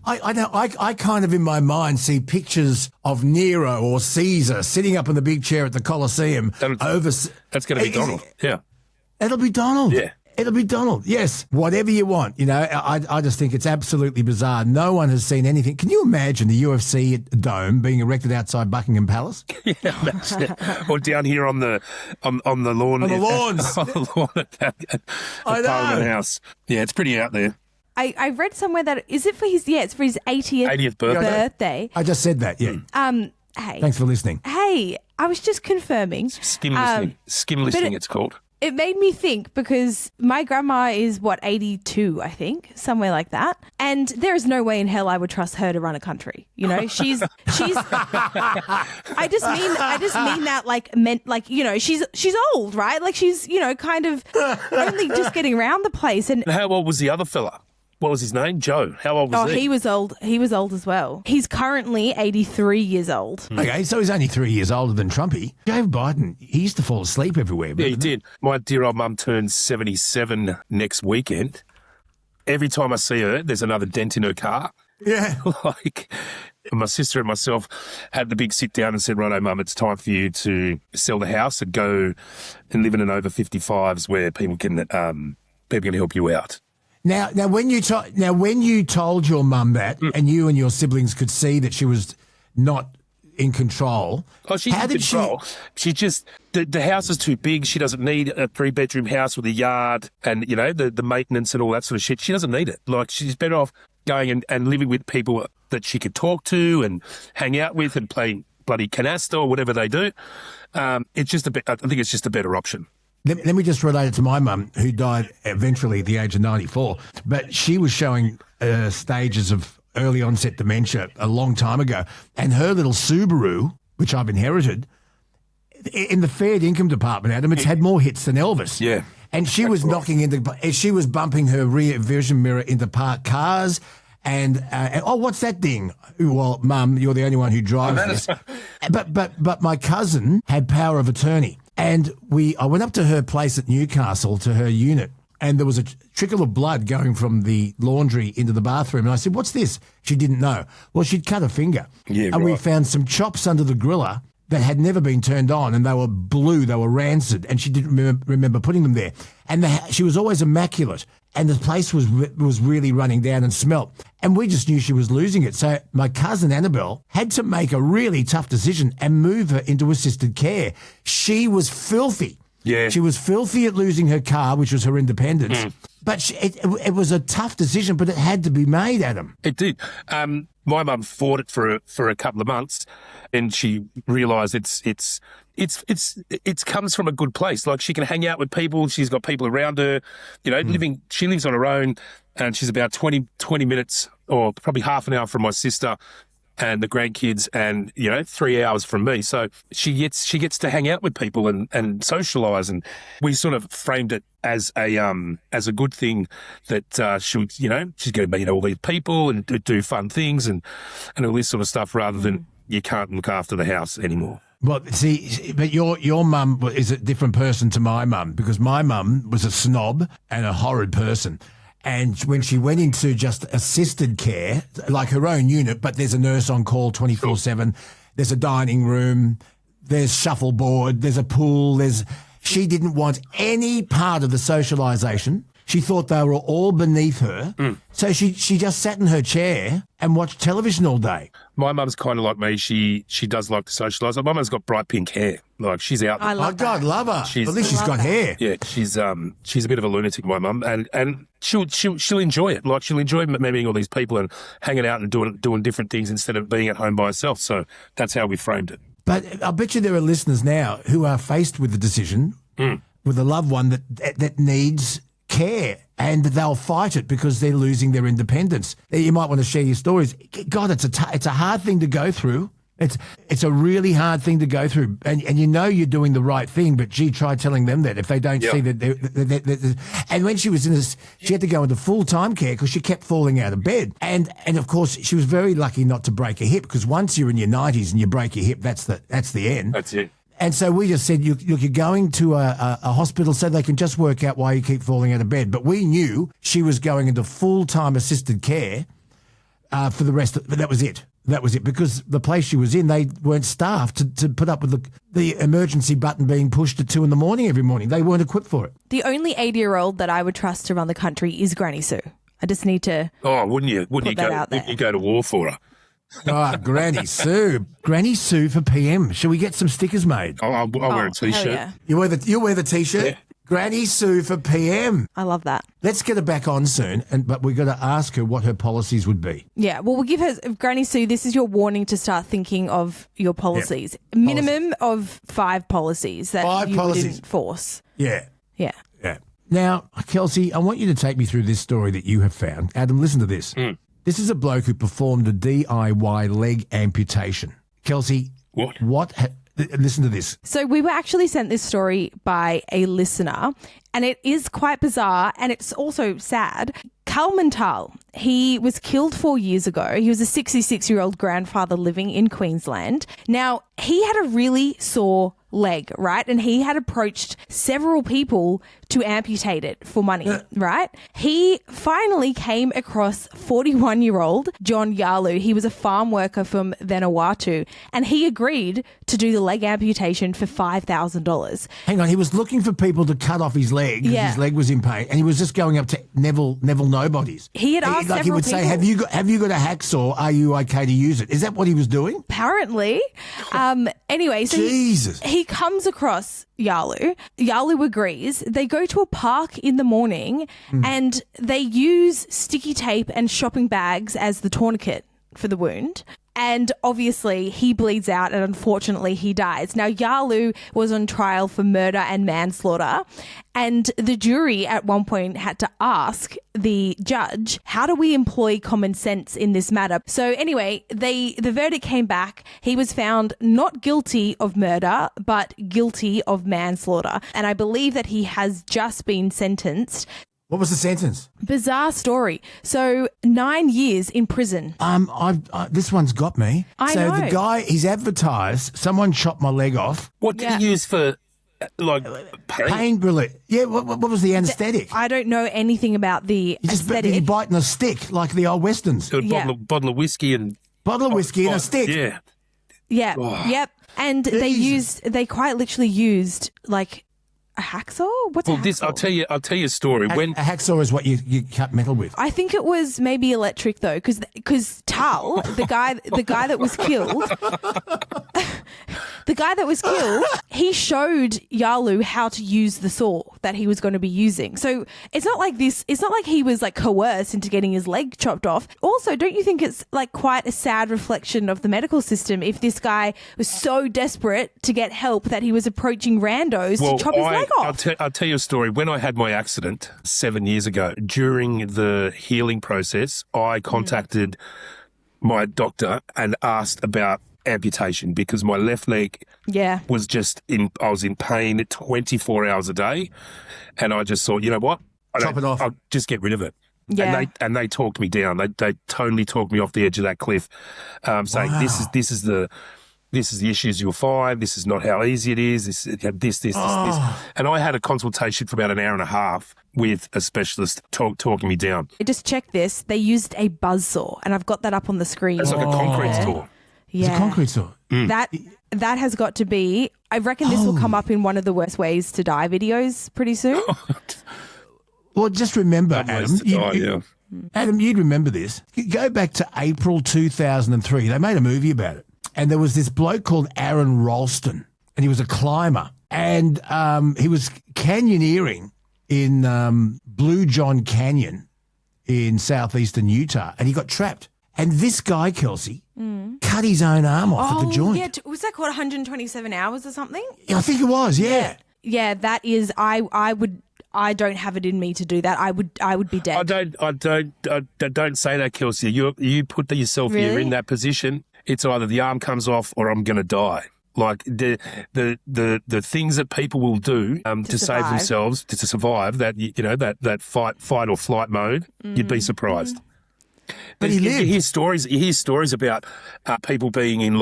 I know. I kind of in my mind see pictures of Nero or Caesar sitting up in the big chair at the Colosseum. That's going to be Donald. Yeah, it'll be Donald. Yeah. It'll be Donald. Yes, whatever you want. You know, I just think it's absolutely bizarre. No one has seen anything. Can you imagine the UFC dome being erected outside Buckingham Palace? Yeah, imagine it. Or down here on the lawn. On the lawns. On the lawn at Parliament House. Yeah, it's pretty out there. I read somewhere that it's for his 80th birthday. I just said that. Yeah. Hey. Thanks for listening. Hey, I was just confirming. Skim listening. It's called. It made me think because my grandma is 82, I think, somewhere like that. And there is no way in hell I would trust her to run a country. You know, she's I just mean that she's old, right? Like she's, you know, kind of only just getting around the place. And how old was the other fella? What was his name? Joe. How old was he? Oh, he was old. He was old as well. He's currently 83 years old. Okay, so he's only 3 years older than Trumpy. Joe Biden, he used to fall asleep everywhere. Yeah, he did. My dear old mum turns 77 next weekend. Every time I see her, there's another dent in her car. Yeah. Like, my sister and myself had the big sit down and said, righto, Mum, it's time for you to sell the house and go and live in an over 55s where people can help you out. Now, when you told your mum that, and you and your siblings could see that she was not in control. Oh, she's in control. She just the house is too big. She doesn't need a 3-bedroom house with a yard and you know the maintenance and all that sort of shit. She doesn't need it. Like she's better off going and living with people that she could talk to and hang out with and play bloody canasta or whatever they do. It's just I think it's just a better option. Let me just relate it to my mum, who died eventually at the age of 94. But she was showing stages of early onset dementia a long time ago. And her little Subaru, which I've inherited, in the fair income department, Adam, it's had more hits than Elvis. Yeah. And she was she was bumping her rear vision mirror into parked cars. And what's that thing? Well, Mum, you're the only one who drives this. But my cousin had power of attorney. And I went up to her place at Newcastle, to her unit, and there was a trickle of blood going from the laundry into the bathroom. And I said, what's this? She didn't know. Well, she'd cut a finger. Yeah, and we found some chops under the griller that had never been turned on, and they were blue, they were rancid, and she didn't remember putting them there. And she was always immaculate, and the place was really running down and smelt. And we just knew she was losing it. So my cousin Annabelle had to make a really tough decision and move her into assisted care. She was filthy. Yeah. She was filthy at losing her car, which was her independence. But it was a tough decision, but it had to be made, Adam. It did. My mum fought it for a couple of months, and she realised it comes from a good place. Like she can hang out with people. She's got people around her. You know, she lives on her own, and she's about 20 minutes or probably half an hour from my sister. and the grandkids and, 3 hours from me. So she gets to hang out with people and socialise. And we sort of framed it as a good thing that she's going to meet all these people and do fun things and all this sort of stuff rather than you can't look after the house anymore. Well, see, but your mum is a different person to my mum, because my mum was a snob and a horrid person. And when she went into just assisted care, like her own unit, but there's a nurse on call 24/7, there's a dining room, there's shuffleboard, there's a pool, she didn't want any part of the socialisation. She thought they were all beneath her. So she just sat in her chair and watched television all day. My mum's kind of like me. She does like to socialise. My mum's got bright pink hair. Like, she's out. I love God, love her. At least she's got hair. Yeah, she's a bit of a lunatic, my mum, and she'll enjoy it. Like, she'll enjoy meeting all these people and hanging out and doing different things instead of being at home by herself. So that's how we framed it. But I bet you there are listeners now who are faced with the decision with a loved one that needs care, and they'll fight it because they're losing their independence. You might want to share your stories. God, it's a hard thing to go through. It's a really hard thing to go through, and you're doing the right thing. But gee, try telling them that if they don't see that. And when she was in this, she had to go into full-time care because she kept falling out of bed. And of course, she was very lucky not to break a hip, because once you're in your 90s and you break your hip, that's the end. That's it. And so we just said, you're going to a hospital so they can just work out why you keep falling out of bed. But we knew she was going into full-time assisted care for the rest. But that was it. That was it, because the place she was in, they weren't staffed to put up with the emergency button being pushed at 2 a.m. every morning. They weren't equipped for it. The only 80-year-old that I would trust to run the country is Granny Sue. I just need to. Oh, wouldn't you? Wouldn't you go to war for her? Oh, Granny Sue. Granny Sue for PM. Shall we get some stickers made? I'll wear a T-shirt. Yeah. You'll wear the T-shirt? Yeah. Granny Sue for PM. I love that. Let's get her back on soon, but we've got to ask her what her policies would be. Yeah, well, we'll give her, Granny Sue, this is your warning to start thinking of your policies. Yep. Minimum of 5 policies that would enforce. Yeah. Yeah. Yeah. Now, Kelsey, I want you to take me through this story that you have found. Adam, listen to this. This is a bloke who performed a DIY leg amputation. Kelsey, listen to this. So we were actually sent this story by a listener, and it is quite bizarre, and it's also sad. Kalmantal, he was killed 4 years ago. He was a 66-year-old grandfather living in Queensland. Now, he had a really sore leg, right? And he had approached several people to amputate it for money, right? He finally came across 41-year-old John Yalu. He was a farm worker from Vanuatu, and he agreed to do the leg amputation for $5,000. Hang on, he was looking for people to cut off his leg because his leg was in pain, and he was just going up to Neville Nobodies. He had asked several he would people. say, have you got a hacksaw? Are you okay to use it? Is that what he was doing? Apparently. Anyway, so Jesus. He comes across Yalu. Yalu agrees. They go to a park in the morning and they use sticky tape and shopping bags as the tourniquet for the wound. And obviously he bleeds out and unfortunately he dies. Now, Yalu was on trial for murder and manslaughter, and the jury at one point had to ask the judge, how do we employ common sense in this matter? So anyway, the verdict came back. He was found not guilty of murder, but guilty of manslaughter. And I believe that he has just been sentenced. What was the sentence? Bizarre story. So 9 years in prison. This one's got me. I know. The guy, he's advertised, someone chopped my leg off. What did he use for, pain relief? Yeah, what was the anaesthetic? I don't know anything about the aesthetic. He biting a stick like the old westerns. A bottle of whiskey and... Bottle of whiskey and a stick. Yeah. Yeah, Oh. yep. And they quite literally used like a hacksaw? What's a hacksaw? I'll tell you a story. A hacksaw is what you cut metal with. I think it was maybe electric though, because Tal, the guy that was killed, he showed Yalu how to use the saw that he was going to be using. So it's not like he was like coerced into getting his leg chopped off. Also, don't you think it's like quite a sad reflection of the medical system if this guy was so desperate to get help that he was approaching randos to chop his leg off? I'll tell you a story. When I had my accident 7 years ago, during the healing process, I contacted my doctor and asked about amputation because my left leg was I was in pain 24 hours a day. And I just thought, you know what? Chop it off. I'll just get rid of it. Yeah. And they talked me down. They totally talked me off the edge of that cliff, saying this is the issues you'll find. This is not how easy it is. This. And I had a consultation for about an hour and a half with a specialist talking me down. Just check this. They used a buzzsaw, and I've got that up on the screen. It's like a concrete saw. Yeah. It's a concrete saw. That has got to be. I reckon this will come up in one of the worst ways to die videos pretty soon. Well, just remember, Adam. Adam, you'd remember this. Go back to April 2003. They made a movie about it. And there was this bloke called Aaron Ralston, and he was a climber. And he was canyoneering in Blue John Canyon in southeastern Utah, and he got trapped. And this guy, Kelsey, cut his own arm off at the joint. Yeah, was that called 127 hours or something? Yeah, I think it was, yeah. Yeah, that is, I don't have it in me to do that. I would be dead. I don't say that, Kelsey. You put yourself Really? You're in that position. It's either the arm comes off or I'm going to die. Like the things that people will do to save themselves, to survive that that fight or flight mode, you'd be surprised. But he lived. You hear stories about people being in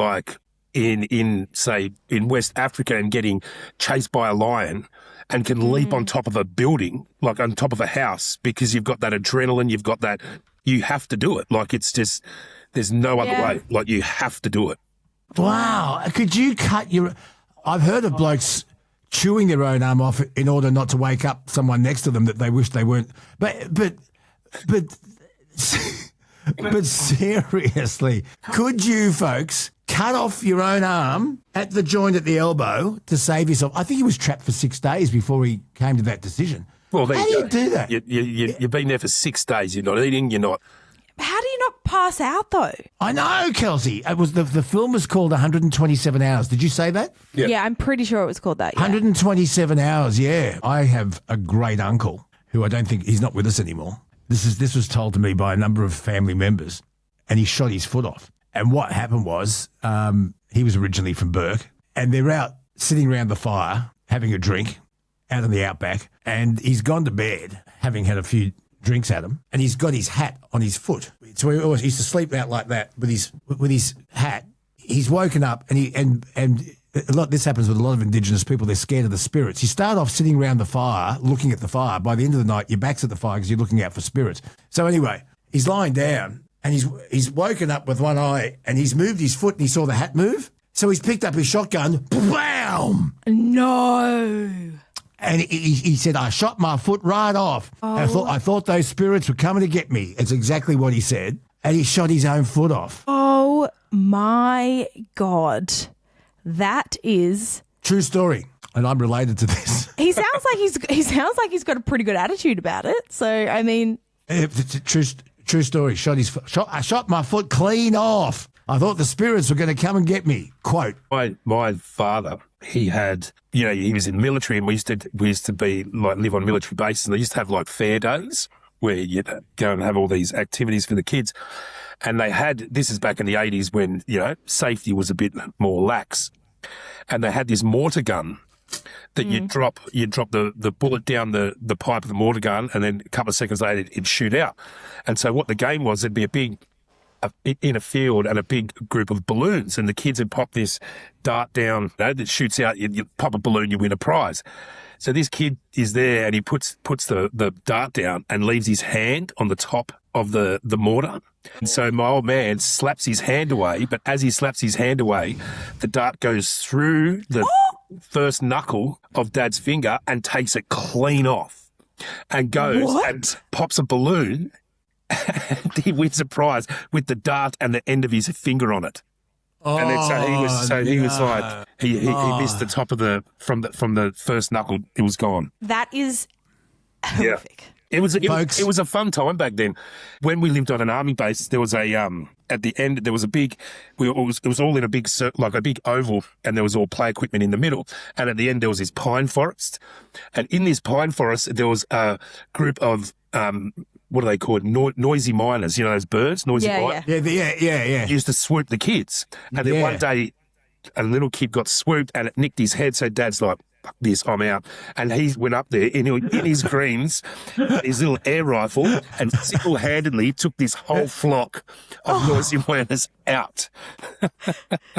in West Africa and getting chased by a lion and can leap on top of a building, like on top of a house, because you've got that adrenaline, you've got that, you have to do it. Like it's just, there's no other way. Like you have to do it. Wow. Could you cut your... I've heard of blokes chewing their own arm off in order not to wake up someone next to them that they wish they weren't. But seriously, could you folks cut off your own arm at the joint at the elbow to save yourself? I think he was trapped for 6 days before he came to that decision. Well, how do you do that? You've been there for 6 days. You're not eating. You're not. How do you not pass out though? I know, Kelsey. It was the film was called 127 Hours. Did you say that? Yeah, I'm pretty sure it was called that. Yeah. 127 hours. Yeah, I have a great uncle who I don't think he's not with us anymore. This was told to me by a number of family members, and he shot his foot off. And what happened was he was originally from Burke, and they're out sitting around the fire having a drink out in the outback, and he's gone to bed having had a few drinks at him, and he's got his hat on his foot. So he always used to sleep out like that with his hat. He's woken up, and a lot. This happens with a lot of Indigenous people. They're scared of the spirits. You start off sitting around the fire, looking at the fire. By the end of the night, your back's at the fire because you're looking out for spirits. So anyway, he's lying down, and he's woken up with one eye, and he's moved his foot, and he saw the hat move. So he's picked up his shotgun, bam! No. And he said, I shot my foot right off. Oh. I thought those spirits were coming to get me. It's exactly what he said. And he shot his own foot off. Oh my God. That is true story. And I'm related to this. He sounds like he's got a pretty good attitude about it. So I mean, it's a true story. I shot my foot clean off. I thought the spirits were going to come and get me. Quote. My father, he had, he was in the military, and we used to be like live on military bases, and they used to have like fair days where you'd go and have all these activities for the kids. And they had, this is back in the 80s when, safety was a bit more lax. And they had this mortar gun that you'd drop the bullet down the pipe of the mortar gun, and then a couple of seconds later it'd shoot out. And so what the game was, there'd be in a field and a big group of balloons, and the kids would pop this dart down that shoots out. You pop a balloon, you win a prize. So this kid is there, and he puts the dart down and leaves his hand on the top of the mortar. And so my old man slaps his hand away, but as he slaps his hand away, the dart goes through the first knuckle of Dad's finger and takes it clean off, and goes and pops a balloon. And he wins a prize with the dart and the end of his finger on it. And then he was like, he missed the top of from the first knuckle. It was gone. That is horrific. It was a fun time back then. When we lived on an army base, there was at the end there was a big, it was all in a big circle, like a big oval, and there was all play equipment in the middle. And at the end there was this pine forest, and in this pine forest there was a group of what are they called? Noisy miners. You know those birds, noisy miners. Yeah. Used to swoop the kids, and then one day, a little kid got swooped and it nicked his head. So Dad's like, "Fuck this, I'm out." And he went up there in his greens, his little air rifle, and single-handedly took this whole flock of noisy miners out.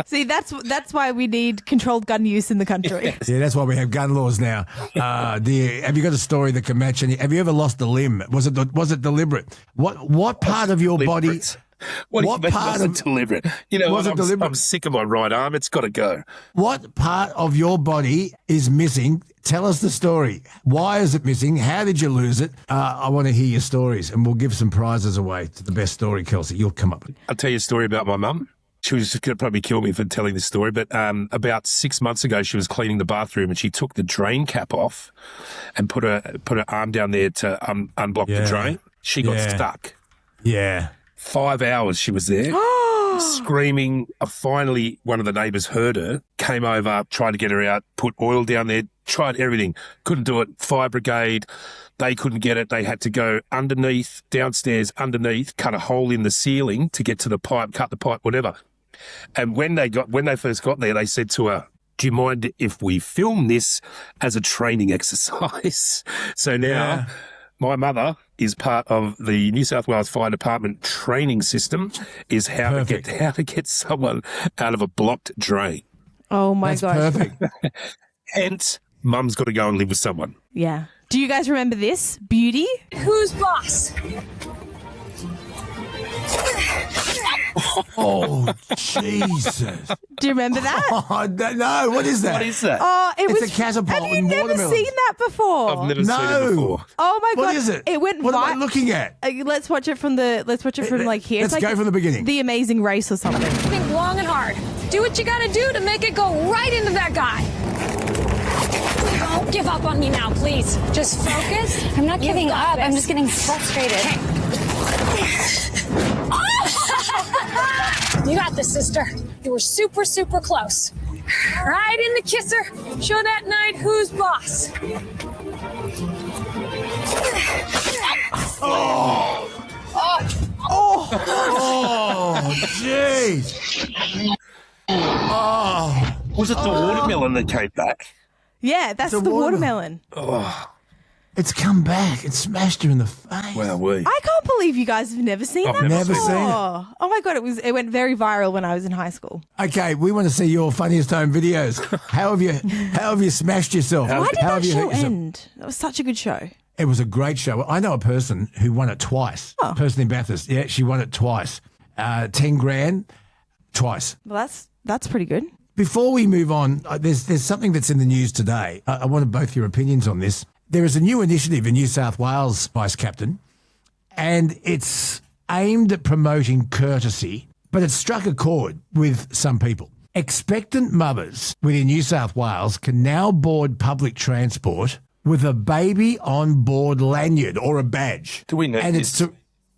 See, that's why we need controlled gun use in the country. Yeah, that's why we have gun laws now. Have you got a story that can match any? Have you ever lost a limb? Was it deliberate? What part of your body? What part of deliberate? You know, I'm sick of my right arm. It's got to go. What part of your body is missing? Tell us the story. Why is it missing? How did you lose it? I want to hear your stories, and we'll give some prizes away to the best story, Kelsey. You'll come up with. I'll tell you a story about my mum. She was going to probably kill me for telling this story, but about 6 months ago, she was cleaning the bathroom and she took the drain cap off and put her arm down there to unblock the drain. She got stuck. Yeah. 5 hours she was there, screaming. Finally, one of the neighbours heard her, came over, tried to get her out, put oil down there, tried everything. Couldn't do it. Fire brigade, they couldn't get it. They had to go underneath, downstairs, underneath, cut a hole in the ceiling to get to the pipe, cut the pipe, whatever. And when they first got there, they said to her, "Do you mind if we film this as a training exercise?" So now my mother is part of the New South Wales Fire Department training system, is how to get someone out of a blocked drain. Oh my gosh. Perfect. Hence, Mum's got to go and live with someone. Yeah. Do you guys remember this? Beauty? Who's boss? Oh, Jesus. Do you remember that? Oh, no, what is that? What is that? Oh, It's a catapult Have you in never watermelon. seen that before? I've never seen it before. Oh my god! What is it? It went. What am I looking at? Let's watch it from like here. Let's go from the beginning. The Amazing Race or something. Think long and hard. Do what you gotta do to make it go right into that guy. Don't give up on me now, please. Just focus. I'm not giving up. I'm just getting frustrated. You got this, sister. You were super, super close. Right in the kisser. Show that knight who's boss. Oh, jeez. Oh. Was it the watermelon that came back? Yeah, that's the watermelon. Oh. It's come back. It smashed her in the face. Wow, I can't believe you guys have never seen that I've never before. seen it. Oh my god, it went very viral when I was in high school. Okay, we want to see your funniest home videos. How have you smashed yourself? Why did How that have you show hurt yourself? end? That was such a good show. It was a great show. I know a person who won it twice. A person in Bathurst. Yeah, she won it twice. 10 grand, twice. Well, that's pretty good. Before we move on, there's something that's in the news today. I wanted both your opinions on this. There is a new initiative in New South Wales, Vice Captain, and it's aimed at promoting courtesy, but it's struck a chord with some people. Expectant mothers within New South Wales can now board public transport with a baby on board lanyard or a badge. Do we know this?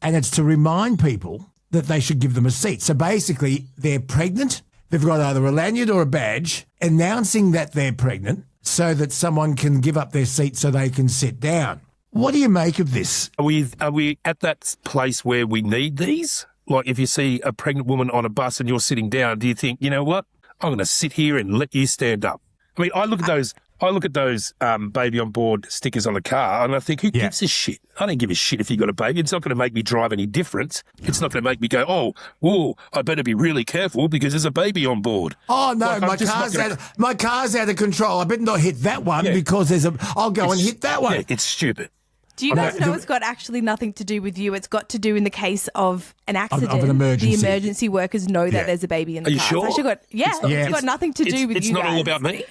It's to remind people that they should give them a seat. So basically, they're pregnant. They've got either a lanyard or a badge announcing that they're pregnant so that someone can give up their seat so they can sit down. What do you make of this? Are we at that place where we need these? Like if you see a pregnant woman on a bus and you're sitting down, do you think, you know what? I'm going to sit here and let you stand up. I mean, I look at those baby on board stickers on the car and I think, who gives a shit? I don't give a shit if you got a baby. It's not going to make me drive any different. It's not going to make me go, whoa, I better be really careful because there's a baby on board. Oh, no, Like, my car's out of control. I better not hit that one because I'll go and hit that one. Yeah, it's stupid. Do you guys know it's got actually nothing to do with you? It's got to do in the case of an accident. Of an emergency. The emergency workers know that there's a baby in the Are you car. sure? It's got nothing to do with you It's not guys. all about me.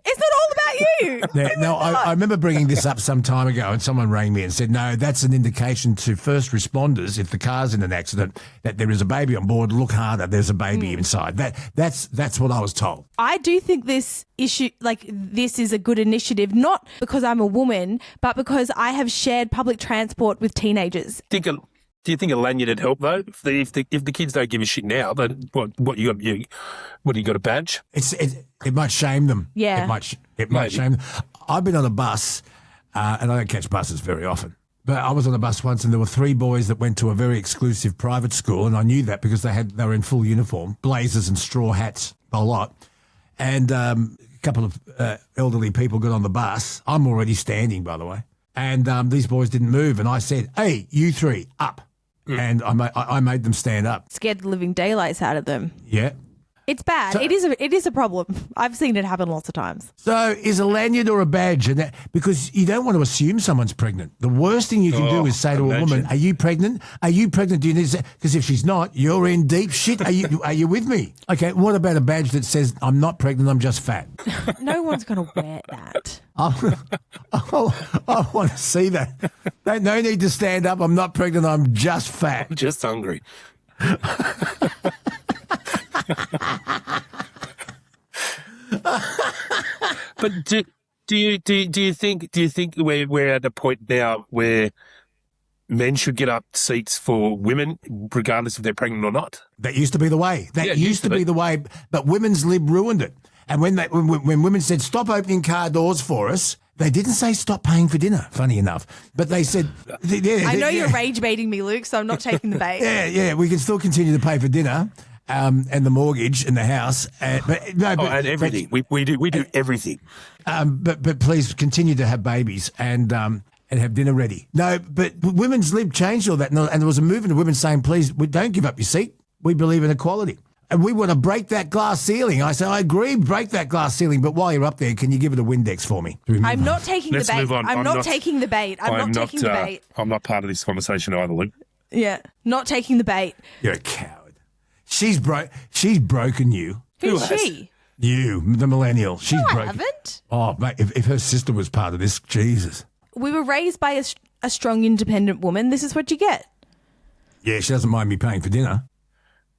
It's not all about you. No, I remember bringing this up some time ago and someone rang me and said, no, that's an indication to first responders, if the car's in an accident, that there is a baby on board, look harder, there's a baby inside. That's what I was told. I do think this issue, this is a good initiative, not because I'm a woman, but because I have shared public transport with teenagers. Do you think a lanyard would help though? If the kids don't give a shit now, then what you got a badge? It might shame them. Yeah, it might shame them. I've been on a bus, and I don't catch buses very often. But I was on a bus once and there were 3 boys that went to a very exclusive private school, and I knew that because they were in full uniform, blazers and straw hats, a lot. And a couple of elderly people got on the bus. I'm already standing, by the way. And these boys didn't move. And I said, hey, you 3, up. And I made them stand up. Scared the living daylights out of them. Yeah. It's bad. So- It is a problem. I've seen it happen lots of times. So is a lanyard or a badge? And because you don't want to assume someone's pregnant. The worst thing you can do is say to a woman, are you pregnant? Are you pregnant? Do you need to say? Because if she's not, you're in deep shit. Are you with me? Okay, what about a badge that says, I'm not pregnant, I'm just fat? No one's going to wear that. I want to see that. No need to stand up. I'm not pregnant, I'm just fat. I'm just hungry. But do you think we're at a point now where men should get up seats for women regardless if they're pregnant or not? That used to be the way. That used to be the way, but women's lib ruined it. And when women said stop opening car doors for us, they didn't say stop paying for dinner, funny enough. But they said... I know you're rage baiting me, Luke, so I'm not taking the bait. Yeah, we can still continue to pay for dinner and the mortgage and the house. And everything. We do everything. But please continue to have babies and have dinner ready. No, but women's lib changed all that. And there was a movement of women saying, please, don't give up your seat. We believe in equality. And we want to break that glass ceiling. I said, I agree, break that glass ceiling. But while you're up there, can you give it a Windex for me? I'm not taking the bait. I'm not taking the bait. I'm not taking the bait. I'm not part of this conversation either, Luke. Yeah, not taking the bait. You're a coward. She's broken you. Who's she? You, the millennial. She's broken. I haven't. Oh, mate, if her sister was part of this, Jesus. We were raised by a strong, independent woman. This is what you get. Yeah, she doesn't mind me paying for dinner.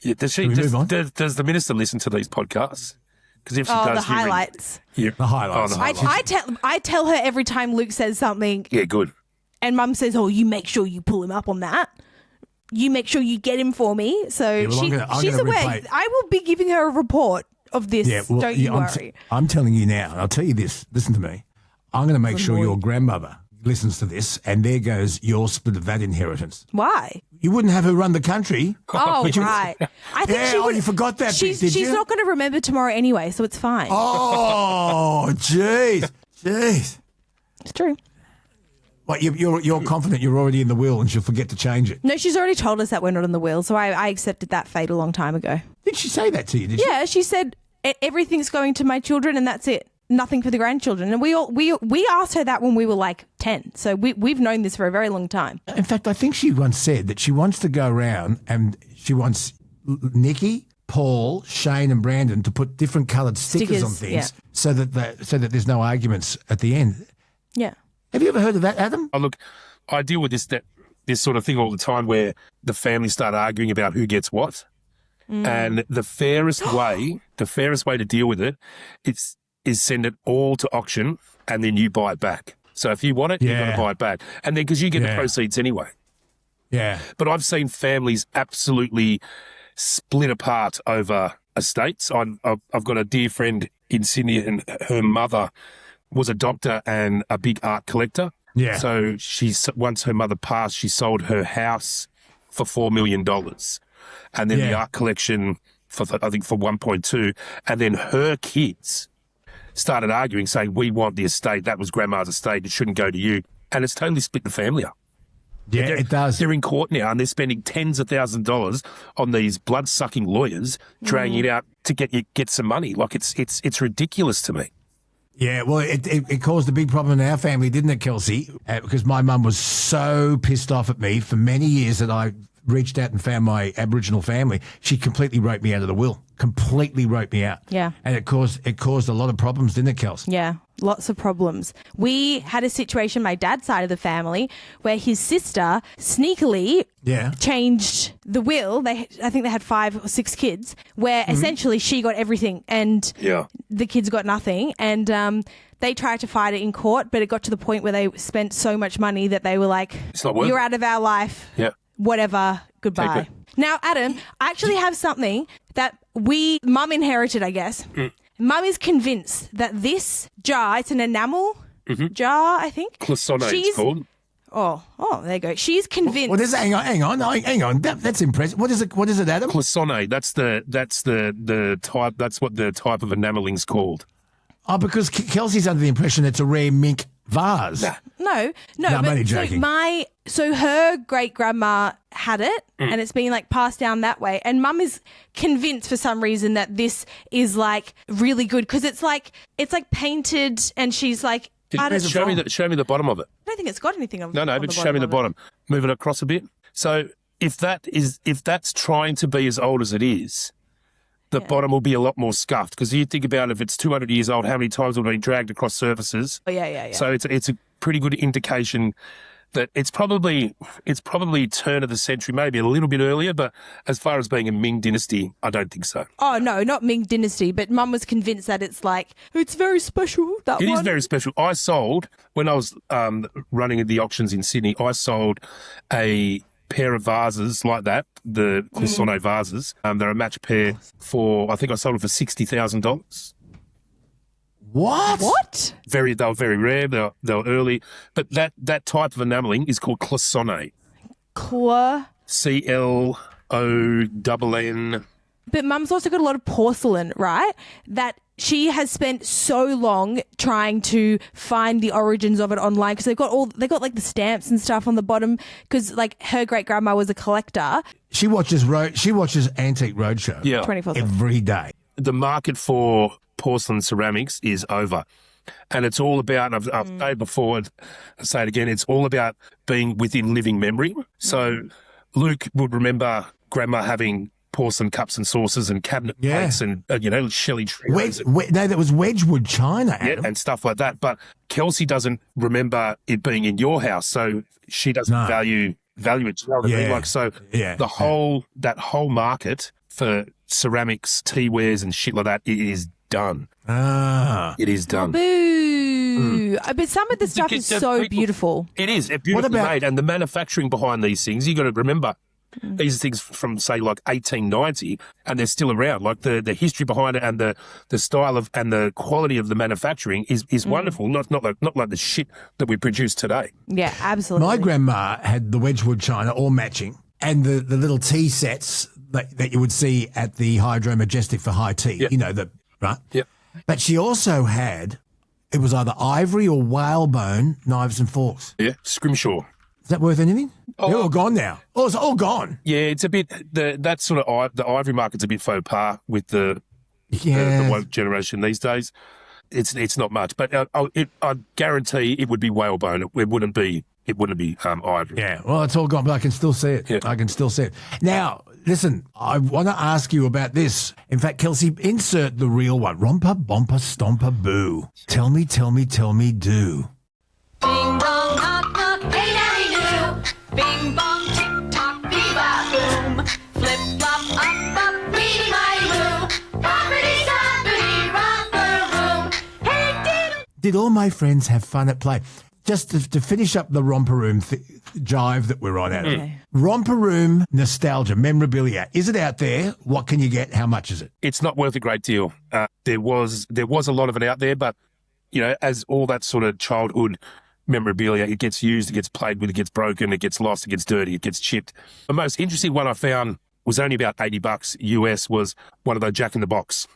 Yeah, does the minister listen to these podcasts? Because if she does, the highlights. The highlights. I tell her every time Luke says something. Yeah, good. And Mum says, "Oh, you make sure you pull him up on that. You make sure you get him for me." So she's aware. I will be giving her a report of this. Yeah, well, don't you worry. I'm telling you now. And I'll tell you this. Listen to me. I'm going to make sure your grandmother listens to this, and there goes your split of that inheritance. Why? You wouldn't have her run the country. Oh, right. I think she would. You forgot that bit, did you? She's not going to remember tomorrow anyway, so it's fine. Oh, jeez. It's true. What, you're confident you're already in the will and she'll forget to change it? No, she's already told us that we're not in the will, so I accepted that fate a long time ago. Did she say that to you? Yeah, she said everything's going to my children and that's it. Nothing for the grandchildren. And we asked her that when we were like 10. So we've known this for a very long time. In fact, I think she once said that she wants to go around and she wants Nikki, Paul, Shane and Brandon to put different coloured stickers on things so that there's no arguments at the end. Yeah. Have you ever heard of that, Adam? Oh, look, I deal with this sort of thing all the time where the family start arguing about who gets what. And the fairest way to deal with it is send it all to auction and then you buy it back. So if you want it, you've got to buy it back. And then because you get the proceeds anyway. Yeah. But I've seen families absolutely split apart over estates. I've got a dear friend in Sydney and her mother was a doctor and a big art collector. Yeah. So once her mother passed, she sold her house for $4 million. And then the art collection for 1.2. And then her kids started arguing, saying, we want the estate. That was grandma's estate. It shouldn't go to you. And it's totally split the family up. Yeah, it does. They're in court now and they're spending tens of thousands of dollars on these blood-sucking lawyers dragging it out to get some money. Like, it's ridiculous to me. Yeah, well, it caused a big problem in our family, didn't it, Kelsey? Because my mum was so pissed off at me for many years that I reached out and found my Aboriginal family. She completely wrote me out of the will. Completely wrote me out. Yeah. And it caused a lot of problems, didn't it, Kelsey? Yeah, lots of problems. We had a situation, my dad's side of the family, where his sister sneakily changed the will. I think they had 5 or 6 kids, where essentially she got everything and the kids got nothing. And they tried to fight it in court, but it got to the point where they spent so much money that they were like, it's not worth you're it. out of our life. Yeah. Whatever. Goodbye. Now, Adam, I actually have something that Mum inherited, I guess. Mum is convinced that this jar, it's an enamel jar, I think. Glisson, it's called. there you go. She's convinced. What is it? Hang on. That's impressive. What is it, Adam? Glissone. That's the type. That's what the type of enameling's called. Oh, because Kelsey's under the impression it's a rare mink vase. No, I'm only joking. So her great grandma had it, and it's been like passed down that way. And Mum is convinced for some reason that this is like really good because it's like painted, and she's like, Show me the bottom of it. I don't think it's got anything on. No, but show me the bottom. Move it across a bit. So if that's trying to be as old as it is, the bottom will be a lot more scuffed because you think about if it's 200 years old, how many times will it be dragged across surfaces? Oh, yeah. So it's a pretty good indication that it's probably turn of the century, maybe a little bit earlier, but as far as being a Ming dynasty, I don't think so. Oh, no, not Ming dynasty, but Mum was convinced that it's very special, that It one. is very special. I sold, when I was running the auctions in Sydney, I sold a pair of vases like that, the Glissone vases. They're a match pair for, I think I sold them for $60,000. What? They were very rare. They were early, but that type of enameling is called Glissone. CLONN. But Mum's also got a lot of porcelain, right? That she has spent so long trying to find the origins of it online because they got like the stamps and stuff on the bottom because like her great grandma was a collector. She watches Antique Roadshow 24/7 every day. The market for porcelain ceramics is over. And it's all about, I've said before, I say it again, it's all about being within living memory. So Luke would remember Grandma having porcelain cups and saucers and cabinet plates and, Shelley trios. That was Wedgwood china, Adam. Yeah, and stuff like that. But Kelsey doesn't remember it being in your house, so she doesn't value it. You know what I mean? That whole market for ceramics, teawares and shit like that, it is done. It is done. Boo! But some of the stuff is so beautiful. It is. It's beautifully made. And the manufacturing behind these things, you got to remember, these things from, say, like 1890, and they're still around. Like the history behind it and the style of and the quality of the manufacturing is wonderful. Not like the shit that we produce today. Yeah, absolutely. My grandma had the Wedgwood china, all matching, and the little tea sets that you would see at the Hydro Majestic for high tea. Yep. You know, right? Yep. But she also had, it was either ivory or whalebone knives and forks. Yeah, scrimshaw. Is that worth anything? They're all gone now. Oh, it's all gone. Yeah, it's a bit, that sort of, the ivory market's a bit faux pas with the woke generation these days. It's not much, but I guarantee it would be whalebone. It wouldn't be ivory. Yeah, well, it's all gone, but I can still see it. Yeah. I can still see it. Now, listen, I want to ask you about this. In fact, Kelsey, insert the real one. Romper, bomper, stomper, boo. Tell me, do. Bing bong, knock knock, hey daddy do. Bing bong, tick tock, bebop boom. Flip flop, up, reading my room. Boppity stoppity, romper room. Hey diddle. Did all my friends have fun at play? Just to finish up the romper room jive that we're on, Adam. Romper room nostalgia, memorabilia. Is it out there? What can you get? How much is it? It's not worth a great deal. There was a lot of it out there, but as all that sort of childhood memorabilia, it gets used, it gets played with, it gets broken, it gets lost, it gets dirty, it gets chipped. The most interesting one I found was only about $80 US. Was one of those Jack in the Box.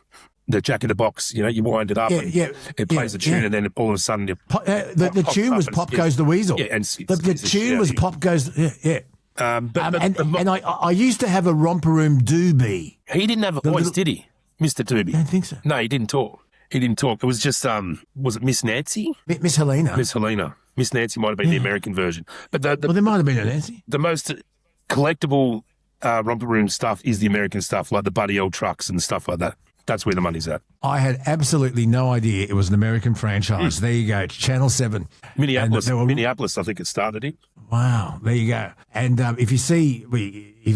The Jack in the Box, you wind it up and it plays the tune and then all of a sudden... the tune was Pop Goes the Weasel. Yeah, and the tune was Pop Goes... Yeah. And I used to have a romper room doobie. He didn't have a voice, did he, Mr. Doobie? I don't think so. No, he didn't talk. It was just, was it Miss Nancy? Miss Helena. Miss Helena. Miss Nancy might have been the American version. But there might have been a Nancy. The most collectible romper room stuff is the American stuff, like the Buddy L trucks and stuff like that. That's where the money's at. I had absolutely no idea it was an American franchise. There you go. It's Channel 7. Minneapolis, I think it started in. Wow. There you go. And if you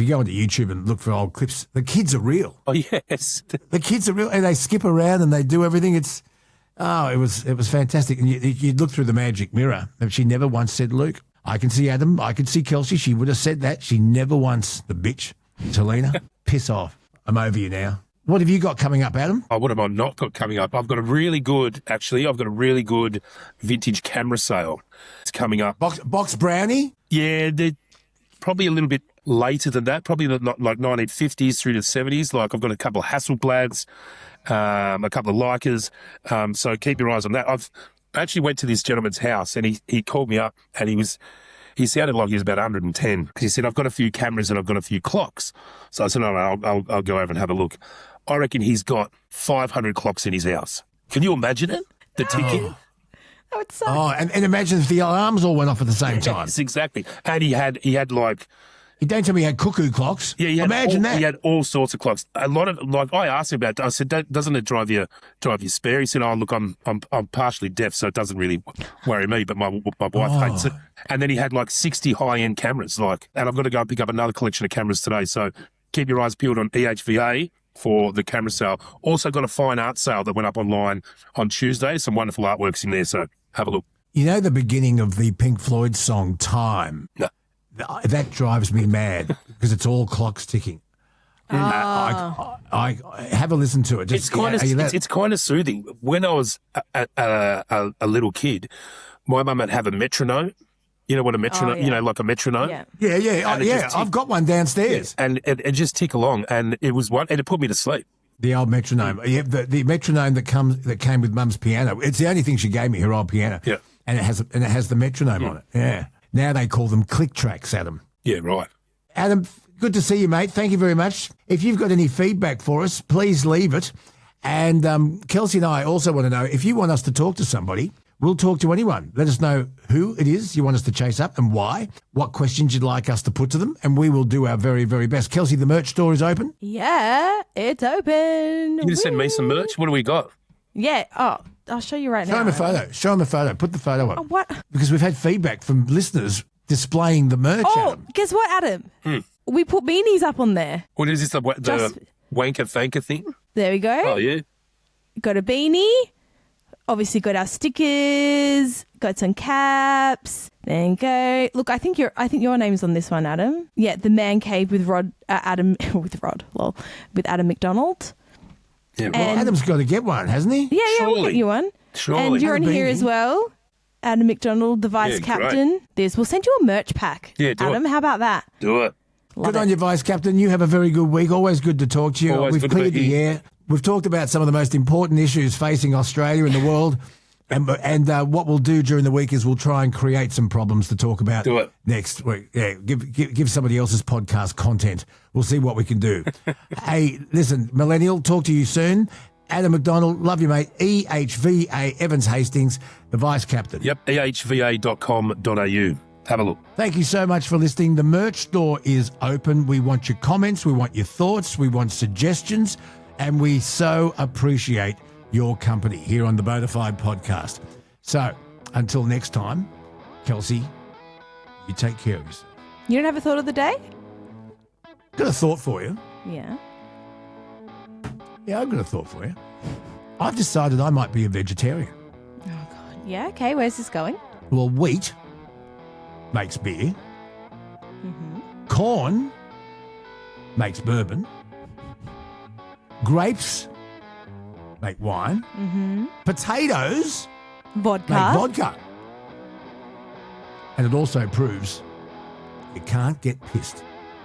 go onto YouTube and look for old clips, the kids are real. Oh, yes. The kids are real. And they skip around and they do everything. It was fantastic. And you'd look through the magic mirror. And she never once said, Luke. I can see Adam. I can see Kelsey. She would have said that. She never once, the bitch, Selena, piss off. I'm over you now. What have you got coming up, Adam? Oh, what have I not got coming up? I've got a really good vintage camera sale. It's coming up. Box brownie? Yeah, they're probably a little bit later than that, probably not like 1950s through to 70s. Like I've got a couple of Hasselblads, a couple of Leicas. So keep your eyes on that. I actually went to this gentleman's house and he called me up and he sounded like he was about 110 because he said, I've got a few cameras and I've got a few clocks. So I said, no, I'll go over and have a look. I reckon he's got 500 clocks in his house. Can you imagine it? The ticking? That would suck. Oh, and imagine if the alarms all went off at the same time. Yes, exactly. And he had like... You don't tell me he had cuckoo clocks. Yeah, imagine that. He had all sorts of clocks. A lot of, like, I asked him about it. I said, doesn't it drive you spare? He said, oh, look, I'm partially deaf, so it doesn't really worry me, but my wife hates it. And then he had like 60 high-end cameras, and I've got to go and pick up another collection of cameras today. So keep your eyes peeled on EHVA for the camera sale. Also got a fine art sale that went up online on Tuesday. Some wonderful artworks in there, so have a look. You know the beginning of the Pink Floyd song, Time? No. That drives me mad because it's all clocks ticking. I have a listen to it. It's kind of soothing. When I was a little kid, my mum would have a metronome. You know what a metronome? You know, like a metronome. Yeah. I've got one downstairs, and it just tick along, and it was one, and it put me to sleep. The old metronome. Yeah, the metronome that came with Mum's piano. It's the only thing she gave me, her old piano. Yeah, and it has the metronome on it. Yeah. Now they call them click tracks, Adam. Yeah, right. Adam, good to see you, mate. Thank you very much. If you've got any feedback for us, please leave it. And Kelsey and I also want to know, if you want us to talk to somebody, we'll talk to anyone. Let us know who it is you want us to chase up and why, what questions you'd like us to put to them, and we will do our very, very best. Kelsey, the merch store is open? Yeah, it's open. You can send me some merch? What do we got? Yeah. Oh, I'll show you right now. Show him a photo. Show him a photo. Put the photo up. Oh, what? Because we've had feedback from listeners displaying the merch. Oh, Adam. guess what, Adam? We put beanies up on there. What is this, the wanker thanker thing? There we go. Oh, yeah. Got a beanie. Obviously got our stickers. Got some caps. There you go. Look, I think your name's on this one, Adam. Yeah, the man cave with Adam McDonald. Yeah, well, Adam's got to get one, hasn't he? Yeah, we'll get you one. Surely. And you're in here as well. Adam McDonald, the vice captain. We'll send you a merch pack. Yeah, do Adam, it. how about that? Do it. Good on you, vice captain. You have a very good week. Always good to talk to you. Always We've good to cleared be the here. air. We've talked about some of the most important issues facing Australia and the world. And what we'll do during the week is we'll try and create some problems to talk about Do it. next week. Yeah, give somebody else's podcast content. We'll see what we can do. Hey, listen, Millennial, talk to you soon. Adam McDonald, love you, mate. EHVA, Evans Hastings, the vice captain. Yep, ehva.com.au. Have a look. Thank you so much for listening. The merch store is open. We want your comments. We want your thoughts. We want suggestions. And we so appreciate your company here on the Bonafide podcast. So until next time, Kelsey, you take care of yourself. You don't have a thought of the day? Got a thought for you. Yeah. Yeah, I've got a thought for you. I've decided I might be a vegetarian. Oh, God. Yeah, okay. Where's this going? Well, wheat makes beer. Mm-hmm. Corn makes bourbon. Grapes make wine. Mm-hmm. Potatoes Vodka. make vodka. And it also proves you can't get pissed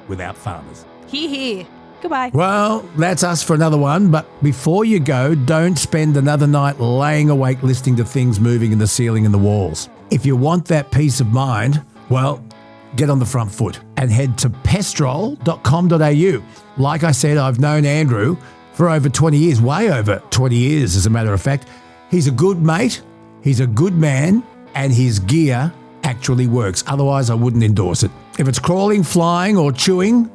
without farmers. Hear. Goodbye. Well, that's us for another one. But before you go, don't spend another night laying awake listening to things moving in the ceiling and the walls. If you want that peace of mind, well, get on the front foot and head to pestrol.com.au. Like I said, I've known Andrew for over 20 years, way over 20 years, as a matter of fact. He's a good mate, he's a good man, and his gear actually works. Otherwise, I wouldn't endorse it. If it's crawling, flying, or chewing,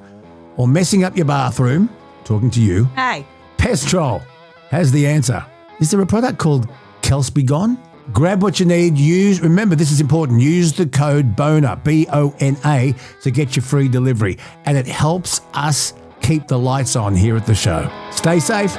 or messing up your bathroom, talking to you, Hey. Pestrol has the answer. Is there a product called Kelsby Gone? Grab what you need. Remember, this is important. Use the code BONA, B-O-N-A, to get your free delivery. And it helps us keep the lights on here at the show. Stay safe.